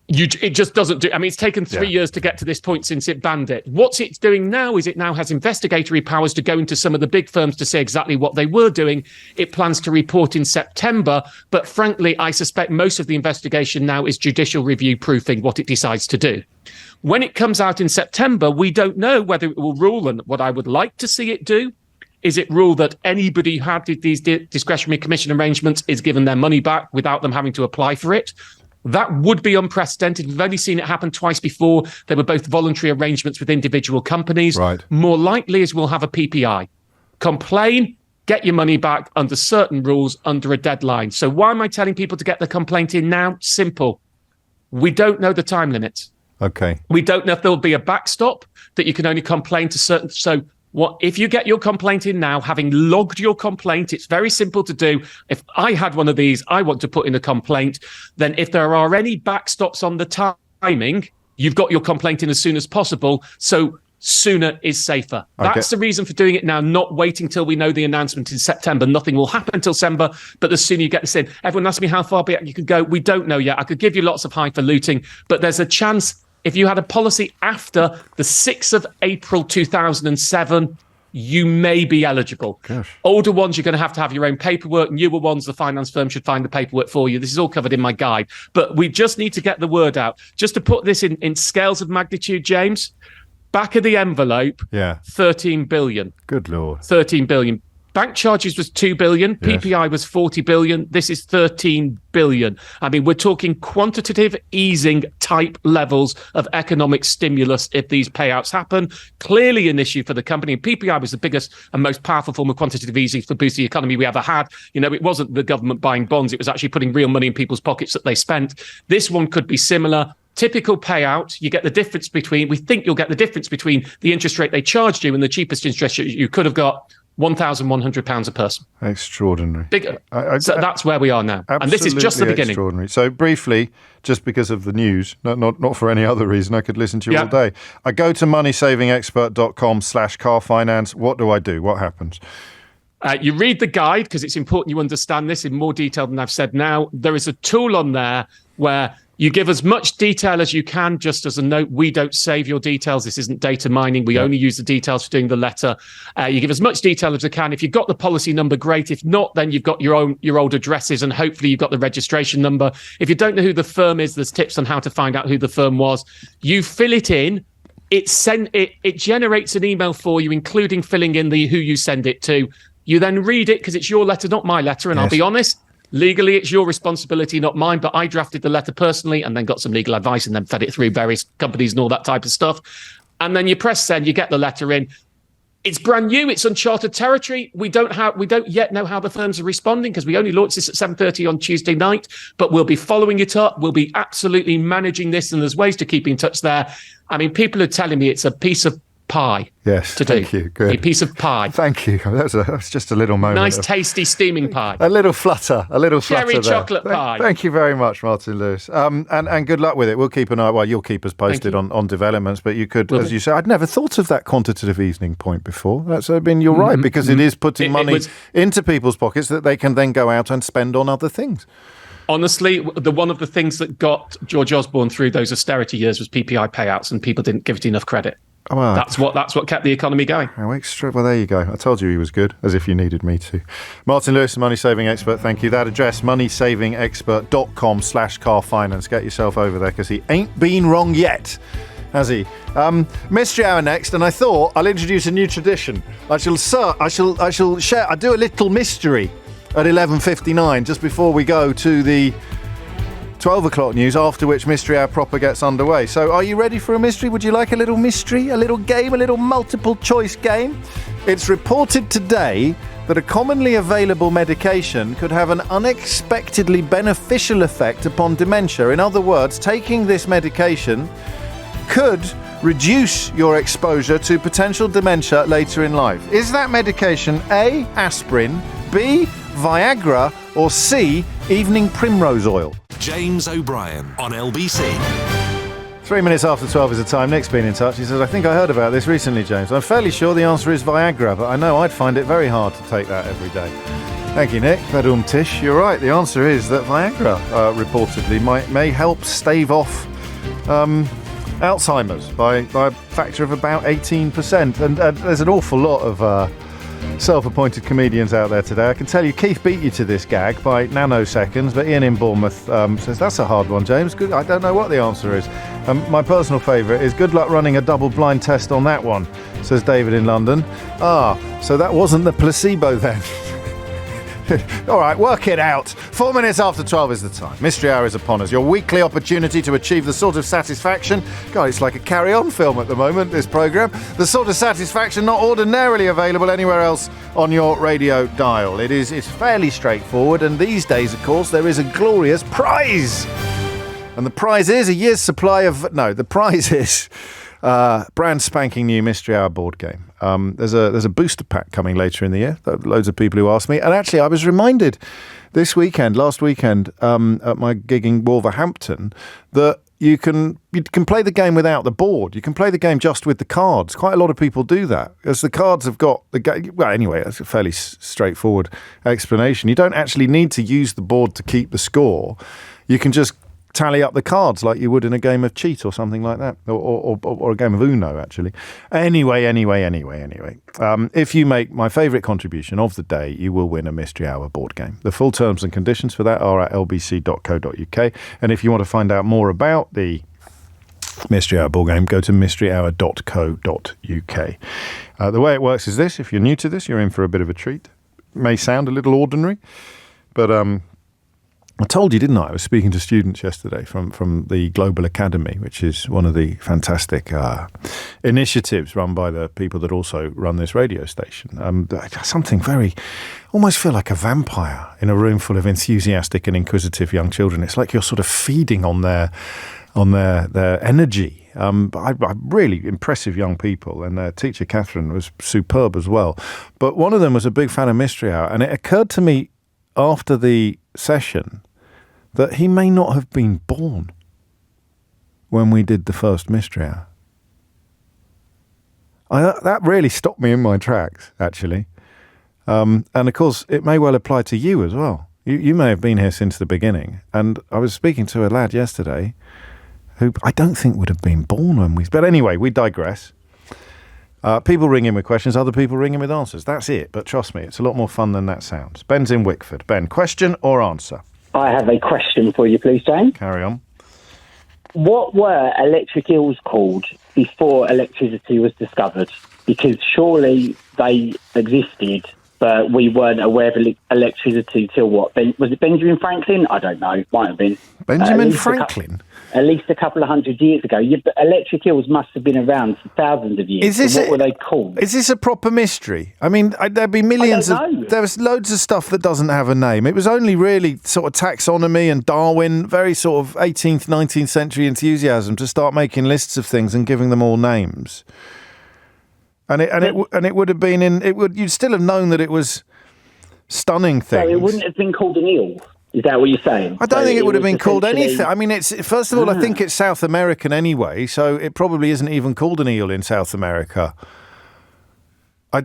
it just doesn't do. I mean, it's taken 3 years to get to this point since it banned it. What it's doing now is it now has investigatory powers to go into some of the big firms to say exactly what they were doing. It plans to report in September. But frankly, I suspect most of the investigation now is judicial review proofing what it decides to do. When it comes out in September, we don't know whether it will rule, and what I would like to see it do is it rule that anybody who had these discretionary commission arrangements is given their money back without them having to apply for it. That would be unprecedented. We've only seen it happen twice before. They were both voluntary arrangements with individual companies. Right. More likely is we'll have a PPI. Complain, get your money back under certain rules, under a deadline. So why am I telling people to get the complaint in now? Simple. We don't know the time limits. Okay. We don't know if there'll be a backstop that you can only complain to certain. So if you get your complaint in now, having logged your complaint, it's very simple to do. If I had one of these, I want to put in a complaint. Then if there are any backstops on the time timing, you've got your complaint in as soon as possible. So sooner is safer. That's the reason for doing it now, not waiting till we know the announcement in September. Nothing will happen until December, but the sooner you get this in. Everyone asks me how far back you can go. We don't know yet. I could give you lots of highfalutin, but there's a chance if you had a policy after the 6th of April 2007, you may be eligible. Gosh. Older ones, you're going to have your own paperwork. Newer ones, the finance firm should find the paperwork for you. This is all covered in my guide. But we just need to get the word out. Just to put this in scales of magnitude, James, back of the envelope, 13 billion. Good Lord. 13 billion. Bank charges was 2 billion. PPI was 40 billion. This is 13 billion. I mean, we're talking quantitative easing type levels of economic stimulus if these payouts happen. Clearly an issue for the company. And PPI was the biggest and most powerful form of quantitative easing to boost the economy we ever had. You know, it wasn't the government buying bonds. It was actually putting real money in people's pockets that they spent. This one could be similar. Typical payout, you get the difference between, we think you'll get the difference between the interest rate they charged you and the cheapest interest rate you could have got, £1,100 a person. Extraordinary. So that's where we are now. And this is just the beginning. Extraordinary. So briefly, just because of the news, not for any other reason, I could listen to you all day. I go to moneysavingexpert.com/car finance. What do I do? What happens? You read the guide because it's important you understand this in more detail than I've said now. There is a tool on there where you give as much detail as you can. Just as a note, we don't save your details. This isn't data mining. We only use the details for doing the letter. You give as much detail as you can. If you've got the policy number, great. If not, then you've got your old addresses and hopefully you've got the registration number. If you don't know who the firm is, there's tips on how to find out who the firm was. You fill it in. It generates an email for you, including filling in who you send it to. You then read it because it's your letter, not my letter. And I'll be honest, legally, it's your responsibility, not mine. But I drafted the letter personally and then got some legal advice and then fed it through various companies and all that type of stuff. And then you press send, you get the letter in. It's brand new. It's uncharted territory. We don't yet know how the firms are responding because we only launched this at 7:30 on Tuesday night. But we'll be following it up. We'll be absolutely managing this, and there's ways to keep in touch there. I mean, people are telling me it's a piece of pie. Yes, thank you. Good. A piece of pie. Thank you. That was just a little moment. Nice, tasty, steaming pie. A little flutter. Cherry there. chocolate pie. Thank you very much, Martin Lewis. And good luck with it. We'll keep an eye. Well, you'll keep us posted on developments. But you could, as you say, I'd never thought of that quantitative easing point before. You're right, because it is putting money into people's pockets that they can then go out and spend on other things. Honestly, one of the things that got George Osborne through those austerity years was PPI payouts, and people didn't give it enough credit. Oh, well, that's what kept the economy going. Well, there you go. I told you he was good, as if you needed me to. Martin Lewis, Money Saving Expert, thank you. That address, moneysavingexpert.com/car finance. Get yourself over there because he ain't been wrong yet, has he? Mystery Hour next, and I thought I'll introduce a new tradition. I shall share. I do a little mystery at 11:59 just before we go to the 12 o'clock news, after which Mystery Hour proper gets underway. So are you ready for a mystery? Would you like a little mystery, a little game, a little multiple choice game? It's reported today that a commonly available medication could have an unexpectedly beneficial effect upon dementia. In other words, taking this medication could reduce your exposure to potential dementia later in life. Is that medication A, aspirin, B, Viagra, or C, evening primrose oil? James O'Brien on LBC. 3 minutes after 12 is the time. Nick's been in touch. He says, I think I heard about this recently, James. I'm fairly sure the answer is Viagra, but I know I'd find it very hard to take that every day. Thank you, Nick. Badum Tish. You're right. The answer is that Viagra reportedly may help stave off Alzheimer's by a factor of about 18%. And there's an awful lot of self-appointed comedians out there today. I can tell you Keith beat you to this gag by nanoseconds, but Ian in Bournemouth says, that's a hard one, James. Good. I don't know what the answer is. My personal favourite is good luck running a double-blind test on that one, says David in London. So that wasn't the placebo then. All right, work it out. 4 minutes after 12 is the time. Mystery Hour is upon us. Your weekly opportunity to achieve the sort of satisfaction. God, it's like a carry-on film at the moment, this programme. The sort of satisfaction not ordinarily available anywhere else on your radio dial. It's fairly straightforward, and these days, of course, there is a glorious prize. And the prize is a year's supply of... No, the prize is... brand spanking new Mystery Hour board game. There's a booster pack coming later in the year. Loads of people who asked me, and actually I was reminded last weekend at my gig in Wolverhampton, that you can play the game without the board. You can play the game just with the cards. Quite a lot of people do that, as the cards have got the game. Well, anyway, that's a fairly straightforward explanation. You don't actually need to use the board to keep the score. You can just tally up the cards like you would in a game of cheat or something like that, or a game of Uno, actually. Anyway. If you make my favourite contribution of the day, you will win a Mystery Hour board game. The full terms and conditions for that are at lbc.co.uk. And if you want to find out more about the Mystery Hour board game, go to mysteryhour.co.uk. The way it works is this. If you're new to this, you're in for a bit of a treat. It may sound a little ordinary, but I told you, didn't I? I was speaking to students yesterday from the Global Academy, which is one of the fantastic initiatives run by the people that also run this radio station. Something very, almost feel like a vampire in a room full of enthusiastic and inquisitive young children. It's like you're sort of feeding on their energy. Really impressive young people, and their teacher Catherine was superb as well. But one of them was a big fan of Mystery Hour, and it occurred to me after the session that he may not have been born when we did the first Mystery Hour. That really stopped me in my tracks, actually. And of course, it may well apply to you as well. You may have been here since the beginning. And I was speaking to a lad yesterday who I don't think would have been born when we... But anyway, we digress. People ring in with questions, other people ring in with answers. That's it. But trust me, it's a lot more fun than that sounds. Ben's in Wickford. Ben, question or answer? I have a question for you, please, James. Carry on. What were electric eels called before electricity was discovered? Because surely they existed, but we weren't aware of electricity till what? Was it Benjamin Franklin? I don't know. Might have been. Benjamin Franklin? At least a couple of hundred years ago. But electric eels must have been around for thousands of years. What were they called? Is this a proper mystery? I mean, there'd be millions there was loads of stuff that doesn't have a name. It was only really sort of taxonomy and Darwin, very sort of 18th, 19th century enthusiasm to start making lists of things and giving them all names. And it would have been you'd still have known that it was stunning things. So it wouldn't have been called an eel. Is that what you're saying? I don't think it would have been called anything. I mean, it's first of all, I think it's South American anyway, so it probably isn't even called an eel in South America. Do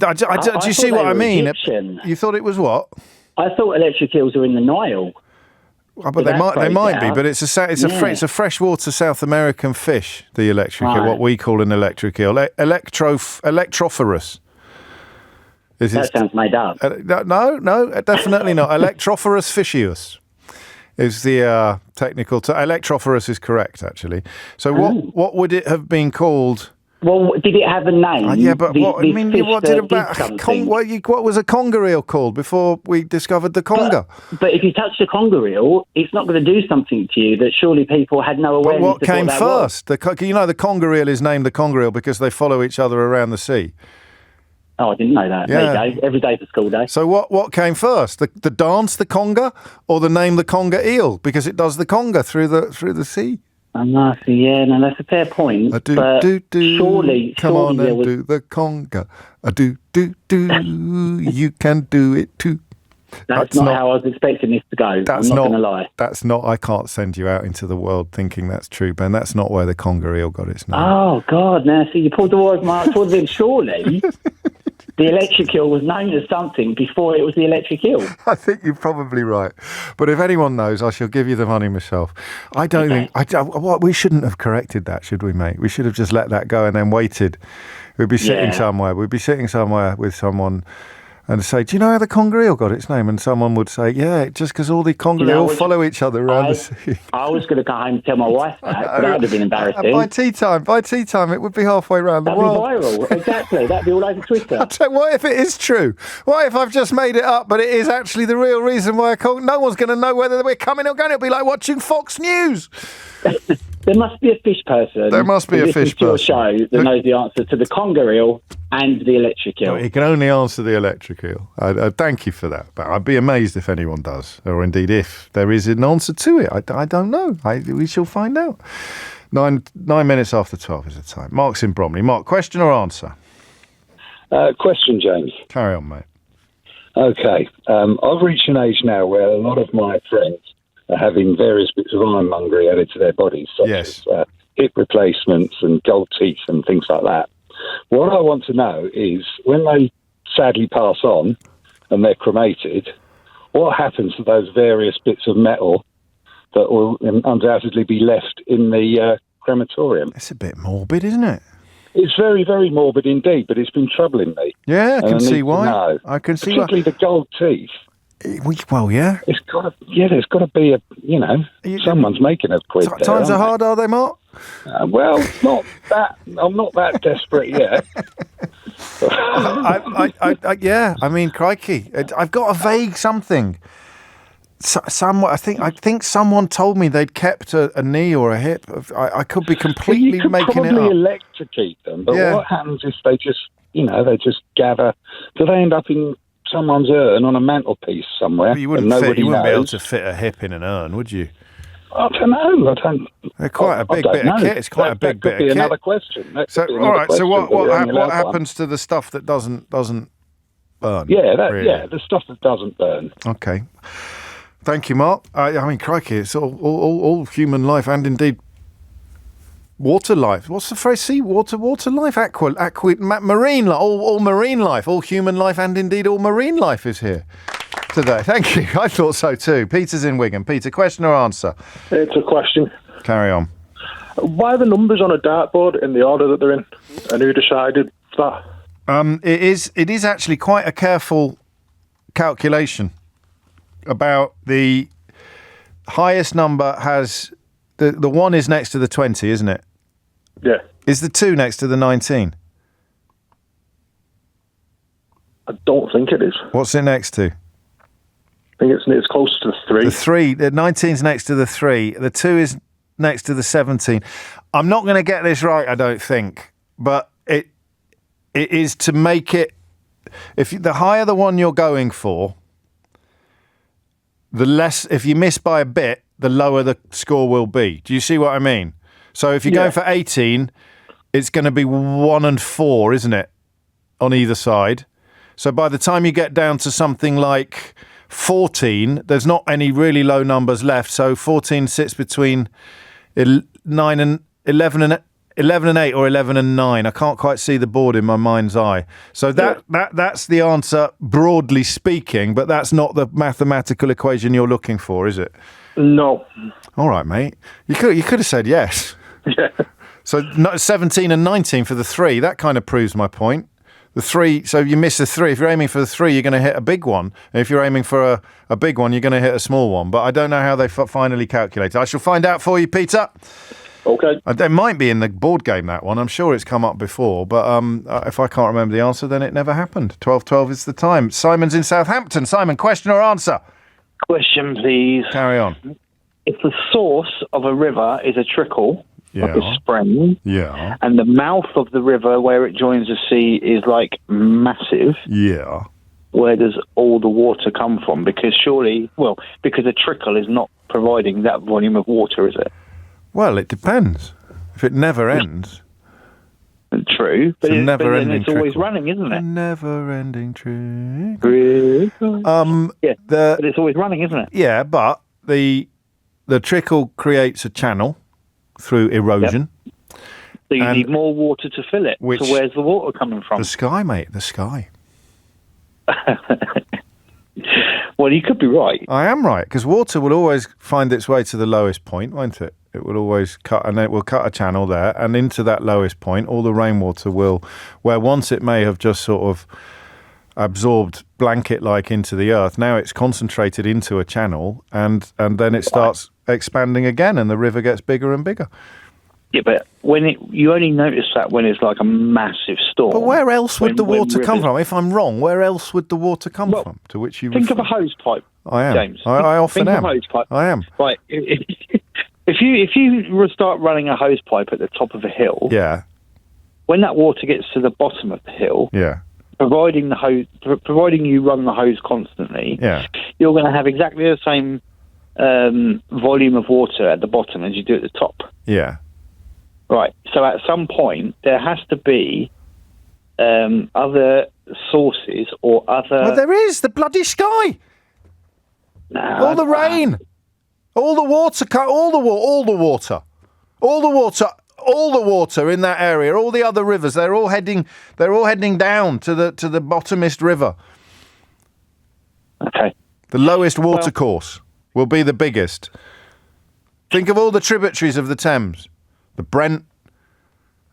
you see what I mean? Egyptian. You thought it was what? I thought electric eels were in the Nile. Oh, but they might be. But it's a freshwater South American fish. The electric eel, what we call an electric eel, electrophorus. That sounds made up. No, definitely not. Electrophorus fishius is the technical term. Electrophorus is correct, actually. So what would it have been called? Well, did it have a name? Yeah, but what was a conger eel called before we discovered the conger? But if you touch the conger eel, it's not going to do something to you that surely people had no awareness of. But what came first? The conger eel is named the conger eel because they follow each other around the sea. Oh, I didn't know that. Yeah. There you go. Every day for school day. So what came first? The dance, the conga, or the name, the conger eel? Because it does the conga through the sea. No, that's a fair point. Surely come on and was... do the conga. You can do it too. That's not how I was expecting this to go. I'm not going to lie. I can't send you out into the world thinking that's true, Ben. That's not where the conger eel got its name. Oh, God. Now, see, you pulled the words mark towards it. Surely the electric eel was known as something before it was the electric eel. I think you're probably right. But if anyone knows, I shall give you the money myself. I don't think... we shouldn't have corrected that, should we, mate? We should have just let that go and then waited. We'd be sitting somewhere. We'd be sitting somewhere with someone and say, do you know how the conger eel got its name? And someone would say, yeah, just because all the conger eel follow each other around the sea. I was going to go home and tell my wife that, but that would have been embarrassing. By tea time, it would be halfway around the world. That'd be viral, exactly. That'd be all over Twitter. What if it is true? What if I've just made it up, but it is actually the real reason why no one's going to know whether we're coming or going? It'll be like watching Fox News. There must be a fish person. There must be a fish person. Show that knows the answer to the conger eel and the electric eel. No, he can only answer the electric eel. I thank you for that. But I'd be amazed if anyone does, or indeed if there is an answer to it. I don't know. We shall find out. 9 minutes after 12 is the time. Mark's in Bromley. Mark, question or answer? Question, James. Carry on, mate. Okay. I've reached an age now where a lot of my friends are having various bits of ironmongery added to their bodies, such as hip replacements and gold teeth and things like that. What I want to know is, when they sadly pass on and they're cremated, what happens to those various bits of metal that will undoubtedly be left in the crematorium? It's a bit morbid, isn't it? It's very, very morbid indeed, but it's been troubling me. Yeah, I can see why. Know, I can see why. Particularly the gold teeth. Well, yeah. There's got to be a, someone's making a quid there. Times are hard, are they, Mark? Well, not that. I'm not that desperate yet. Yeah, I mean, crikey. I've got a vague something. I think someone told me they'd kept a knee or a hip. I could be completely making it up. You could probably electrocute them, but what happens if they just gather? Do they end up in someone's urn on a mantelpiece somewhere? Well, you wouldn't be able to fit a hip in an urn, would you? I don't know. They're quite a big bit of kit. It's quite a big bit of kit. That could be another question. All right. So what happens to the stuff that doesn't burn? Yeah, the stuff that doesn't burn. Okay. Thank you, Mark. I mean, crikey, it's all human life and indeed water life. What's the phrase? Sea water life, marine life, all marine life, all human life and indeed all marine life is here today. Thank you. I thought so too. Peter's in Wigan. Peter, question or answer? It's a question. Carry on. Why are the numbers on a dartboard in the order that they're in? And who decided that? It is actually quite a careful calculation. About the highest number has the 1 is next to the 20, isn't it? Yeah. Is the 2 next to the 19? I don't think it is. What's it next to? I think it's close to the 3. The 3, the 19's next to the 3. The 2 is next to the 17. I'm not going to get this right, I don't think, but it is to make it. The higher the one you're going for, the less, if you miss by a bit, the lower the score will be. Do you see what I mean? So if you're going for 18, it's going to be 1 and 4, isn't it? On either side. So by the time you get down to something like 14, there's not any really low numbers left. So 14 sits between 9 and 11 and 8 or 11 and 9. I can't quite see the board in my mind's eye. So that's the answer, broadly speaking, but that's not the mathematical equation you're looking for, is it? No. All right, mate. You could have said yes. Yeah. So 17 and 19 for the 3. That kind of proves my point. The 3, so you miss the 3. If you're aiming for the 3, you're going to hit a big one. And if you're aiming for a big one, you're going to hit a small one. But I don't know how they finally calculate it. I shall find out for you, Peter. Okay. There might be in the board game, that one. I'm sure it's come up before, but if I can't remember the answer, then it never happened. 12:12 is the time. Simon's in Southampton. Simon, question or answer? Question, please. Carry on. If the source of a river is a trickle, like a spring, and the mouth of the river where it joins the sea is like massive, where does all the water come from? Because because a trickle is not providing that volume of water, is it? Well, it depends. If it never ends. True, but it's always running, isn't it? A never-ending trickle. But it's always running, isn't it? Yeah, but the trickle creates a channel through erosion. Yep. So you need more water to fill it. So where's the water coming from? The sky, mate, the sky. Well, you could be right. I am right, because water will always find its way to the lowest point, won't it? It will always cut, and it will cut a channel there, and into that lowest point, all the rainwater will, where once it may have just sort of absorbed blanket-like into the earth, now it's concentrated into a channel, and then it starts expanding again, and the river gets bigger and bigger. Yeah, but you only notice that when it's like a massive storm. But where else would the water come from? If I'm wrong, where else would the water come from? To which you think of a hose pipe. I am. James. I often am. Think of a hose pipe. I am. Right. If you start running a hose pipe at the top of a hill, when that water gets to the bottom of the hill, providing you run the hose constantly, you're going to have exactly the same volume of water at the bottom as you do at the top. Yeah. Right. So at some point there has to be other sources or other. Well, there is the bloody sky. All the rain. All the water in that area, all the other rivers, they're all heading down to the bottomest river. Okay. The lowest water course will be the biggest. Think of all the tributaries of the Thames, the Brent,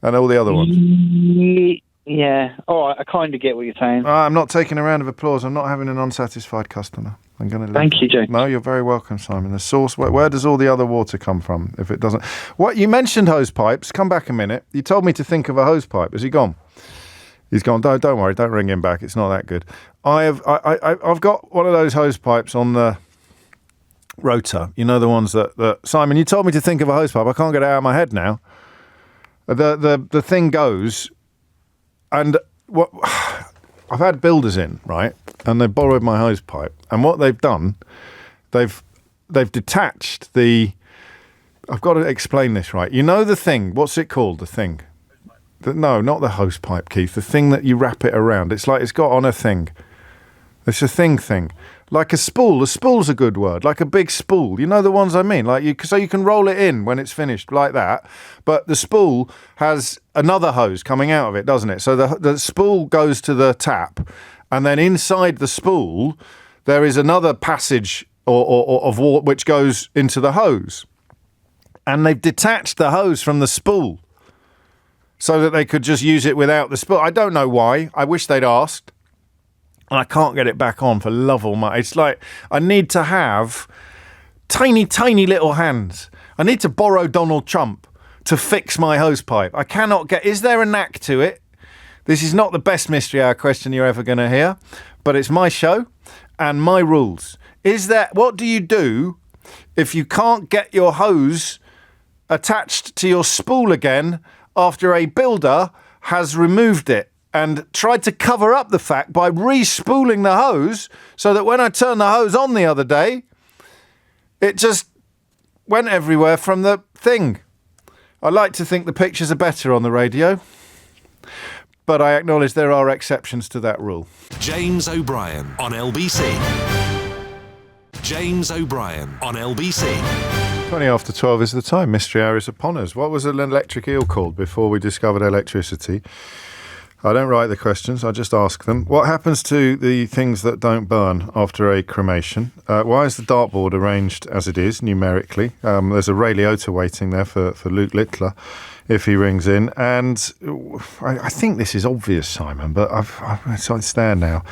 and all the other ones. Yeah. All right. I kind of get what you're saying. I'm not taking a round of applause. I'm not having an unsatisfied customer. I'm going to. Thank you, James. No, you're very welcome, Simon. The source. Where does all the other water come from? If it doesn't, what you mentioned hose pipes. Come back a minute. You told me to think of a hose pipe. Has he gone? He's gone. Don't worry. Don't ring him back. It's not that good. I've got one of those hose pipes on the rotor. You know, the ones that Simon. You told me to think of a hose pipe. I can't get it out of my head now. The thing goes. And what I've had builders in, right, and they've borrowed my hose pipe, and what they've done, they've detached the. I've got to explain this right. You know the thing. What's it called? The thing. No, not the hose pipe, Keith. The thing that you wrap it around. It's like it's got on a thing. It's a thing. Like a spool. A spool's a good word. Like a big spool. You know the ones I mean? So you can roll it in when it's finished like that. But the spool has another hose coming out of it, doesn't it? So the spool goes to the tap, and then inside the spool there is another passage of water which goes into the hose. And they've detached the hose from the spool so that they could just use it without the spool. I don't know why. I wish they'd asked. And I can't get it back on for love or money. It's like I need to have tiny, tiny little hands. I need to borrow Donald Trump to fix my hose pipe. I cannot get... Is there a knack to it? This is not the best Mystery Hour question you're ever going to hear, but it's my show and my rules. What do you do if you can't get your hose attached to your spool again after a builder has removed it and tried to cover up the fact by re-spooling the hose so that when I turned the hose on the other day, it just went everywhere from the thing. I like to think the pictures are better on the radio, but I acknowledge there are exceptions to that rule. James O'Brien on LBC. James O'Brien on LBC. 20 after 12 is the time. Mystery Hour is upon us. What was an electric eel called before we discovered electricity? I don't write the questions, I just ask them. What happens to the things that don't burn after a cremation? Why is the dartboard arranged as it is, numerically? There's a Ray Liotta waiting there for Luke Littler, if he rings in. And I think this is obvious, Simon, but it's there now.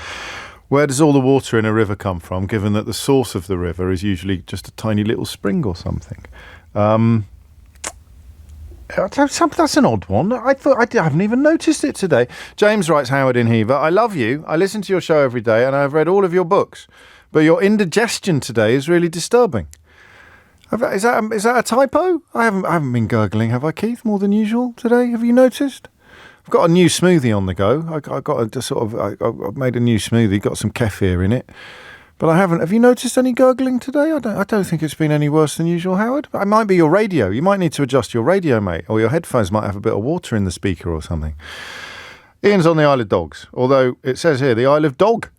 Where does all the water in a river come from, given that the source of the river is usually just a tiny little spring or something? That's an odd one. I haven't even noticed it today. James writes, Howard in Hever, I love you. I listen to your show every day and I've read all of your books. But your indigestion today is really disturbing. Is that a typo? I haven't been gurgling, have I, Keith, more than usual today? Have you noticed? I've got a new smoothie on the go. I've made a new smoothie, got some kefir in it. But I haven't. Have you noticed any gurgling today? I don't think it's been any worse than usual, Howard. It might be your radio. You might need to adjust your radio, mate. Or your headphones might have a bit of water in the speaker or something. Ian's on the Isle of Dogs. Although it says here, the Isle of Dog.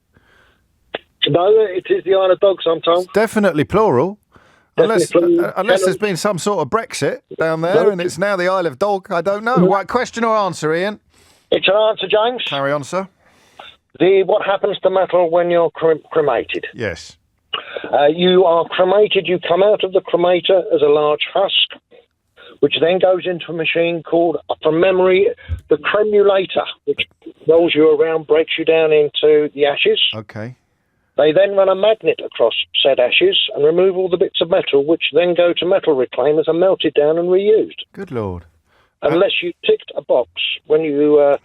No, it is the Isle of Dogs, I'm told. It's definitely plural. Unless there's been some sort of Brexit down there and it's now the Isle of Dog. I don't know. What question or answer, Ian? It's an answer, James. Carry on, sir. What happens to metal when you're cremated? Yes. You are cremated, you come out of the cremator as a large husk, which then goes into a machine called, from memory, the cremulator, which rolls you around, breaks you down into the ashes. Okay. They then run a magnet across said ashes and remove all the bits of metal, which then go to metal reclaimers and melted down and reused. Good Lord. Unless you ticked a box when you're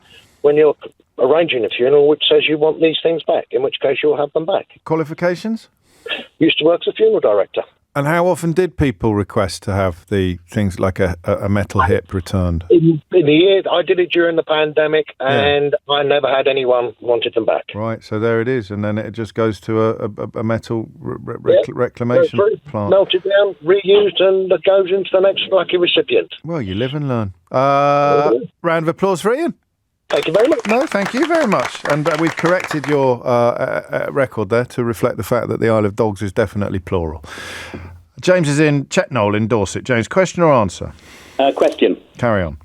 arranging a funeral which says you want these things back, in which case you'll have them back. Qualifications? Used to work as a funeral director. And how often did people request to have the things like a metal hip returned? In the year, I did it during the pandemic, and I never had anyone wanted them back. Right, so there it is, and then it just goes to a metal reclamation plant. Melted down, reused, and it goes into the next lucky recipient. Well, you live and learn. Round of applause for Ian. Thank you very much. No, thank you very much. And we've corrected your record there to reflect the fact that the Isle of Dogs is definitely plural. James is in Chetnole in Dorset. James, question or answer? Question. Carry on.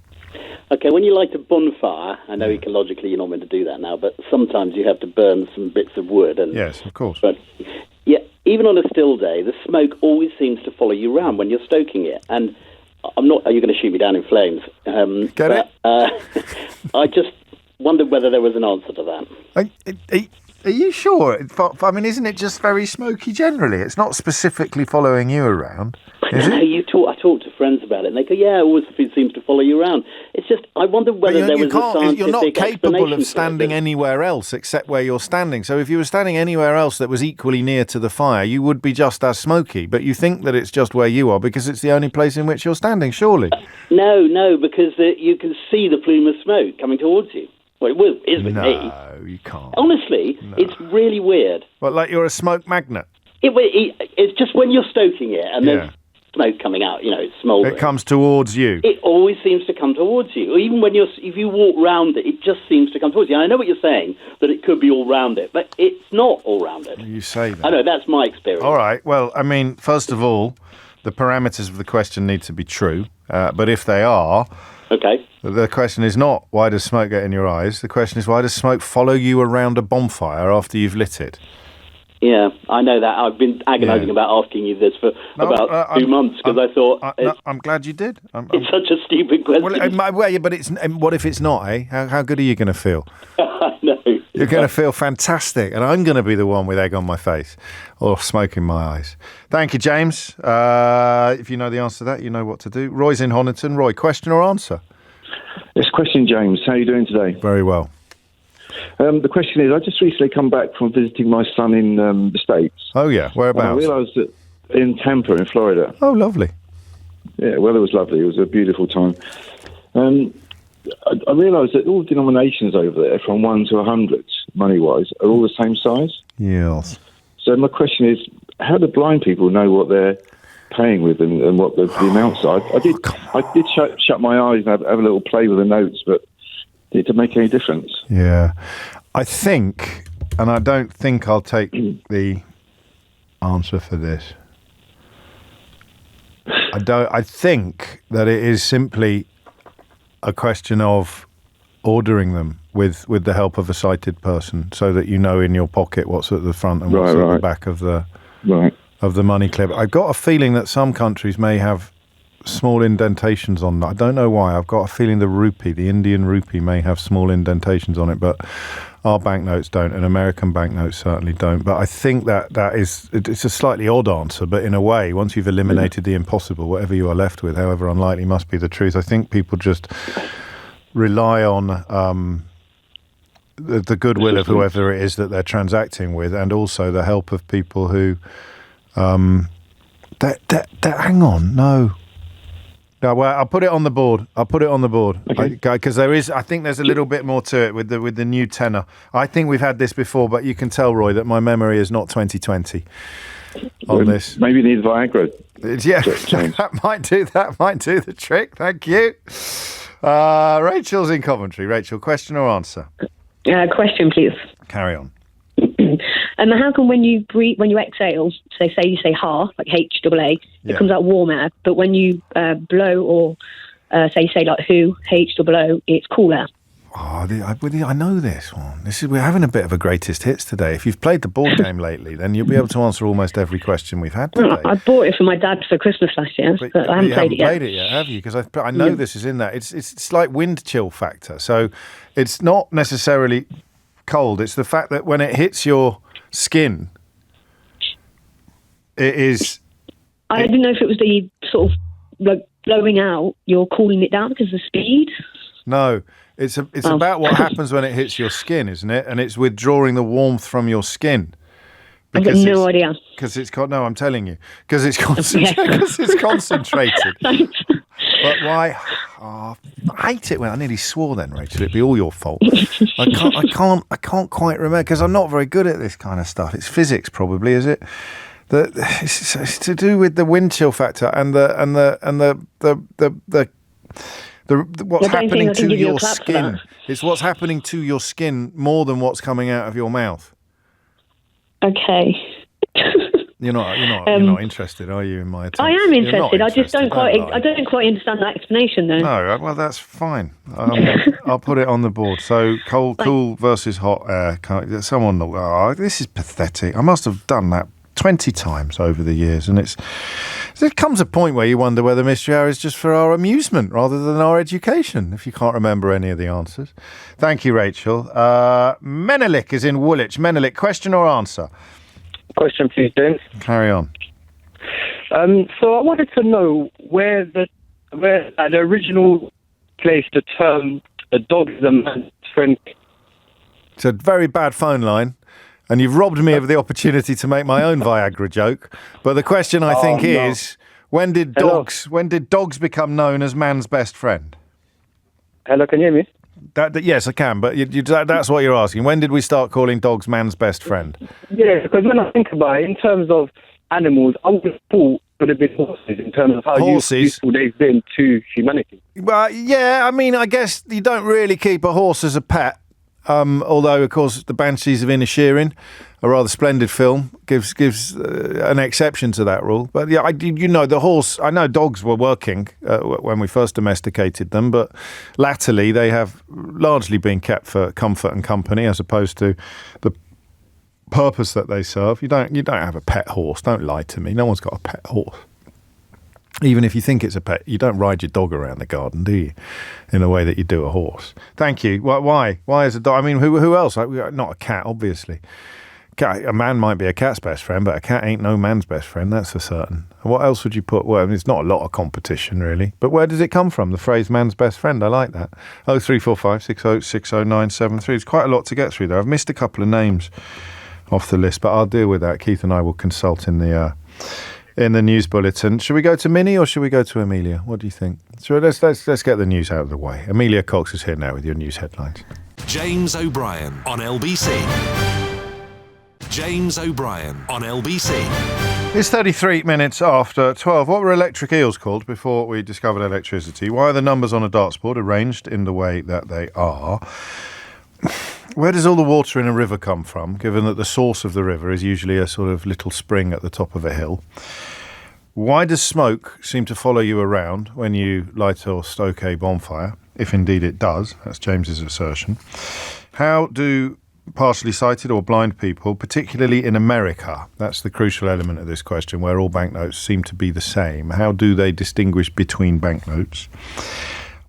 Okay, when you light a bonfire, I know ecologically you're not meant to do that now, but sometimes you have to burn some bits of wood. And, yes, of course. But yeah, even on a still day, the smoke always seems to follow you around when you're stoking it. And I'm not. Are you going to shoot me down in flames? Get it? I just wondered whether there was an answer to that. Are you sure? I mean, isn't it just very smoky generally? It's not specifically following you around, is it? I talk to friends about it, and they go, "Yeah, it always seems to follow you around." It's just I wonder whether there was a scientific You're not capable of explanation standing anywhere else except where you're standing. So if you were standing anywhere else that was equally near to the fire, you would be just as smoky. But you think that it's just where you are because it's the only place in which you're standing, surely? No, because you can see the plume of smoke coming towards you. Well, it is with me. No, you can't. Honestly, it's really weird. Well, like you're a smoke magnet. It's just when you're stoking it and there's smoke coming out, it's smouldering. It comes towards you. It always seems to come towards you. Or even when if you walk round it, it just seems to come towards you. And I know what you're saying, that it could be all round it, but it's not all round it. You say that. I know, that's my experience. All right. Well, I mean, first of all, the parameters of the question need to be true. But if they are... Okay. The question is not, why does smoke get in your eyes? The question is, why does smoke follow you around a bonfire after you've lit it? Yeah, I know that. I've been agonising about asking you this for about 2 months because I thought... I'm glad you did. It's such a stupid question. Well, but what if it's not, eh? How good are you going to feel? No. You're going to feel fantastic, and I'm going to be the one with egg on my face or smoke in my eyes. Thank you, James. If you know the answer to that, you know what to do. Roy's in Honiton. Roy, question or answer? It's question, James. How are you doing today? Very well. The question is, I just recently come back from visiting my son in the States. Oh, yeah. Whereabouts? And I realised that in Tampa, in Florida. Oh, lovely. Yeah, weather was lovely. It was a beautiful time. I realised that all denominations over there, from 1 to 100, money-wise, are all the same size. Yes. So my question is, how do blind people know what they're paying with and what the amounts are? I did shut my eyes and have a little play with the notes, but did it make any difference? Yeah. I think, and I don't think I'll take the answer for this. I think that it is simply a question of ordering them with the help of a sighted person, so that you know in your pocket what's at the front and what's at the back of the money clip. I've got a feeling that some countries may have small indentations on that. I don't know why. I've got a feeling the Indian rupee may have small indentations on it, but our banknotes don't, and American banknotes certainly don't. But I think it's a slightly odd answer, but in a way, once you've eliminated the impossible, whatever you are left with, however unlikely, must be the truth. I think people just rely on the goodwill of whoever it is that they're transacting with, and also the help of people who hang on, no. No, well, I'll put it on the board. Okay. Because I think there's a little bit more to it with the new tenor. I think we've had this before, but you can tell, Roy, that my memory is not 2020 on this. Maybe you need Viagra. Yeah, that might do the trick. Thank you. Rachel's in Coventry. Rachel, question or answer? Question, please. Carry on. And how come when you breathe, when you exhale, say you say ha, like HAA, it comes out warm air, but when you blow or say like who, HOO, it's cool air? Oh, I know this one. We're having a bit of a greatest hits today. If you've played the board game lately, then you'll be able to answer almost every question we've had today. I bought it for my dad for Christmas last year, but I haven't played it yet. Played it yet, have you? Because I know this is in that. It's like wind chill factor. So it's not necessarily cold. It's the fact that when it hits your skin, it is... I didn't know if it was the sort of like blowing out, you're cooling it down because of the speed. No, it's about what happens when it hits your skin, isn't it? And it's withdrawing the warmth from your skin. I've got no idea. Because it's no, I'm telling you, because it's concentrated. But why? Oh, I hate it when I nearly swore. Then, Rachel, it'd be all your fault. I can't quite remember because I'm not very good at this kind of stuff. It's physics, probably, is it? It's to do with the wind chill factor and what's happening to your skin. It's what's happening to your skin more than what's coming out of your mouth. Okay. You're not interested, are you, in my attempts? I am You're not interested. I just don't lie. I don't quite understand that explanation, though. No, well, that's fine. I'll put it on the board. So, cool versus hot air. This is pathetic. I must have done that 20 times over the years, and there comes a point where you wonder whether Mystery Hour is just for our amusement rather than our education, if you can't remember any of the answers. Thank you, Rachel. Menelik is in Woolwich. Menelik, question or answer? Question, please, James. Carry on. So I wanted to know where the original place the term "a dog is a man's friend." It's a very bad phone line, and you've robbed me of the opportunity to make my own Viagra joke. But the question, I think, is when did dogs become known as man's best friend? Hello, can you hear me? Yes, I can, but that's what you're asking. When did we start calling dogs man's best friend? Yeah, because when I think about it, in terms of animals, I would have thought it would have been horses in terms of how useful they've been to humanity. Well, yeah, I mean, I guess you don't really keep a horse as a pet, although, of course, The Banshees of Inisherin, a rather splendid film, gives an exception to that rule. But yeah, the horse. I know dogs were working when we first domesticated them, but latterly they have largely been kept for comfort and company, as opposed to the purpose that they serve. You don't have a pet horse. Don't lie to me. No one's got a pet horse. Even if you think it's a pet, you don't ride your dog around the garden, do you? In the way that you do a horse. Thank you. Why? Why is a dog? I mean, who else? Not a cat, obviously. A man might be a cat's best friend, but a cat ain't no man's best friend, that's for certain. What else would you put? Well, I mean, it's not a lot of competition, really. But where does it come from, the phrase man's best friend? I like that. 0345 6060973. It's quite a lot to get through, though. I've missed a couple of names off the list, but I'll deal with that. Keith and I will consult in the news bulletin. Should we go to Minnie or should we go to Amelia? What do you think? So let's get the news out of the way. Amelia Cox is here now with your news headlines. James O'Brien on LBC. James O'Brien on LBC. It's 33 minutes after 12. What were electric eels called before we discovered electricity? Why are the numbers on a darts board arranged in the way that they are? Where does all the water in a river come from, given that the source of the river is usually a sort of little spring at the top of a hill? Why does smoke seem to follow you around when you light or stoke a bonfire, if indeed it does? That's James's assertion. How do partially sighted or blind people, particularly in America, that's the crucial element of this question, where all banknotes seem to be the same, how do they distinguish between banknotes?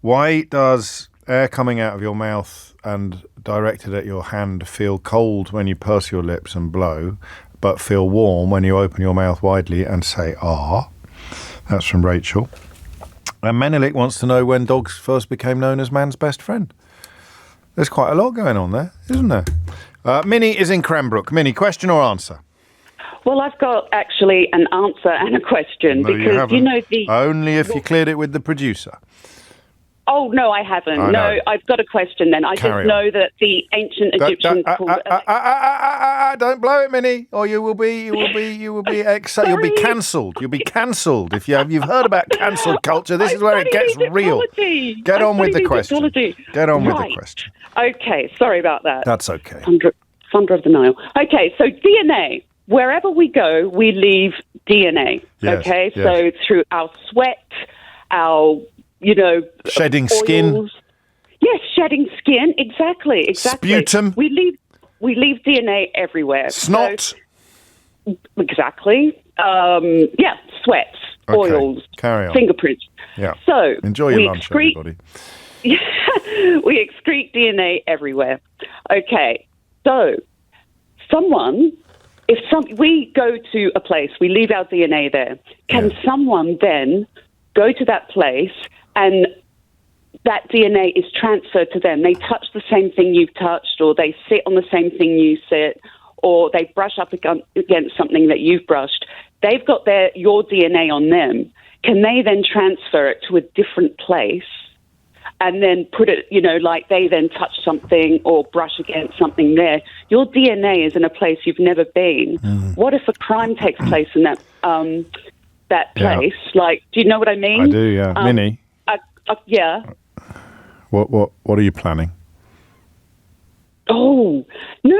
Why does air coming out of your mouth and directed at your hand feel cold when you purse your lips and blow, but feel warm when you open your mouth widely and say, ah? That's from Rachel. And Menelik wants to know when dogs first became known as man's best friend. There's quite a lot going on there, isn't there? Minnie is in Cranbrook. Minnie, question or answer? Well, I've got actually an answer and a question. No, because you know only if you cleared it with the producer. Oh, no, I haven't. I know. I've got a question then. I Carry just know that the ancient Egyptians called don't blow it, Minnie, or you'll be cancelled. You'll be cancelled. If you've heard about cancel culture, this is where it gets real. Get on with the question. Get on with the question. Okay, sorry about that. That's okay. Thunder of the Nile. Okay, so DNA. Wherever we go, we leave DNA. Yes, okay, yes. So through our sweat, our shedding oils. skin. Yes, shedding skin. Exactly. Sputum. We leave DNA everywhere. Snot. So, exactly. Sweat, Okay. oils, Carry on. fingerprints. Yeah. So enjoy your lunch, everybody. We excrete DNA everywhere. Okay. So we go to a place, we leave our DNA there. Can someone then go to that place and that DNA is transferred to them? They touch the same thing you've touched, or they sit on the same thing you sit, or they brush up against something that you've brushed. They've got your DNA on them. Can they then transfer it to a different place and then put it, like they then touch something or brush against something there? Your DNA is in a place you've never been. What if a crime takes place in that place? Yeah. Like, do you know what I mean? I do, yeah. Minnie? Yeah. What are you planning? Oh, no.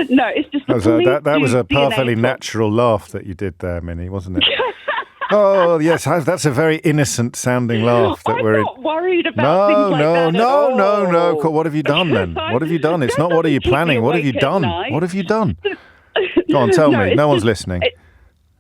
No, it's just that was a perfectly natural laugh that you did there, Minnie, wasn't it? Oh, yes, that's a very innocent-sounding laugh. That I'm not worried about things like that No. What have you done then? What have you done? It's not what are you planning. What have you done? What have you done? Go on, tell me. No one's listening.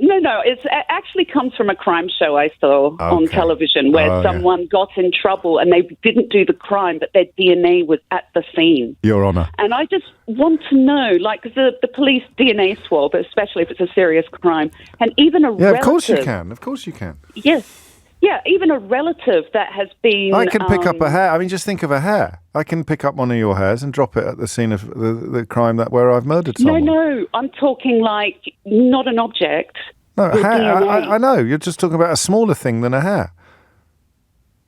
No, it actually comes from a crime show I saw on television where someone got in trouble and they didn't do the crime, but their DNA was at the scene. Your Honour. And I just want to know, like, the police DNA swab, especially if it's a serious crime, and even a relative... of course you can. Of course you can. Yes. Yeah, even a relative that has been... I can pick up a hair. I mean, just think of a hair. I can pick up one of your hairs and drop it at the scene of the crime where I've murdered someone. No, I'm talking like not an object. No, a hair. I know. You're just talking about a smaller thing than a hair.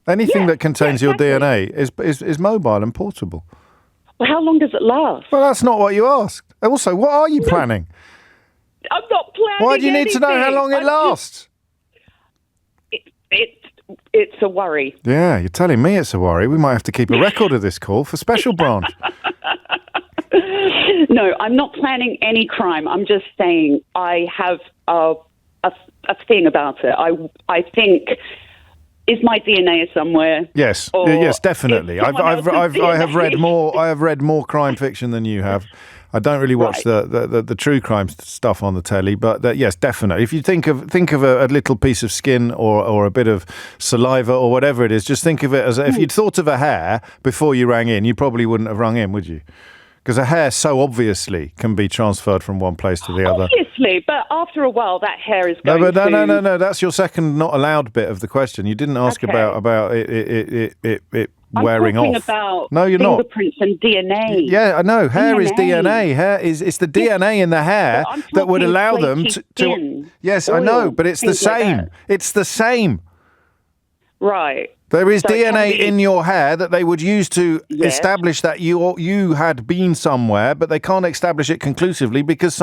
Anything that contains your DNA is mobile and portable. Well, how long does it last? Well, that's not what you asked. Also, what are you planning? I'm not planning. Why do you need to know how long it lasts? It's a worry. Yeah, you're telling me it's a worry. We might have to keep a record of this call for Special Branch. No, I'm not planning any crime. I'm just saying I have a thing about it. I think, is my DNA somewhere? Yes, yes, definitely. I have read more crime fiction than you have. I don't really watch the true crime stuff on the telly, but yes, definitely. If you think of a little piece of skin or a bit of saliva or whatever it is, just think of it as if you'd thought of a hair before you rang in, you probably wouldn't have rung in, would you? Because a hair so obviously can be transferred from one place to the other. Obviously, but after a while, that hair is going No. That's your second not allowed bit of the question. You didn't ask about it wearing off. I'm talking about no, you're fingerprints and DNA. Yeah, I know. Hair is DNA. Hair it's the DNA in the hair that would allow them to. Yes, I know, but it's the same. Like it's the same. Right. There is DNA in your hair that they would use to establish that you had been somewhere, but they can't establish it conclusively because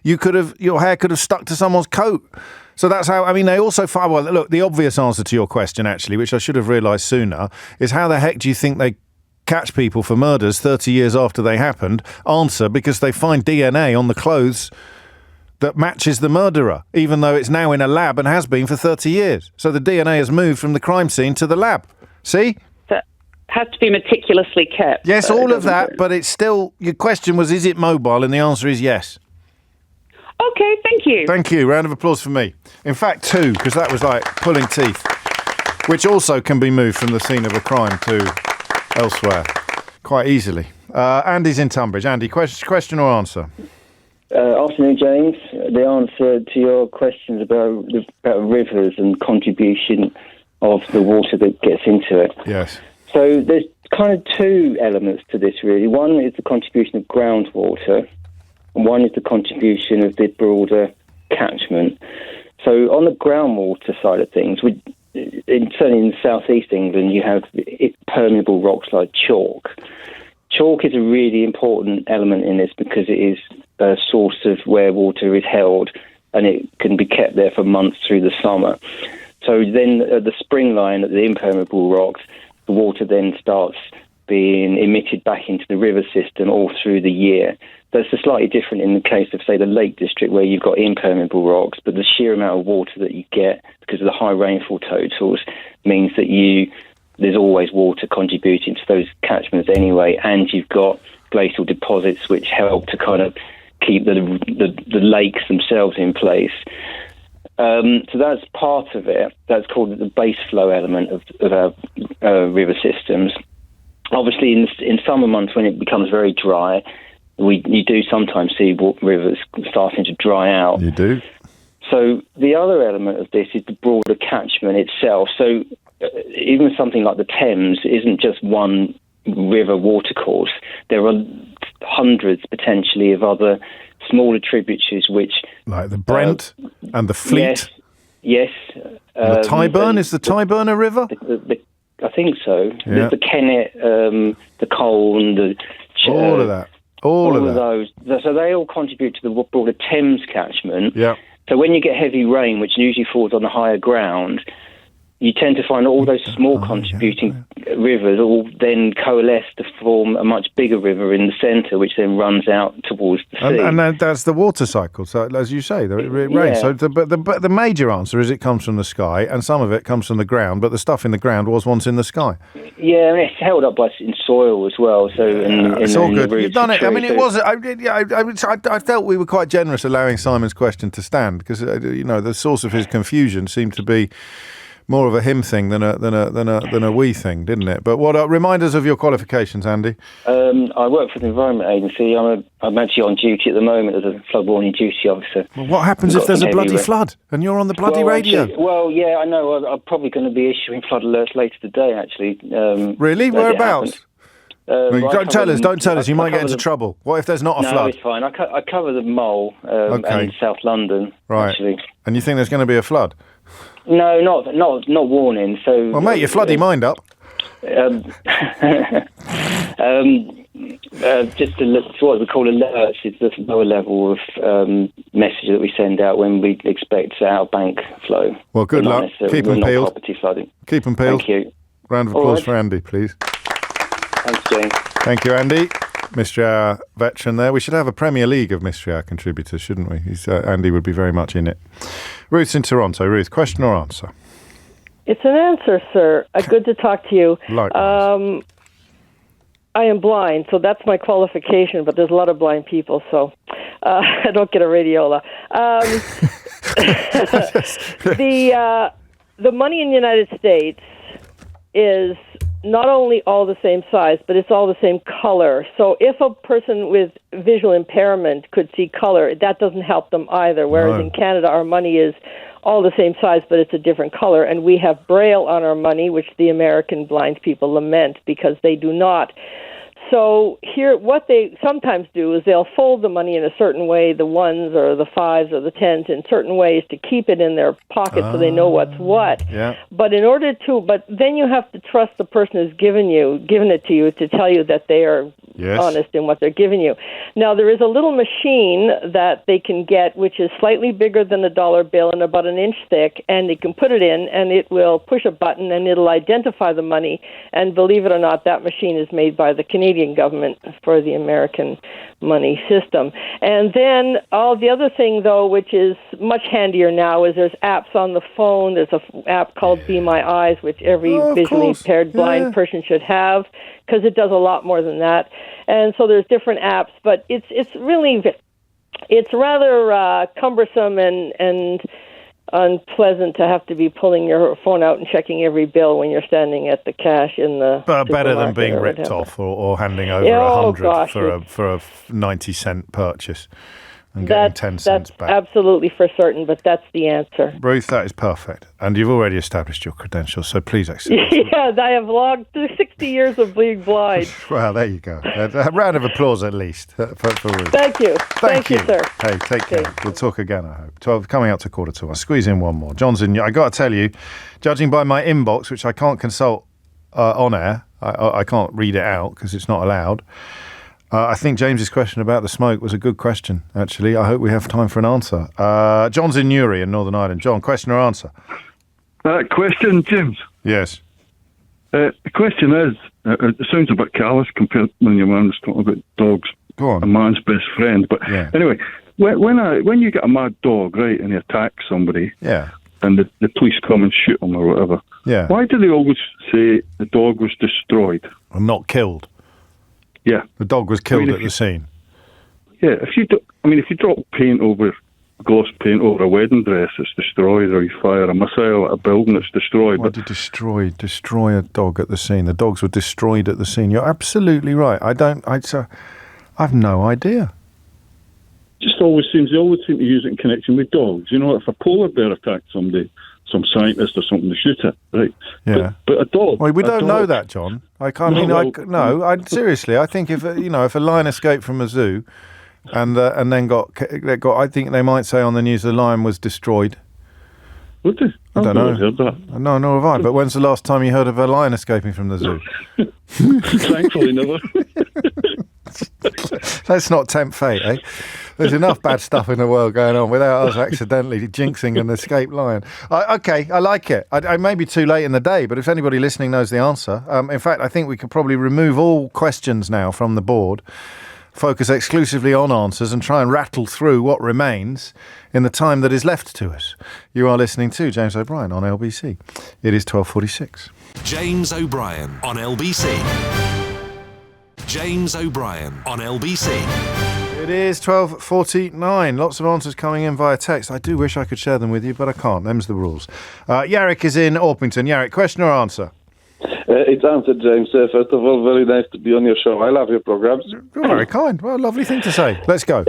your hair could have stuck to someone's coat. So that's how, I mean, they also find, well, look, the obvious answer to your question, actually, which I should have realised sooner, is how the heck do you think they catch people for murders 30 years after they happened? Answer, because they find DNA on the clothes that matches the murderer, even though it's now in a lab and has been for 30 years. So the DNA has moved from the crime scene to the lab. See? That has to be meticulously kept. Yes, all of that, but it's still, your question was, is it mobile? And the answer is yes. Okay, thank you. Thank you. Round of applause for me. In fact, 2, because that was like pulling teeth, which also can be moved from the scene of a crime to elsewhere quite easily. Andy's in Tunbridge. Andy, question or answer? Afternoon, James. The answer to your questions about rivers and contribution of the water that gets into it. Yes. So there's kind of 2 elements to this, really. One is the contribution of groundwater, and one is the contribution of the broader catchment. So on the groundwater side of things, certainly in southeast England, you have permeable rocks like chalk. Chalk is a really important element in this because it is a source of where water is held, and it can be kept there for months through the summer. So then at the spring line, at the impermeable rocks, the water then starts being emitted back into the river system all through the year. That's slightly different in the case of, say, the Lake District, where you've got impermeable rocks, but the sheer amount of water that you get because of the high rainfall totals means that there's always water contributing to those catchments anyway, and you've got glacial deposits which help to kind of keep the lakes themselves in place. So that's part of it. That's called the base flow element of our river systems. Obviously, in summer months when it becomes very dry, you do sometimes see rivers starting to dry out. You do. So the other element of this is the broader catchment itself. So even something like the Thames isn't just one river watercourse. There are hundreds potentially of other smaller tributaries which... Like the Brent and the Fleet. Yes. The Tyburn, is the Tyburn a river? I think so. Yeah. The Kennet, the Colne, all of that. All of those. So they all contribute to the broader Thames catchment. Yeah. So when you get heavy rain, which usually falls on the higher ground, you tend to find all those small contributing rivers all then coalesce to form a much bigger river in the centre, which then runs out towards the sea. And that's the water cycle. So, as you say, it rains. So, but the major answer is it comes from the sky, and some of it comes from the ground. But the stuff in the ground was once in the sky. Yeah, and it's held up in soil as well. So, it's all good. You've done it. I mean, it was. I felt we were quite generous allowing Simon's question to stand because the source of his confusion seemed to be more of a him thing than a we thing, didn't it? But what remind us of your qualifications, Andy? I work for the Environment Agency. I'm actually on duty at the moment as a flood warning duty officer. Well, what happens if there's a bloody flood and you're on the bloody radio? Actually, yeah, I know. I'm probably going to be issuing flood alerts later today, actually. Really? Whereabouts? Don't tell us. You might get into trouble. What if there's not a flood? No, it's fine. I cover the Mole and South London, right. Actually. And you think there's going to be a flood? No, not warning. So, well, mate, your floody mind up. Just what we call alerts is the lower level of message that we send out when we expect outbank flow. Well, good luck. Keep them peeled. Property flooding. Keep them peeled. Thank you. Round of applause for Andy, please. Thanks, James. Thank you, Andy. Mystery Hour veteran there. We should have a Premier League of Mystery Hour contributors, shouldn't we? Andy would be very much in it. Ruth's in Toronto. Ruth, question or answer? It's an answer, sir. Good to talk to you. Likewise. I am blind, so that's my qualification, but there's a lot of blind people, so I don't get a radiola. The money in the United States is not only all the same size, but it's all the same color. So if a person with visual impairment could see color, that doesn't help them either. Whereas in Canada, our money is all the same size, but it's a different color. And we have Braille on our money, which the American blind people lament because they do not. So here, what they sometimes do is they'll fold the money in a certain way, the ones or the fives or the tens, in certain ways to keep it in their pocket so they know what's what. Yeah. But then you have to trust the person who's given it to you to tell you that they are honest in what they're giving you. Now, there is a little machine that they can get, which is slightly bigger than a dollar bill and about an inch thick, and they can put it in, and it will push a button, and it'll identify the money. And believe it or not, that machine is made by the Canadian government for the American money system. And then all the other thing, though, which is much handier now, is there's apps on the phone. There's an app called Be My Eyes, which every visually impaired blind person should have, because it does a lot more than that. And so there's different apps, but it's rather cumbersome and unpleasant to have to be pulling your phone out and checking every bill when you're standing at the cash in the. But better than being ripped off or handing over $100 for a 90-cent purchase and getting 10 cents back. Absolutely for certain, but that's the answer. Ruth, that is perfect. And you've already established your credentials, so please accept. Yeah, I have logged 60 years of being blind. Well, there you go. A round of applause at least for Ruth. Thank you. Thank you, sir. Hey, take care. We'll talk again, I hope. 12, coming up to 1:45. Squeeze in one more. John's in. I got to tell you, judging by my inbox, which I can't consult on air, I can't read it out because it's not allowed. I think James's question about the smoke was a good question, actually. I hope we have time for an answer. John's in Newry in Northern Ireland. John, question or answer? Question, James. Yes. The question is, it sounds a bit callous compared when your man was talking about dogs. Go on. A man's best friend. But anyway, when you get a mad dog, right, and he attacks somebody, and the police come and shoot him or whatever, why do they always say the dog was destroyed? Or not killed? Yeah. The dog was killed at the scene. Yeah, if you drop paint over, gloss paint over a wedding dress, it's destroyed, or you fire a missile at a building, it's destroyed. Why did destroy a dog at the scene? The dogs were destroyed at the scene. You're absolutely right. I've no idea. Just always seem to use it in connection with dogs. You know, if a polar bear attacked somebody, some scientist or something, to shoot it, right? Yeah. But a dog. Well, we don't know that, John. Seriously, I think if a lion escaped from a zoo, and then got, I think they might say on the news the lion was destroyed. Would they? I don't know. Heard that. No, nor have I. But when's the last time you heard of a lion escaping from the zoo? Thankfully, never. Let's not tempt fate, eh? There's enough bad stuff in the world going on without us accidentally jinxing an escaped lion. Okay, I like it. I may be too late in the day, but if anybody listening knows the answer, in fact, I think we could probably remove all questions now from the board, focus exclusively on answers and try and rattle through what remains in the time that is left to us. You are listening to James O'Brien on LBC. It is 12:46. James O'Brien on LBC. James O'Brien on LBC. It is 12:49. Lots of answers coming in via text. I do wish I could share them with you, but I can't. Them's the rules. Yarrick is in Orpington. Yarrick, question or answer? It's answered, James. First of all, very nice to be on your show. I love your programs. You're very kind. Well, lovely thing to say. Let's go.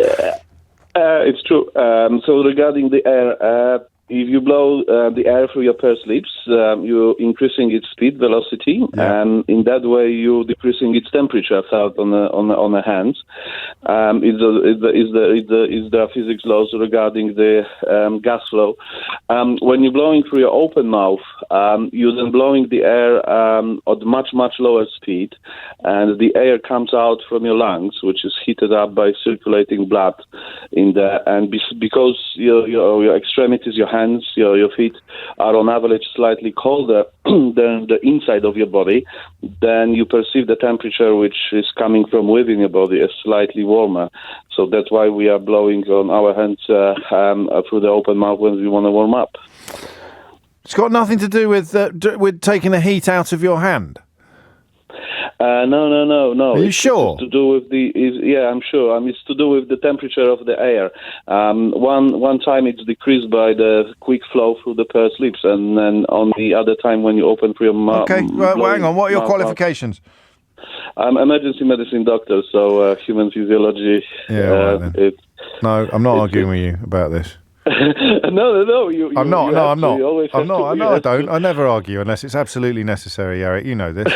It's true. So regarding the air, if you blow the air through your pursed lips, you're increasing its speed, velocity, and in that way you're decreasing its temperature out on the hands. Is there physics laws regarding the gas flow? When you're blowing through your open mouth, you're then blowing the air at much lower speed, and the air comes out from your lungs, which is heated up by circulating blood in there, and because your extremities, your hands, your feet are on average slightly colder than the inside of your body, then you perceive the temperature which is coming from within your body as slightly warmer. So that's why we are blowing on our hands through the open mouth when we want to warm up. It's got nothing to do with taking the heat out of your hand. No. Are you sure? It's to do with I'm sure. It's to do with the temperature of the air. One time it's decreased by the quick flow through the pursed lips, and then on the other time when you open through your mouth. Okay, well, hang on. What are your qualifications? I'm emergency medicine doctor, so human physiology. Yeah, no, I'm not arguing with you about this. No. I'm not. I don't. I never argue unless it's absolutely necessary, Eric. You know this.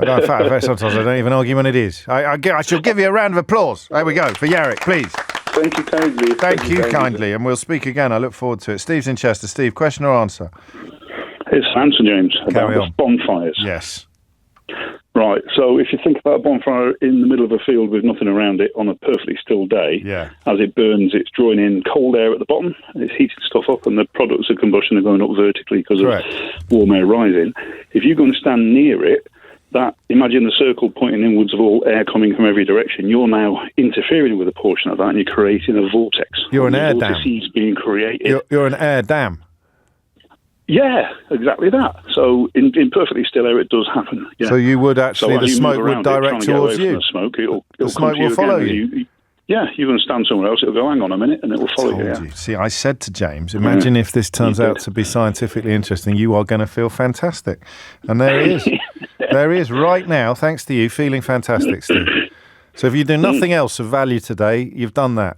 In fact, sometimes I don't even argue when it is. I shall give you a round of applause. There we go, for Yarrick, please. Thank you kindly. Thank you kindly, and we'll speak again. I look forward to it. Steve's in Chester. Steve, question or answer? It's an answer, James, about the bonfires. Yes. Right, so if you think about a bonfire in the middle of a field with nothing around it on a perfectly still day, as it burns, it's drawing in cold air at the bottom, and it's heating stuff up, and the products of combustion are going up vertically because of warm air rising. If you're going to stand near it, imagine the circle pointing inwards of all air coming from every direction. You're now interfering with a portion of that, and you're creating a vortex. You're an air dam. Vortices being created. You're an air dam. Yeah, exactly that. So in perfectly still air, it does happen. Yeah. So you would actually, the smoke would direct towards you. The smoke, the smoke will follow you. Yeah, you're going to stand somewhere else, it'll go, hang on a minute, and it will follow you. See, I said to James, imagine if this turns out to be scientifically interesting, you are going to feel fantastic. And there he is. There he is right now, thanks to you, feeling fantastic, Steve. So if you do nothing else of value today, you've done that.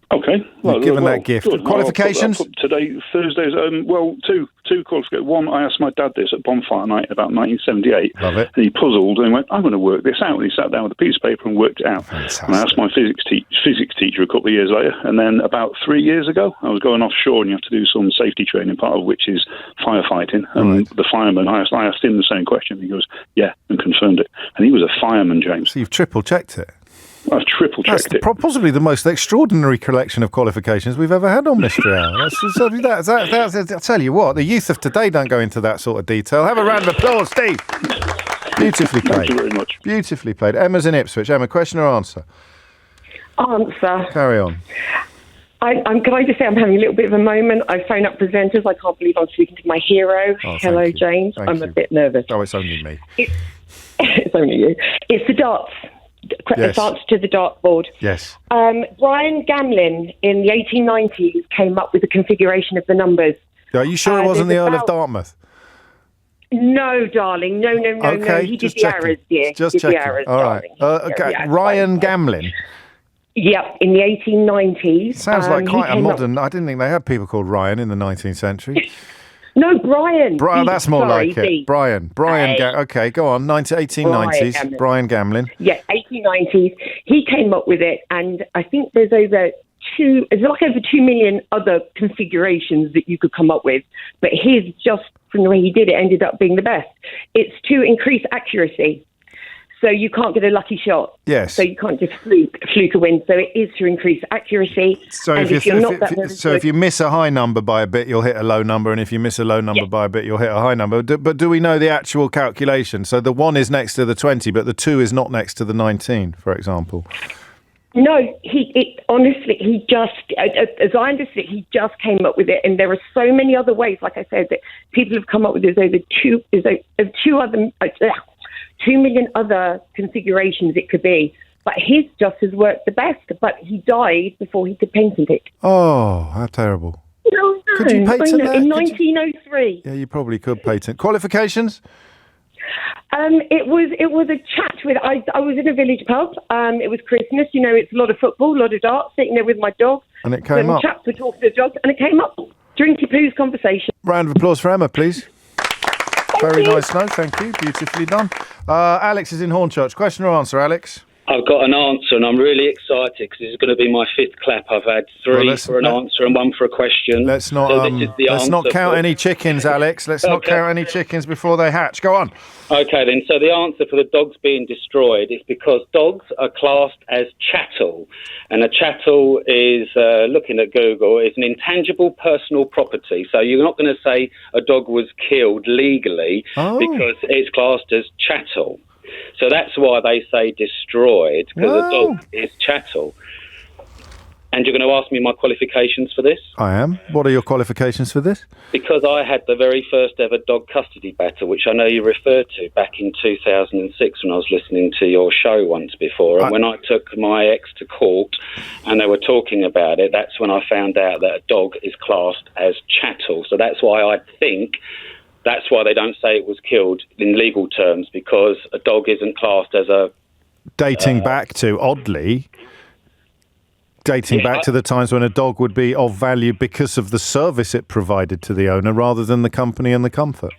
Okay. You've given that gift. Good. Qualifications? Today, Thursdays, two qualifications. One, I asked my dad this at bonfire night about 1978. Love it. And he puzzled and went, I'm going to work this out. And he sat down with a piece of paper and worked it out. Fantastic. And I asked my physics teacher a couple of years later. And then about 3 years ago, I was going offshore and you have to do some safety training, part of which is firefighting. And the fireman, I asked him the same question. He goes, yeah, and confirmed it. And he was a fireman, James. So you've triple-checked it. I've triple-checked it. Possibly the most extraordinary collection of qualifications we've ever had on Mystery Hour. I'll tell you what, the youth of today don't go into that sort of detail. Have a round of applause, Steve. Beautifully played. Thank you very much. Beautifully played. Emma's in Ipswich. Emma, question or answer? Answer. Carry on. Can I just say I'm having a little bit of a moment? I phone up presenters. I can't believe I'm speaking to my hero. Hello, James. I'm a bit nervous. Oh, it's only me. It's only you. It's the darts. Yes. Answer to the dartboard. Yes. Brian Gamlin in the 1890s came up with the configuration of the numbers. Are you sure it wasn't the Earl of Dartmouth? No, darling. No. Okay, He did the arrows, dear. Just checking. All right. Okay. Ryan Gamlin. Yep, in the 1890s. Sounds like quite a modern... I didn't think they had people called Ryan in the 19th century. No, Brian. That's more like it. Brian. Okay, go on. 1890s. Brian Gamlin. Yeah, 1890s. He came up with it, and I think there's over 2 million other configurations that you could come up with. But his, just from the way he did it, ended up being the best. It's to increase accuracy. So you can't get a lucky shot. Yes. So you can't just fluke a win. So it is to increase accuracy. So and if you miss a high number by a bit, you'll hit a low number, and if you miss a low number by a bit, you'll hit a high number. But do we know the actual calculation? So the 1 is next to the 20, but the 2 is not next to the 19, for example. No, honestly, he just, as I understand it, he just came up with it. And there are so many other ways, like I said, that people have come up with. There's over 2 million other configurations it could be. But his just has worked the best. But he died before he could patent it. Oh, how terrible. No, could you patent that? In 1903. Yeah, you probably could patent. Qualifications? It was a chat with. I was in a village pub. It was Christmas. You know, it's a lot of football, a lot of darts. Sitting there with my dog. And it came up. Chaps were talking to the dog, and it came up. Drinky poos conversation. Round of applause for Emma, please. Very nice note, thank you. Beautifully done. Alex is in Hornchurch. Question or answer, Alex? I've got an answer, and I'm really excited because this is going to be my 5th clap. I've had 3 for an answer and 1 for a question. Let's not count any chickens, Alex. Let's not count any chickens before they hatch. Go on. Okay, then. So the answer for the dogs being destroyed is because dogs are classed as chattel. And a chattel is, looking at Google, is an intangible personal property. So you're not going to say a dog was killed legally because it's classed as chattel. So that's why they say destroyed, because a dog is chattel. And you're going to ask me my qualifications for this? I am. What are your qualifications for this? Because I had the very first ever dog custody battle, which I know you referred to back in 2006 when I was listening to your show once before. And when I took my ex to court and they were talking about it, that's when I found out that a dog is classed as chattel. So that's why I think... That's why they don't say it was killed in legal terms, because a dog isn't classed as a... Dating back to the times when a dog would be of value because of the service it provided to the owner rather than the company and the comfort.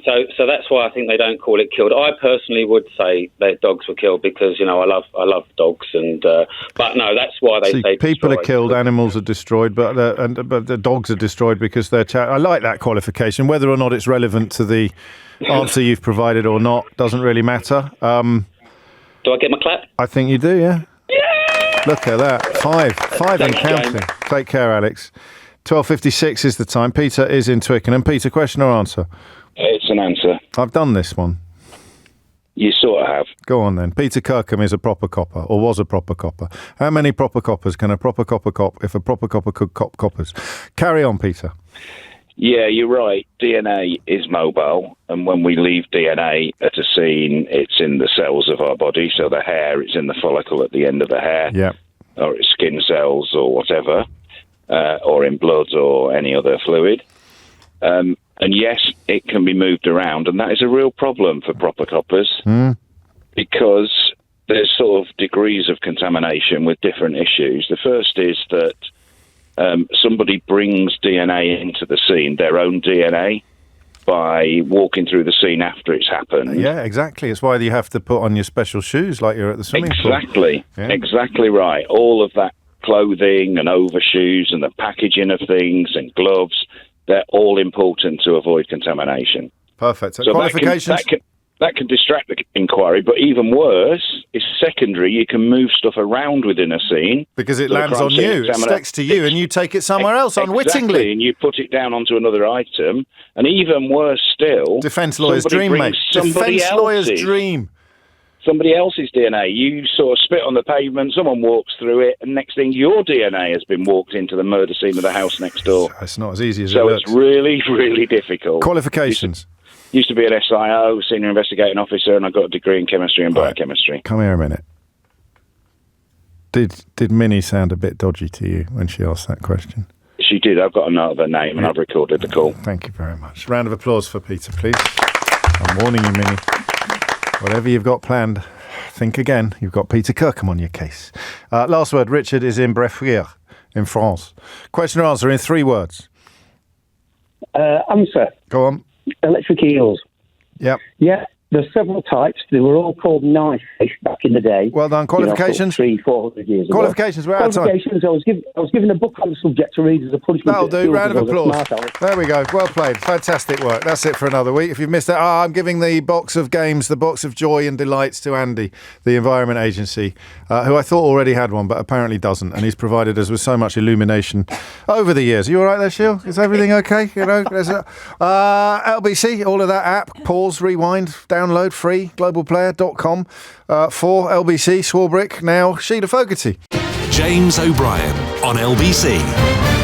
So that's why I think they don't call it killed. I personally would say that dogs were killed because, you know, I love dogs, and but no, that's why they say people destroyed. are killed, animals are destroyed, but the dogs are destroyed because they're I like that qualification. Whether or not it's relevant to the answer you've provided or not doesn't really matter. Do I get my clap? I think you do, yeah. Look at that, 5 and counting. James. Take care, Alex. 12:56 is the time. Peter is in Twickenham. Peter, question or answer? It's an answer. I've done this one. You sort of have. Go on then. Peter Kirkham is a proper copper, or was a proper copper. How many proper coppers can a proper copper cop if a proper copper could cop coppers? Carry on, Peter. Yeah, you're right. DNA is mobile, and when we leave DNA at a scene, it's in the cells of our body. So the hair, it's in the follicle at the end of the hair, or it's skin cells or whatever, or in blood or any other fluid. And yes, it can be moved around, and that is a real problem for proper coppers because there's sort of degrees of contamination with different issues. The first is that somebody brings DNA into the scene, their own DNA, by walking through the scene after it's happened. Yeah, exactly. It's why you have to put on your special shoes like you're at the swimming pool. Exactly right. All of that clothing and overshoes and the packaging of things and gloves, they're all important to avoid contamination. Perfect. So qualifications? That can distract the inquiry, but even worse is secondary. You can move stuff around within a scene. Because it lands on you, it sticks to you, and you take it somewhere else unwittingly. Exactly, and you put it down onto another item. And even worse still... Defence lawyer's dream, mate. Defence lawyer's dream. Somebody else's DNA. You sort of spit on the pavement, someone walks through it, and next thing, your DNA has been walked into the murder scene of the house next door. It's not as easy as it looks. looks. So it's really, really difficult. Qualifications? Used to be an SIO, Senior Investigating Officer, and I got a degree in chemistry and biochemistry. Come here a minute. Did Minnie sound a bit dodgy to you when she asked that question? She did. I've got a note of her name, and I've recorded the call. Thank you very much. Round of applause for Peter, please. I'm warning you, Minnie. Whatever you've got planned, think again. You've got Peter Kirkham on your case. Last word. Richard is in Bréfouillère in France. Question or answer in 3 words. Answer. Go on. Electric eels. Yep. Yeah. There's several types. They were all called knife fish back in the day. Well done. Qualifications? 300-400 years ago. Qualifications, we're out of time. Qualifications, I was given a book on the subject to read as a punishment. That'll do. Round of applause. There we go. Well played. Fantastic work. That's it for another week. If you've missed that, I'm giving the box of games, the box of joy and delights to Andy, the Environment Agency, who I thought already had one, but apparently doesn't. And he's provided us with so much illumination over the years. Are you all right there, Sheil? Is everything okay? You know, LBC, all of that app, pause, rewind, download, free, globalplayer.com for LBC, Swarbrick, now Sheila Fogarty. James O'Brien on LBC.